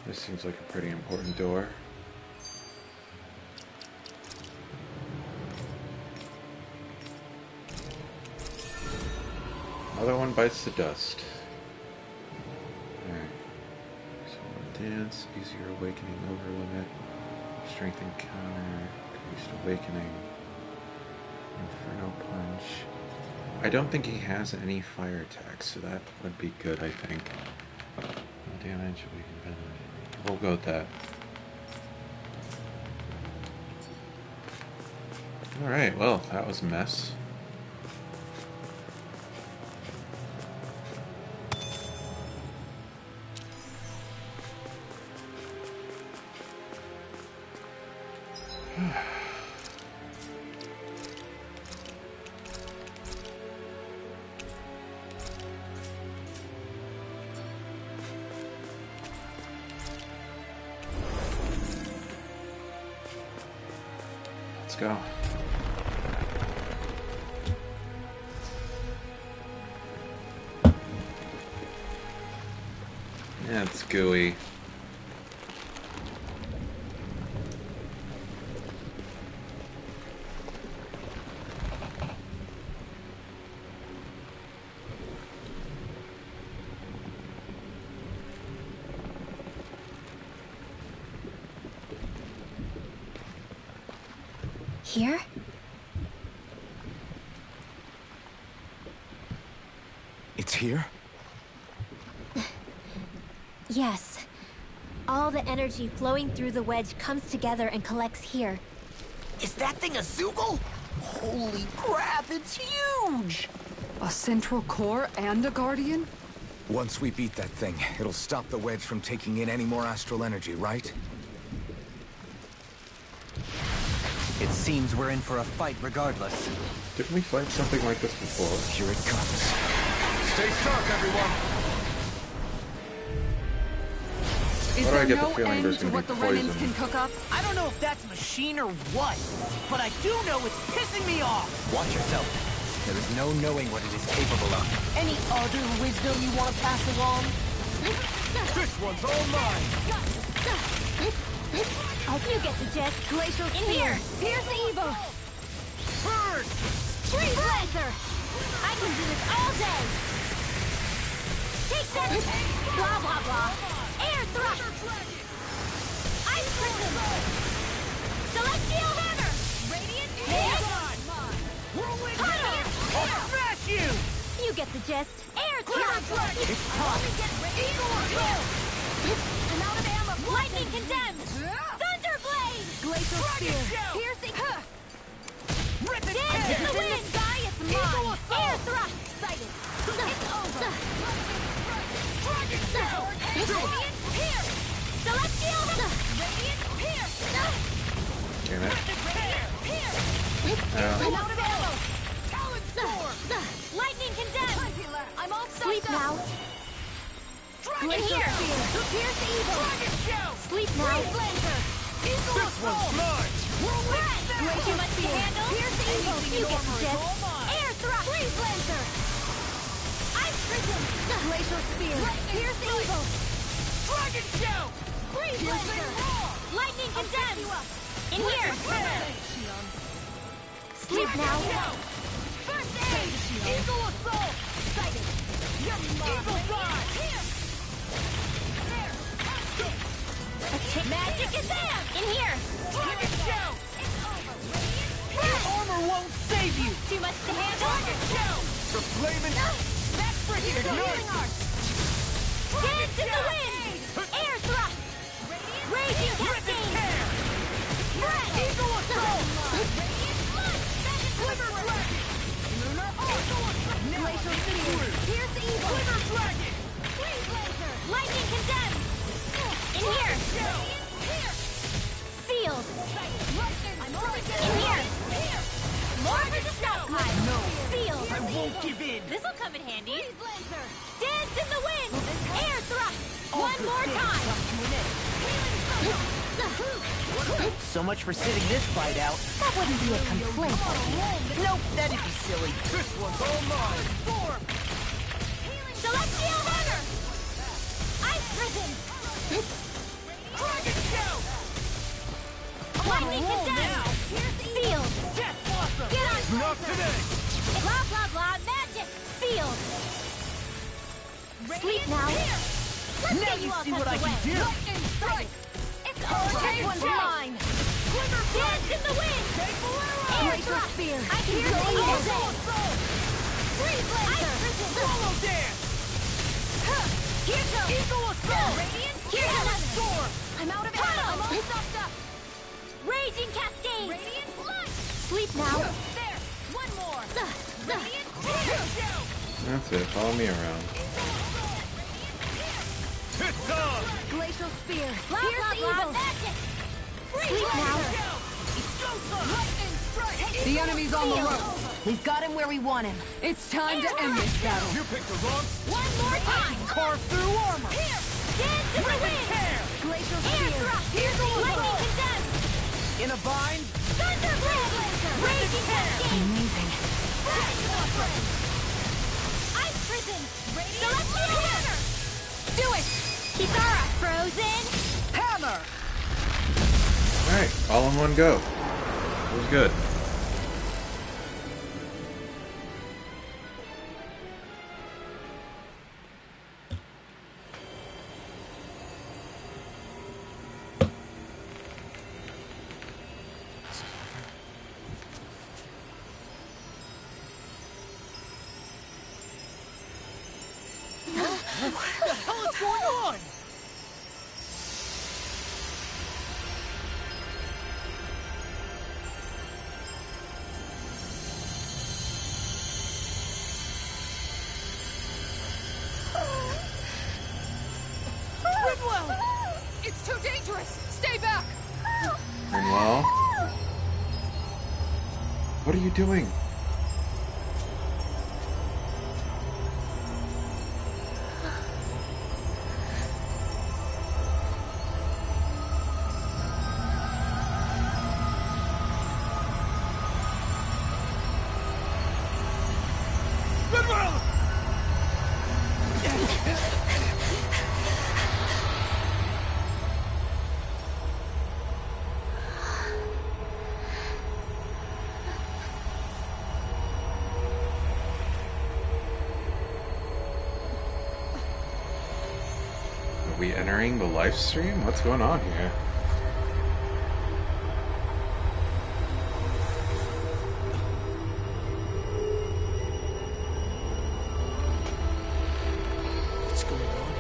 This seems like a pretty important door. Another one bites the dust. Alright. So dance, easier awakening over limit, strength encounter, increased awakening, inferno punch. I don't think he has any fire attacks, so that would be good, I think. No damage, awaken venom. We'll go with that. Alright, well, that was a mess. Let's go. Yeah, it's gooey. Here? It's here? Yes. All the energy flowing through the wedge comes together and collects here. Is that thing a Zoogle? Holy crap, it's huge! A central core and a guardian? Once we beat that thing, it'll stop the wedge from taking in any more astral energy, right? It seems we're in for a fight regardless. Didn't we fight something like this before? Here it comes. Stay sharp, everyone. Is Why do I there get the no feeling end there's to gonna what be the Renans poison? can cook up? I don't know if that's machine or what, but I do know it's pissing me off. Watch yourself. There is no knowing what it is capable of. Any other wisdom you want to pass along? This one's all mine. You get the gist. Glacial In here. Here's the Evo. Burn! Freeze Lancer. I can do this all day. Take that. Blah, blah, blah. Air thrust. Ice prism. Celestial hammer. Radiant hit. Whirlwind Tunnel. I'll smash you! You get the gist. Air thrust. It's tough. I'm out of ammo. Lightning condemned. Thunder blade. Glacial spear. Piercing. Rip it! Dance in the wind. Sky, it's mine. Air thrust. Sighted. It's over. Dragon Shell! Radiant pierce. Celestial. Radiant pierce. Damn it. I'm Ow. out of ammo. Talon Storm! Lightning condemned. I'm all Sleep now. In here. Pierce evil. Dragon Shell! Sleep now. This one's mine! Whirlwind. Way too much to handle. Pierce evil. You get the gist. Air thrust. Freeze Lancer. Ice prism. Glacial spear. Pierce evil. Dragon Shell! Freeze Lancer. Lightning condemned. In here. Sleep now. First aid! Eagle Assault! Sighted. Eagle Dive! Magic is there. In here. Dragon Shell! Armor won't save you. Too much to handle. Dragon Shell! The flaming... That's freaking healing arts. Dance in the wind. Air thrust. Raging cascade. Eagle Assault! Glimmer Dragon! Glacial spear. Pierce evil. Glimmer Dragon! Freeze Lancer. Lightning condemned. In here. Sealed. In here. More for the snow climb. No. Sealed. I won't give in. This'll come in handy. Dance in the wind. Air thrust. One more time. So much for sitting this fight out. That wouldn't be a complaint. Nope, that'd be silly. This one's all mine! Celestial hammer. Ice prison. Dragon Shell! Lightning condemned. Sealed. Death Blossom! Get on. Not today! Blah, blah, blah. Magic. Sealed. Sleep now. Let's Now get you all see what tucked I can away. do. Lightning strike. It's over. This one's mine. Glimmer Dance in the wind. Air Glacial thrust. spear. I can hear the Go evil. Freeze Lancer. Swallow Dance! Here goes. Eagle Assault! Radiant. Here's another. Storm! I'm out of ammo. I'm all stopped up. Raging cascade. Radiant light. Sleep now. There. One more. Radiant Shell. That's it. Follow me around. It's on! Glacial spear. Blah, blah, blah. Magic. Sleep now. It's go time! The enemy's on the rope. We've got him where we want him. It's time to end this battle. You picked the wrong... One more time. Carve through armor! Here. Dance in the wind. Glacial Air spear. thrust. Lightning condemned. In a bind? Thunder blade. Raging cascade. Amazing. Ice prison. Celestial hammer. Do it! Kisara. Frozen. Hammer! Alright, all in one go. It was good. What the hell is going on? Ridwell! It's too dangerous! Stay back! Meanwhile, what are you doing? we entering the live stream? What's going on here? What's going on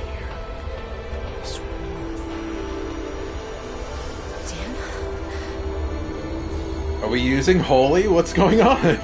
here? Are we using holy? What's going on?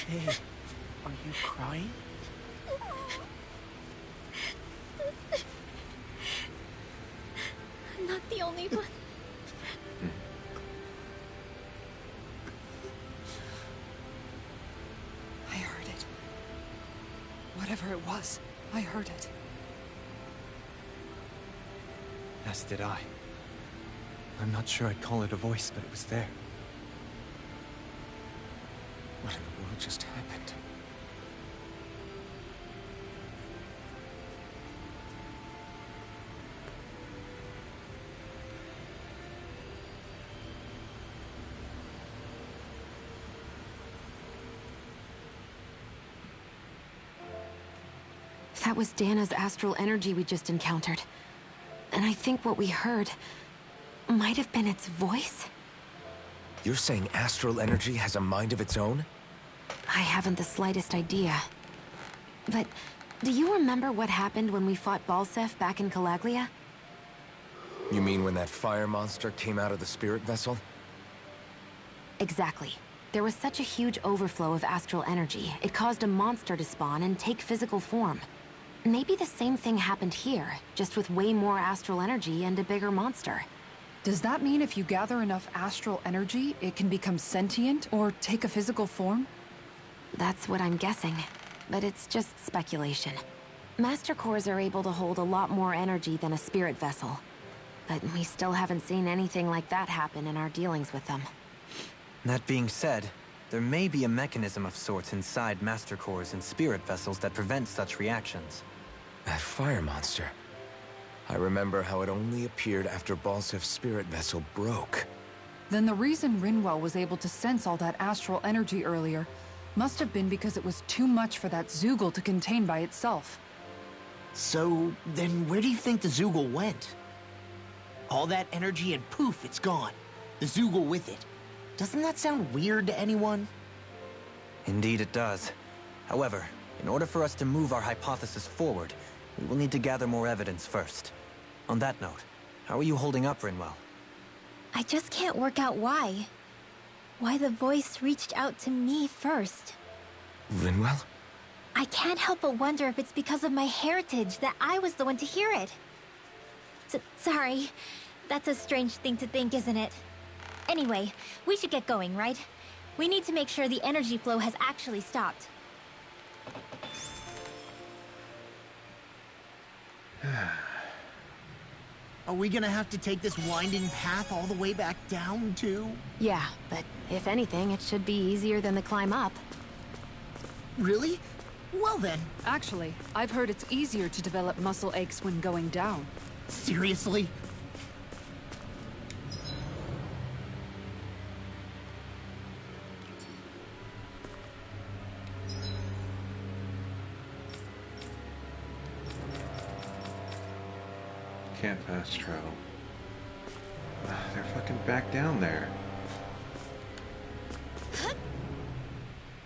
Hey, are you crying? I'm not the only one. I heard it. Whatever it was, I heard it. As did I. I'm not sure I'd call it a voice, but it was there. What in the world just happened? That was Dana's astral energy we just encountered. And I think what we heard might have been its voice? You're saying astral energy has a mind of its own? I haven't the slightest idea. But do you remember what happened when we fought Balseph back in Calaglia? You mean when that fire monster came out of the spirit vessel? Exactly. There was such a huge overflow of astral energy, it caused a monster to spawn and take physical form. Maybe the same thing happened here, just with way more astral energy and a bigger monster. Does that mean if you gather enough astral energy, it can become sentient or take a physical form? That's what I'm guessing, but it's just speculation. Master Cores are able to hold a lot more energy than a spirit vessel, but we still haven't seen anything like that happen in our dealings with them. That being said, there may be a mechanism of sorts inside Master Cores and spirit vessels that prevent such reactions. That fire monster. I remember how it only appeared after Balsef's spirit vessel broke. Then the reason Rinwell was able to sense all that astral energy earlier must have been because it was too much for that Zoogle to contain by itself. So, then where do you think the Zoogle went? All that energy and poof, it's gone. The Zoogle with it. Doesn't that sound weird to anyone? Indeed it does. However, in order for us to move our hypothesis forward, we will need to gather more evidence first. On that note, how are you holding up, Rinwell? I just can't work out why. Why the voice reached out to me first. Rinwell? I can't help but wonder if it's because of my heritage that I was the one to hear it. Sorry. That's a strange thing to think, isn't it? Anyway, we should get going, right? We need to make sure the energy flow has actually stopped. Are we gonna have to take this winding path all the way back down, too? Yeah, but if anything, it should be easier than the climb up. Really? Well then. Actually, I've heard it's easier to develop muscle aches when going down. Seriously? Can't fast travel. They're fucking back down there.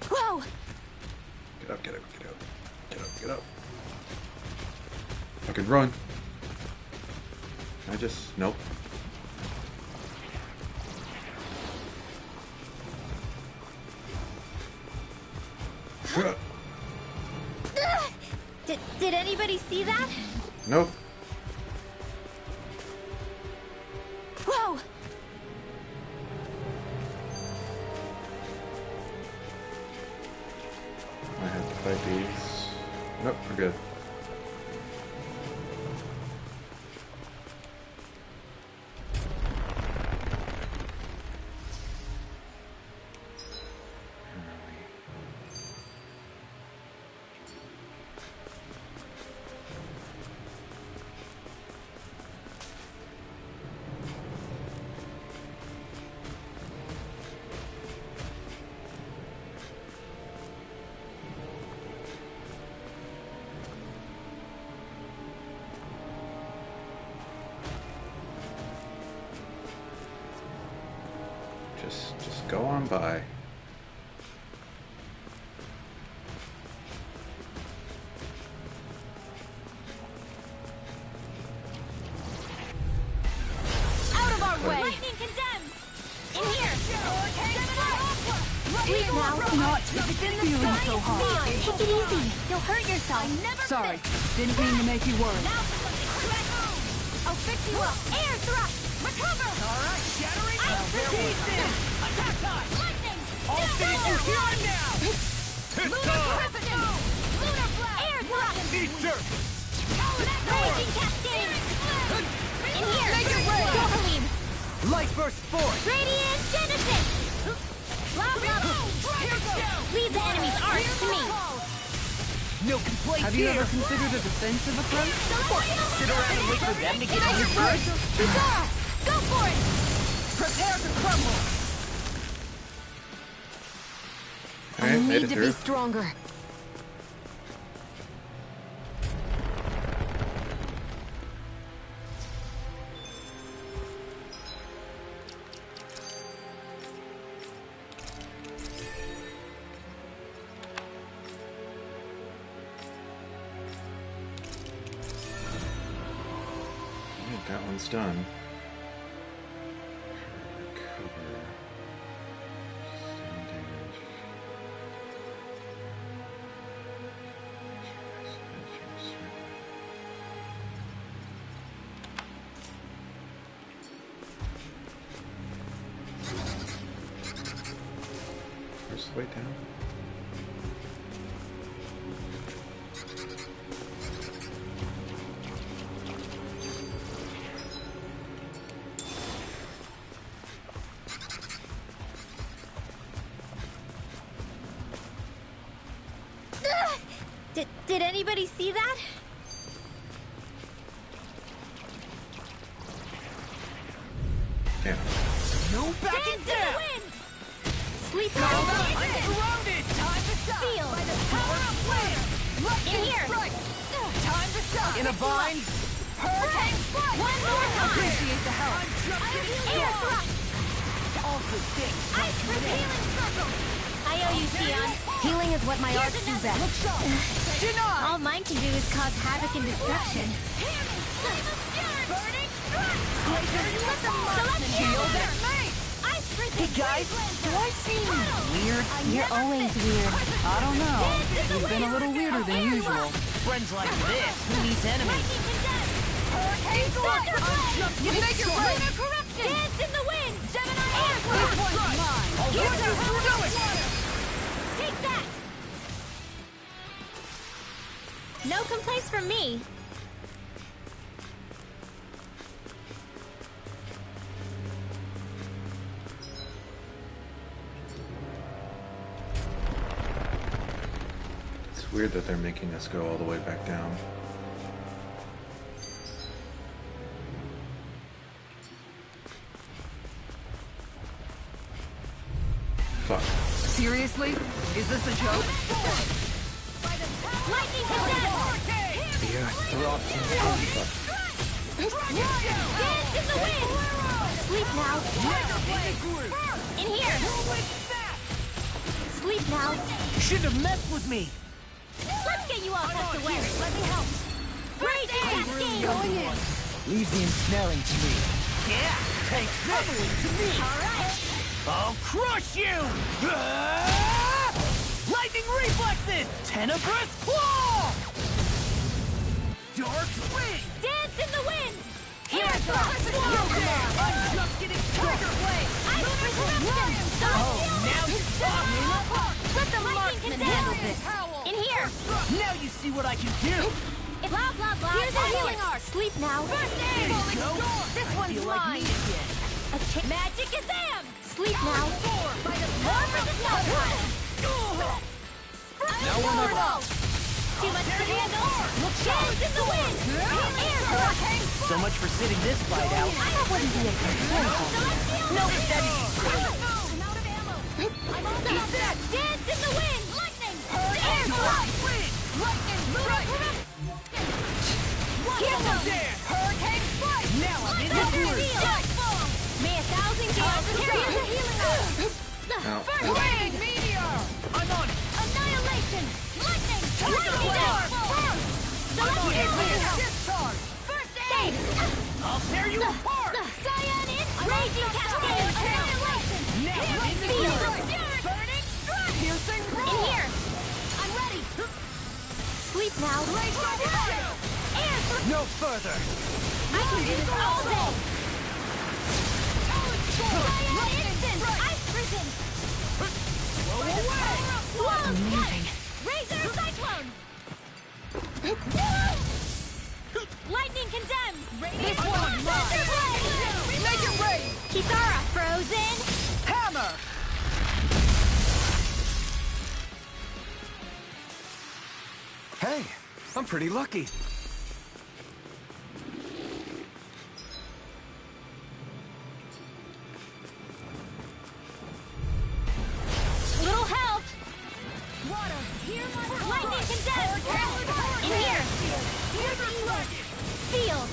Whoa! Get up, get up, get up. Get up, get up. Fucking run. Nope. Did anybody see that? Nope. Whoa! I have to fight these. Nope, we're good. Just go on by. Out of our way! Lightning condemns! In here! Sleep now! Not feeling so hot. Leon, take it easy. You'll hurt yourself. Sorry, didn't mean to make you worry. Now for something quick! I'll fix you up! Air thrust! Recover! Alright, shattering! Ice resistance! Attack time! Lightning! I'll finish you here and now! Lunar Precipice! Lunar blast! Air thrust! Need dirt! Raging cascade! In here! Make it rain! Go, Halim! Light burst force! Radiant Genesis! Blah, blah, blah! Leave the enemy's arc to me! No complaints Have you here! ever considered a defensive approach? Sit around and wait for them to get on your first? Go for it! Prepare to crumble! I Alright, made need it to through. be stronger. Alright, that one's done. Cover. Stun damage. Where's the way down? Did anybody see that? Yeah. No backing down! Sleep now! I'm surrounded! Time to stop! Feel By the power of flare! Lightning In here. strike! Time to stop! In a bind? Hurricane strike! One more time! Appreciate the help. I'm just getting Air started! thrust! All good things. Ice repealing circle! I owe you, Sion. Healing is what my arts do best. All mine can do is cause havoc and destruction. Burning strike! Hey guys, do I seem weird? You're always weird. I don't know. You've been a little weirder than usual. Friends like this, who needs enemies? Hurricane strike! You make it rain! Lunar corruption! Dance in the wind! Gemini air This one's mine! Here's Let our you do it! Take that! No complaints from me. It's weird that they're making us go all the way back down. Fuck. Seriously? Is this a joke? Lightning condemned! The earth throbs in Dance in the wind! Sleep now. In here. Sleep now. You shouldn't have messed with me. Let's get you all tucked away. Let me help. Raging cascade. Going in. Leave the ensnaring to me. Yeah, take this to me. All right. I'll crush you! Lightning reflexes! Tenebrous claw! Dark wing! Dance in the wind. Here Air thrust. I'm just getting tiger blade! Ice resistance. Oh, now you're talking! Let the marksman handle this. In here. Now you see what I can do! Blah, blah, blah. Here's a healing art. Sleep now. First aid. This I one's feel like mine. me again. Magic Azam. Sleep now. More for the sun. Now we're not. Too much to handle. Dance in the wind. Air thrust. So much for sitting this fight out. That wouldn't be a concern. No, that is silly. I'm out of ammo. I'm all done. Dance in the wind. Lightning. Air thrust. Lightning. Here's some. Hurricane strike! Now I'm in the Here's groove! May 1,000 gales. Here's a healing art. Lightning meteor! I'm on it! Annihilation! Lightning! Lightning down! Discharge! First aid! I'll tear you apart! Cyan in! Raging cascade! Annihilation! Burning strike! Piercing roll! In here! I'm ready! Sleep now. No further! I can do this all day! Cyan Instant! Ice prison! Blow away! Amazing. Razor cyclone! Lightning condemns! This one's mine! Make it rain! Kisara frozen! Hammer! Hey, I'm pretty lucky. Little help! Water! Lightning condemns! In here! Sealed!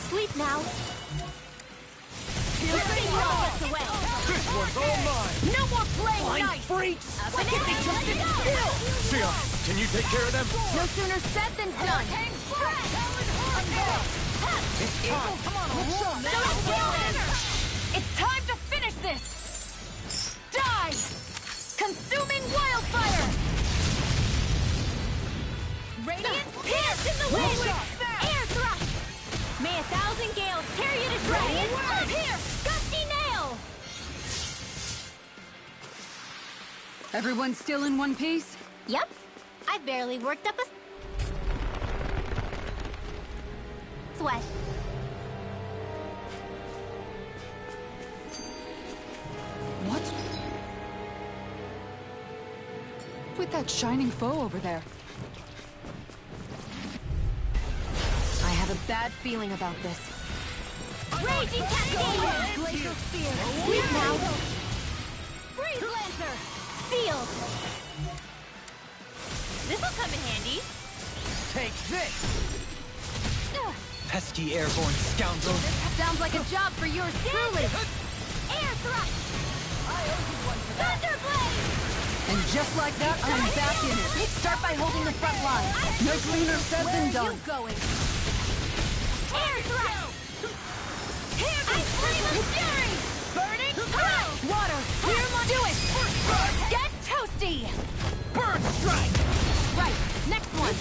Sleep now. Piercing rockets away! This one's all mine! No more playing Flying nice! freaks! Why can't they just sit still? Sia, can you take care of them? No sooner said than done. It's time to finish this! Die! Consuming wildfire! Radiant pierce in the wind! Air thrust! May 1,000 gales tear you to shreds! Up here! Gusty nail! Everyone still in one piece? Yep. I barely worked up a sweat. What? With that shining foe over there. I have a bad feeling about this. Raging cascade! Glacial spear. Sleep now. Freeze lancer! Sealed. This'll come in handy. Take this! Pesky airborne scoundrel. Sounds like a job for yours truly. Air thrust! Thunderblade! And just like that, I'm back in it. Start by holding the front line. No sooner said than done. Going. Air thrust! Ice flame of fury! Burning hell! Water. Here, do it. Get toasty! Bird strike! Right. Next one.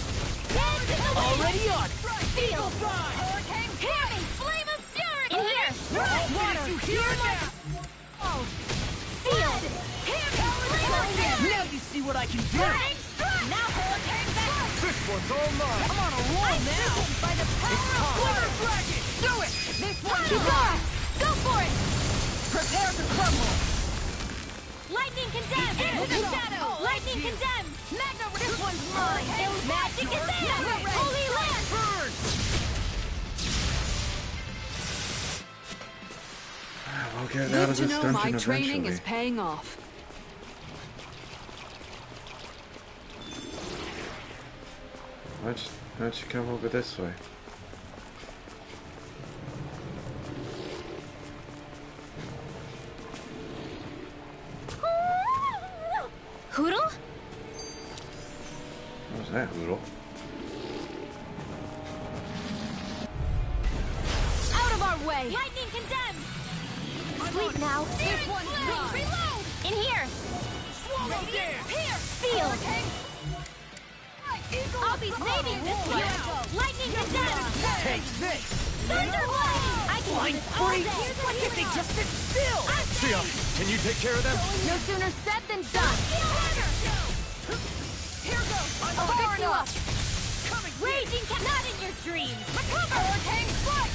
Hands in the wind! Already on! Steel! Hurricane! Heavy flame of fury! In here! Water! You hear that? Oh! Sealed! Heavy flame of fury! Now you see what I can do! Burning strike! Now hurricane back! This one's all mine! I'm on a roll now! By the power of Glitter Dragon! Do it! This one! Kisara! Go for it! Prepare to crumble! Lightning condemned! Into the shadow! Lightning condemned! Magna, this one's mine! Magic is in! Holy land! Burn! We'll get out Good of to this know dungeon my training eventually. is paying off. Why'd you come over this way? Hoodle? What was that, Hoodle? Out of our way. Lightning condemned! Sleep now. This one's mine! Reload! In here. Swallow dance! Here! Sealed. I'll be saving this one! Lightning condemned! Take this! Thunderblade! I can Flying do this all freak! day! Why can't they just sit still? Sia, can you take care of them? No sooner said than done. Here goes! I'm I'll far pick you enough! up. Coming! Raging not in your dreams! Recover! Hurricane strike!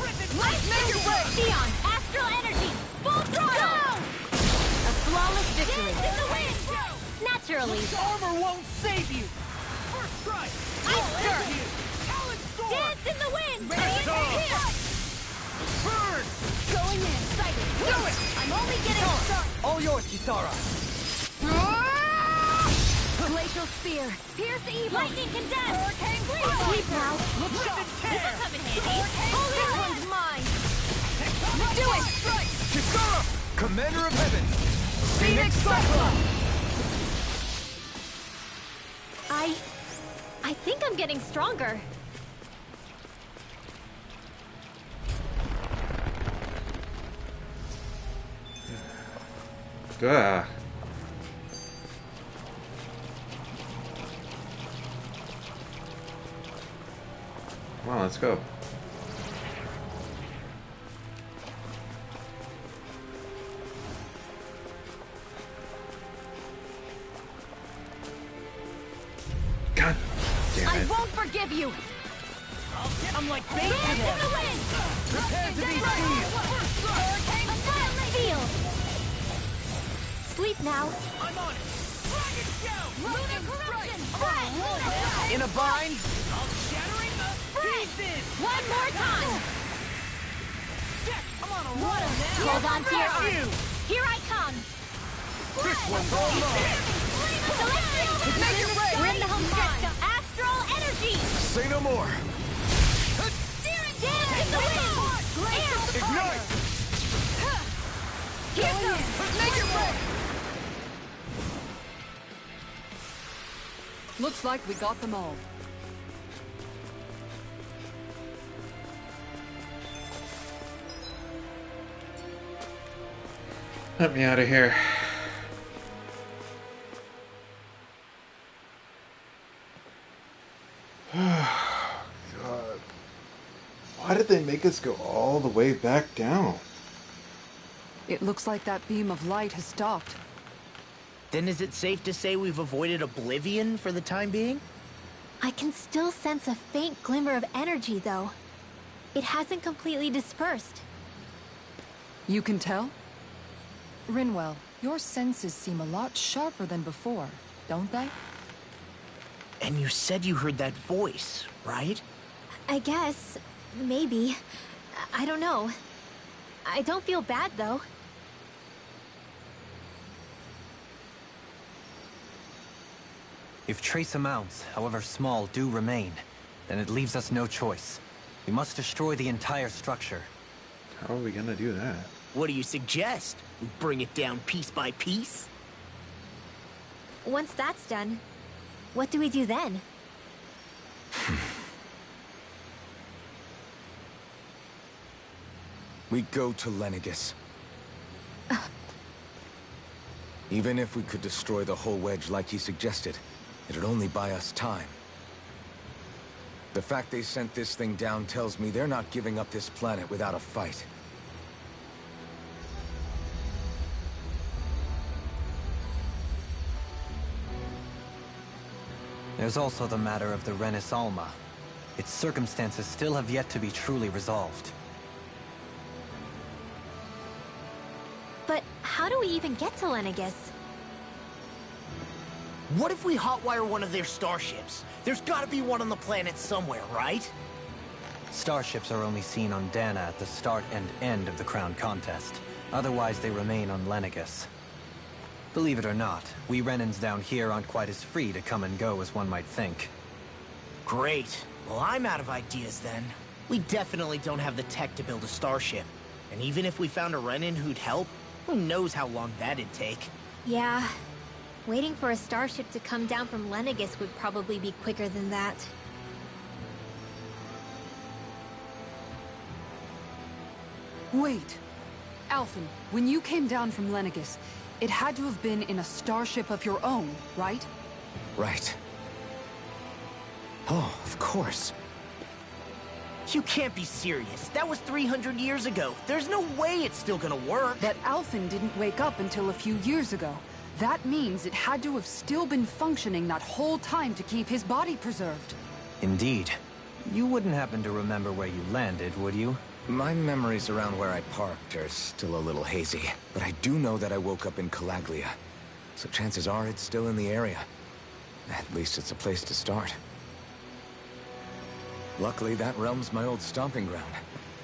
Rip it! Light Make it rain! Theon. Astral energy! Full throttle! A flawless victory. Dance in the wind! Naturally. Armor won't save you! First strike! Ice you! Talon storm! Dance in the wind! Radiant Here! Burn! Going in. Excited. Do it! I'm only getting started. All yours, Kisara. Glacial spear. Pierce evil. Lightning condemned! Hurricane Sleep now. Look shot! This'll come in handy! This one's mine. Do it! Kisara! Commander of Heaven! Phoenix Cyclone! I think I'm getting stronger. Ah. Come on, let's go. God damn I it. won't forgive you. I'm like bait for them. Prepare to be sealed! Feel. Sleep now. I'm on it. Dragon Show! Lunar corruption. In a bind? Shattering the pieces! One more time. Check! I'm on a roll now! Hold on to your arms. Here I come. This one's all mine! Celestial. Make it rain! We're in the home stretch of astral energy. Say no more! Dance in the wind. Air. Ignite! Here goes. Make it rain! Looks like we got them all. Let me out of here. God. Why did they make us go all the way back down? It looks like that beam of light has stopped. Then is it safe to say we've avoided oblivion for the time being? I can still sense a faint glimmer of energy, though. It hasn't completely dispersed. You can tell? Rinwell, your senses seem a lot sharper than before, don't they? And you said you heard that voice, right? I guess. Maybe. I don't know. I don't feel bad, though. If trace amounts, however small, do remain, then it leaves us no choice. We must destroy the entire structure. How are we gonna do that? What do you suggest? We bring it down piece by piece? Once that's done, what do we do then? We go to Lenegis. Even if we could destroy the whole wedge like he suggested, it'd only buy us time. The fact they sent this thing down tells me they're not giving up this planet without a fight. There's also the matter of the Renaissance. Its circumstances still have yet to be truly resolved. But how do we even get to Lenegis? What if we hotwire one of their starships? There's gotta be one on the planet somewhere, right? Starships are only seen on Dana at the start and end of the Crown Contest. Otherwise, they remain on Lenegis. Believe it or not, we Renans down here aren't quite as free to come and go as one might think. Great. Well, I'm out of ideas then. We definitely don't have the tech to build a starship. And even if we found a Renan who'd help, who knows how long that'd take. Yeah. Waiting for a starship to come down from Lenegis would probably be quicker than that. Wait. Alphen, when you came down from Lenegis, it had to have been in a starship of your own, right? Right. Oh, of course. You can't be serious. That was 300 years ago. There's no way it's still gonna work. But Alphen didn't wake up until a few years ago. That means it had to have still been functioning that whole time to keep his body preserved. Indeed. You wouldn't happen to remember where you landed, would you? My memories around where I parked are still a little hazy, but I do know that I woke up in Calaglia. So chances are it's still in the area. At least it's a place to start. Luckily, that realm's my old stomping ground,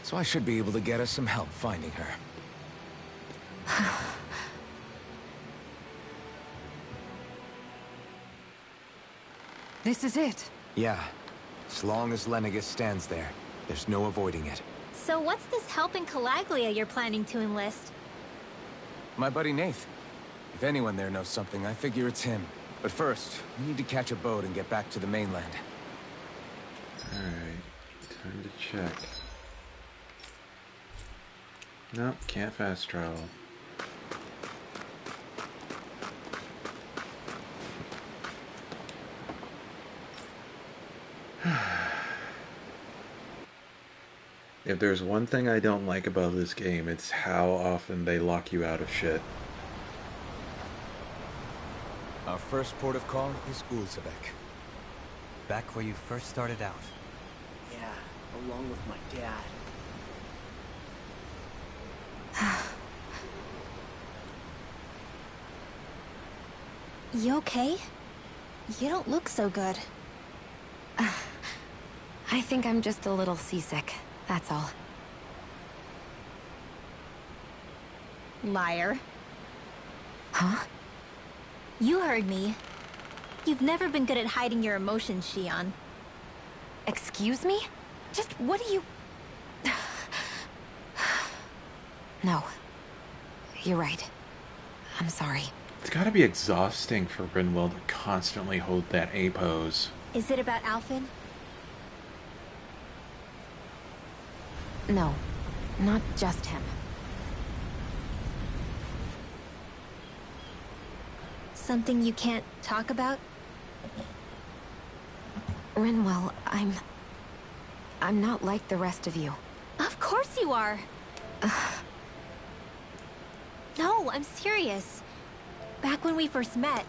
so I should be able to get us some help finding her. This is it. Yeah. As long as Lenegis stands there, there's no avoiding it. So what's this help in Calaglia you're planning to enlist? My buddy Nath. If anyone there knows something, I figure it's him. But first, we need to catch a boat and get back to the mainland. Alright, time to check. Nope, can't fast travel. If there's one thing I don't like about this game, it's how often they lock you out of shit. Our first port of call is Ulzebek. Back where you first started out. Yeah, along with my dad. You okay? You don't look so good. I think I'm just a little seasick, that's all. Liar. Huh? You heard me. You've never been good at hiding your emotions, Shion. Excuse me? Just what do you... No. You're right. I'm sorry. It's gotta be exhausting for Rinwell to constantly hold that A pose. Is it about Alphen? No. Not just him. Something you can't talk about? Rinwell, I'm not like the rest of you. Of course you are! No, I'm serious. Back when we first met,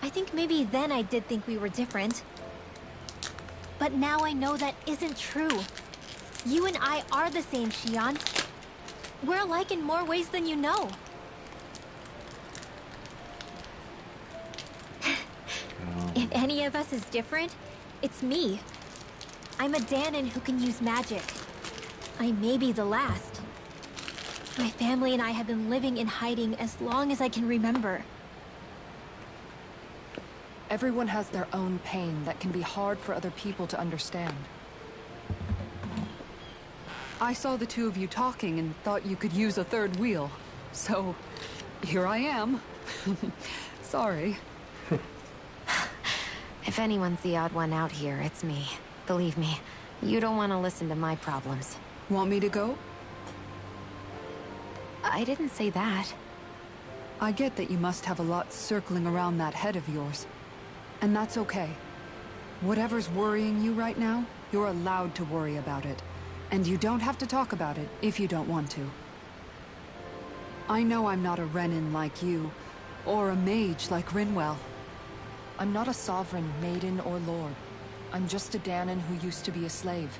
I think maybe then I did think we were different. But now I know that isn't true. You and I are the same, Shion. We're alike in more ways than you know. If any of us is different, it's me. I'm a Danon who can use magic. I may be the last. My family and I have been living in hiding as long as I can remember. Everyone has their own pain that can be hard for other people to understand. I saw the two of you talking and thought you could use a third wheel. So, here I am. Sorry. If anyone's the odd one out here, it's me. Believe me, you don't want to listen to my problems. Want me to go? I didn't say that. I get that you must have a lot circling around that head of yours. And that's okay. Whatever's worrying you right now, you're allowed to worry about it. And you don't have to talk about it if you don't want to. I know I'm not a Renin like you, or a mage like Rinwell. I'm not a sovereign, maiden, or lord. I'm just a Danon who used to be a slave.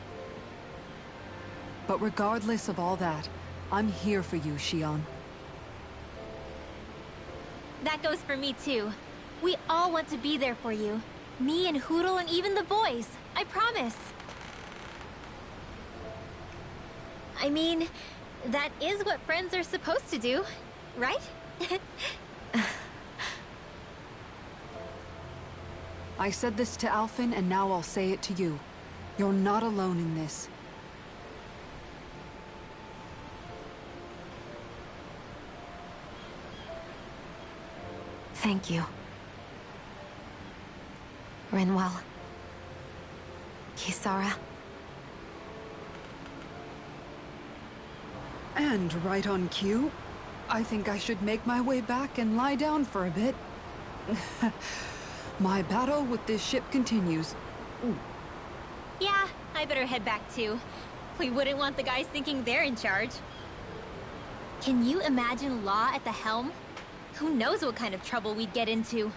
But regardless of all that, I'm here for you, Shion. That goes for me too. We all want to be there for you. Me and Hoodle and even the boys. I promise. I mean, that is what friends are supposed to do, right? I said this to Alphen, and now I'll say it to you. You're not alone in this. Thank you. Rinwell. Kisara. And right on cue, I think I should make my way back and lie down for a bit. My battle with this ship continues. Yeah, I better head back too. We wouldn't want the guys thinking they're in charge. Can you imagine Law at the helm? Who knows what kind of trouble we'd get into?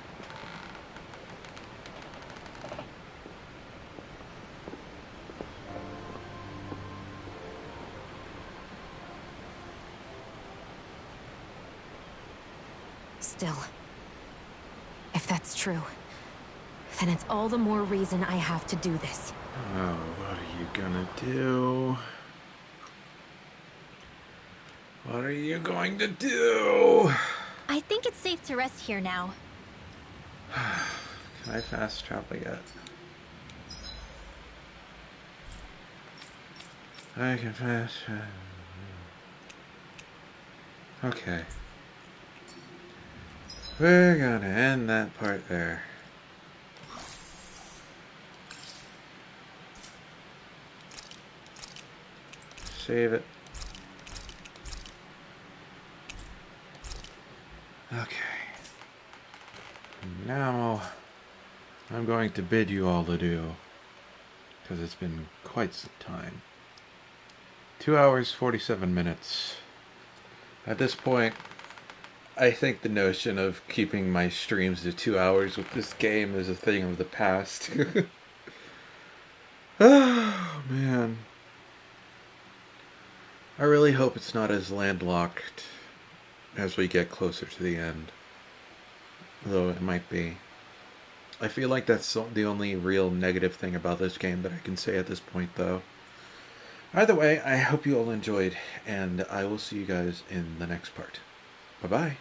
Still, if that's true, then it's all the more reason I have to do this. Oh, what are you gonna do? What are you going to do? I think it's safe to rest here now. Can I fast travel yet? I can fast travel. Okay. We're gonna end that part there. Save it. Okay. Now, I'm going to bid you all adieu, because it's been quite some time. 2 hours, 47 minutes. At this point, I think the notion of keeping my streams to 2 hours with this game is a thing of the past. Oh, man. I really hope it's not as landlocked as we get closer to the end. Though it might be. I feel like that's the only real negative thing about this game that I can say at this point, though. Either way, I hope you all enjoyed, and I will see you guys in the next part. Bye-bye.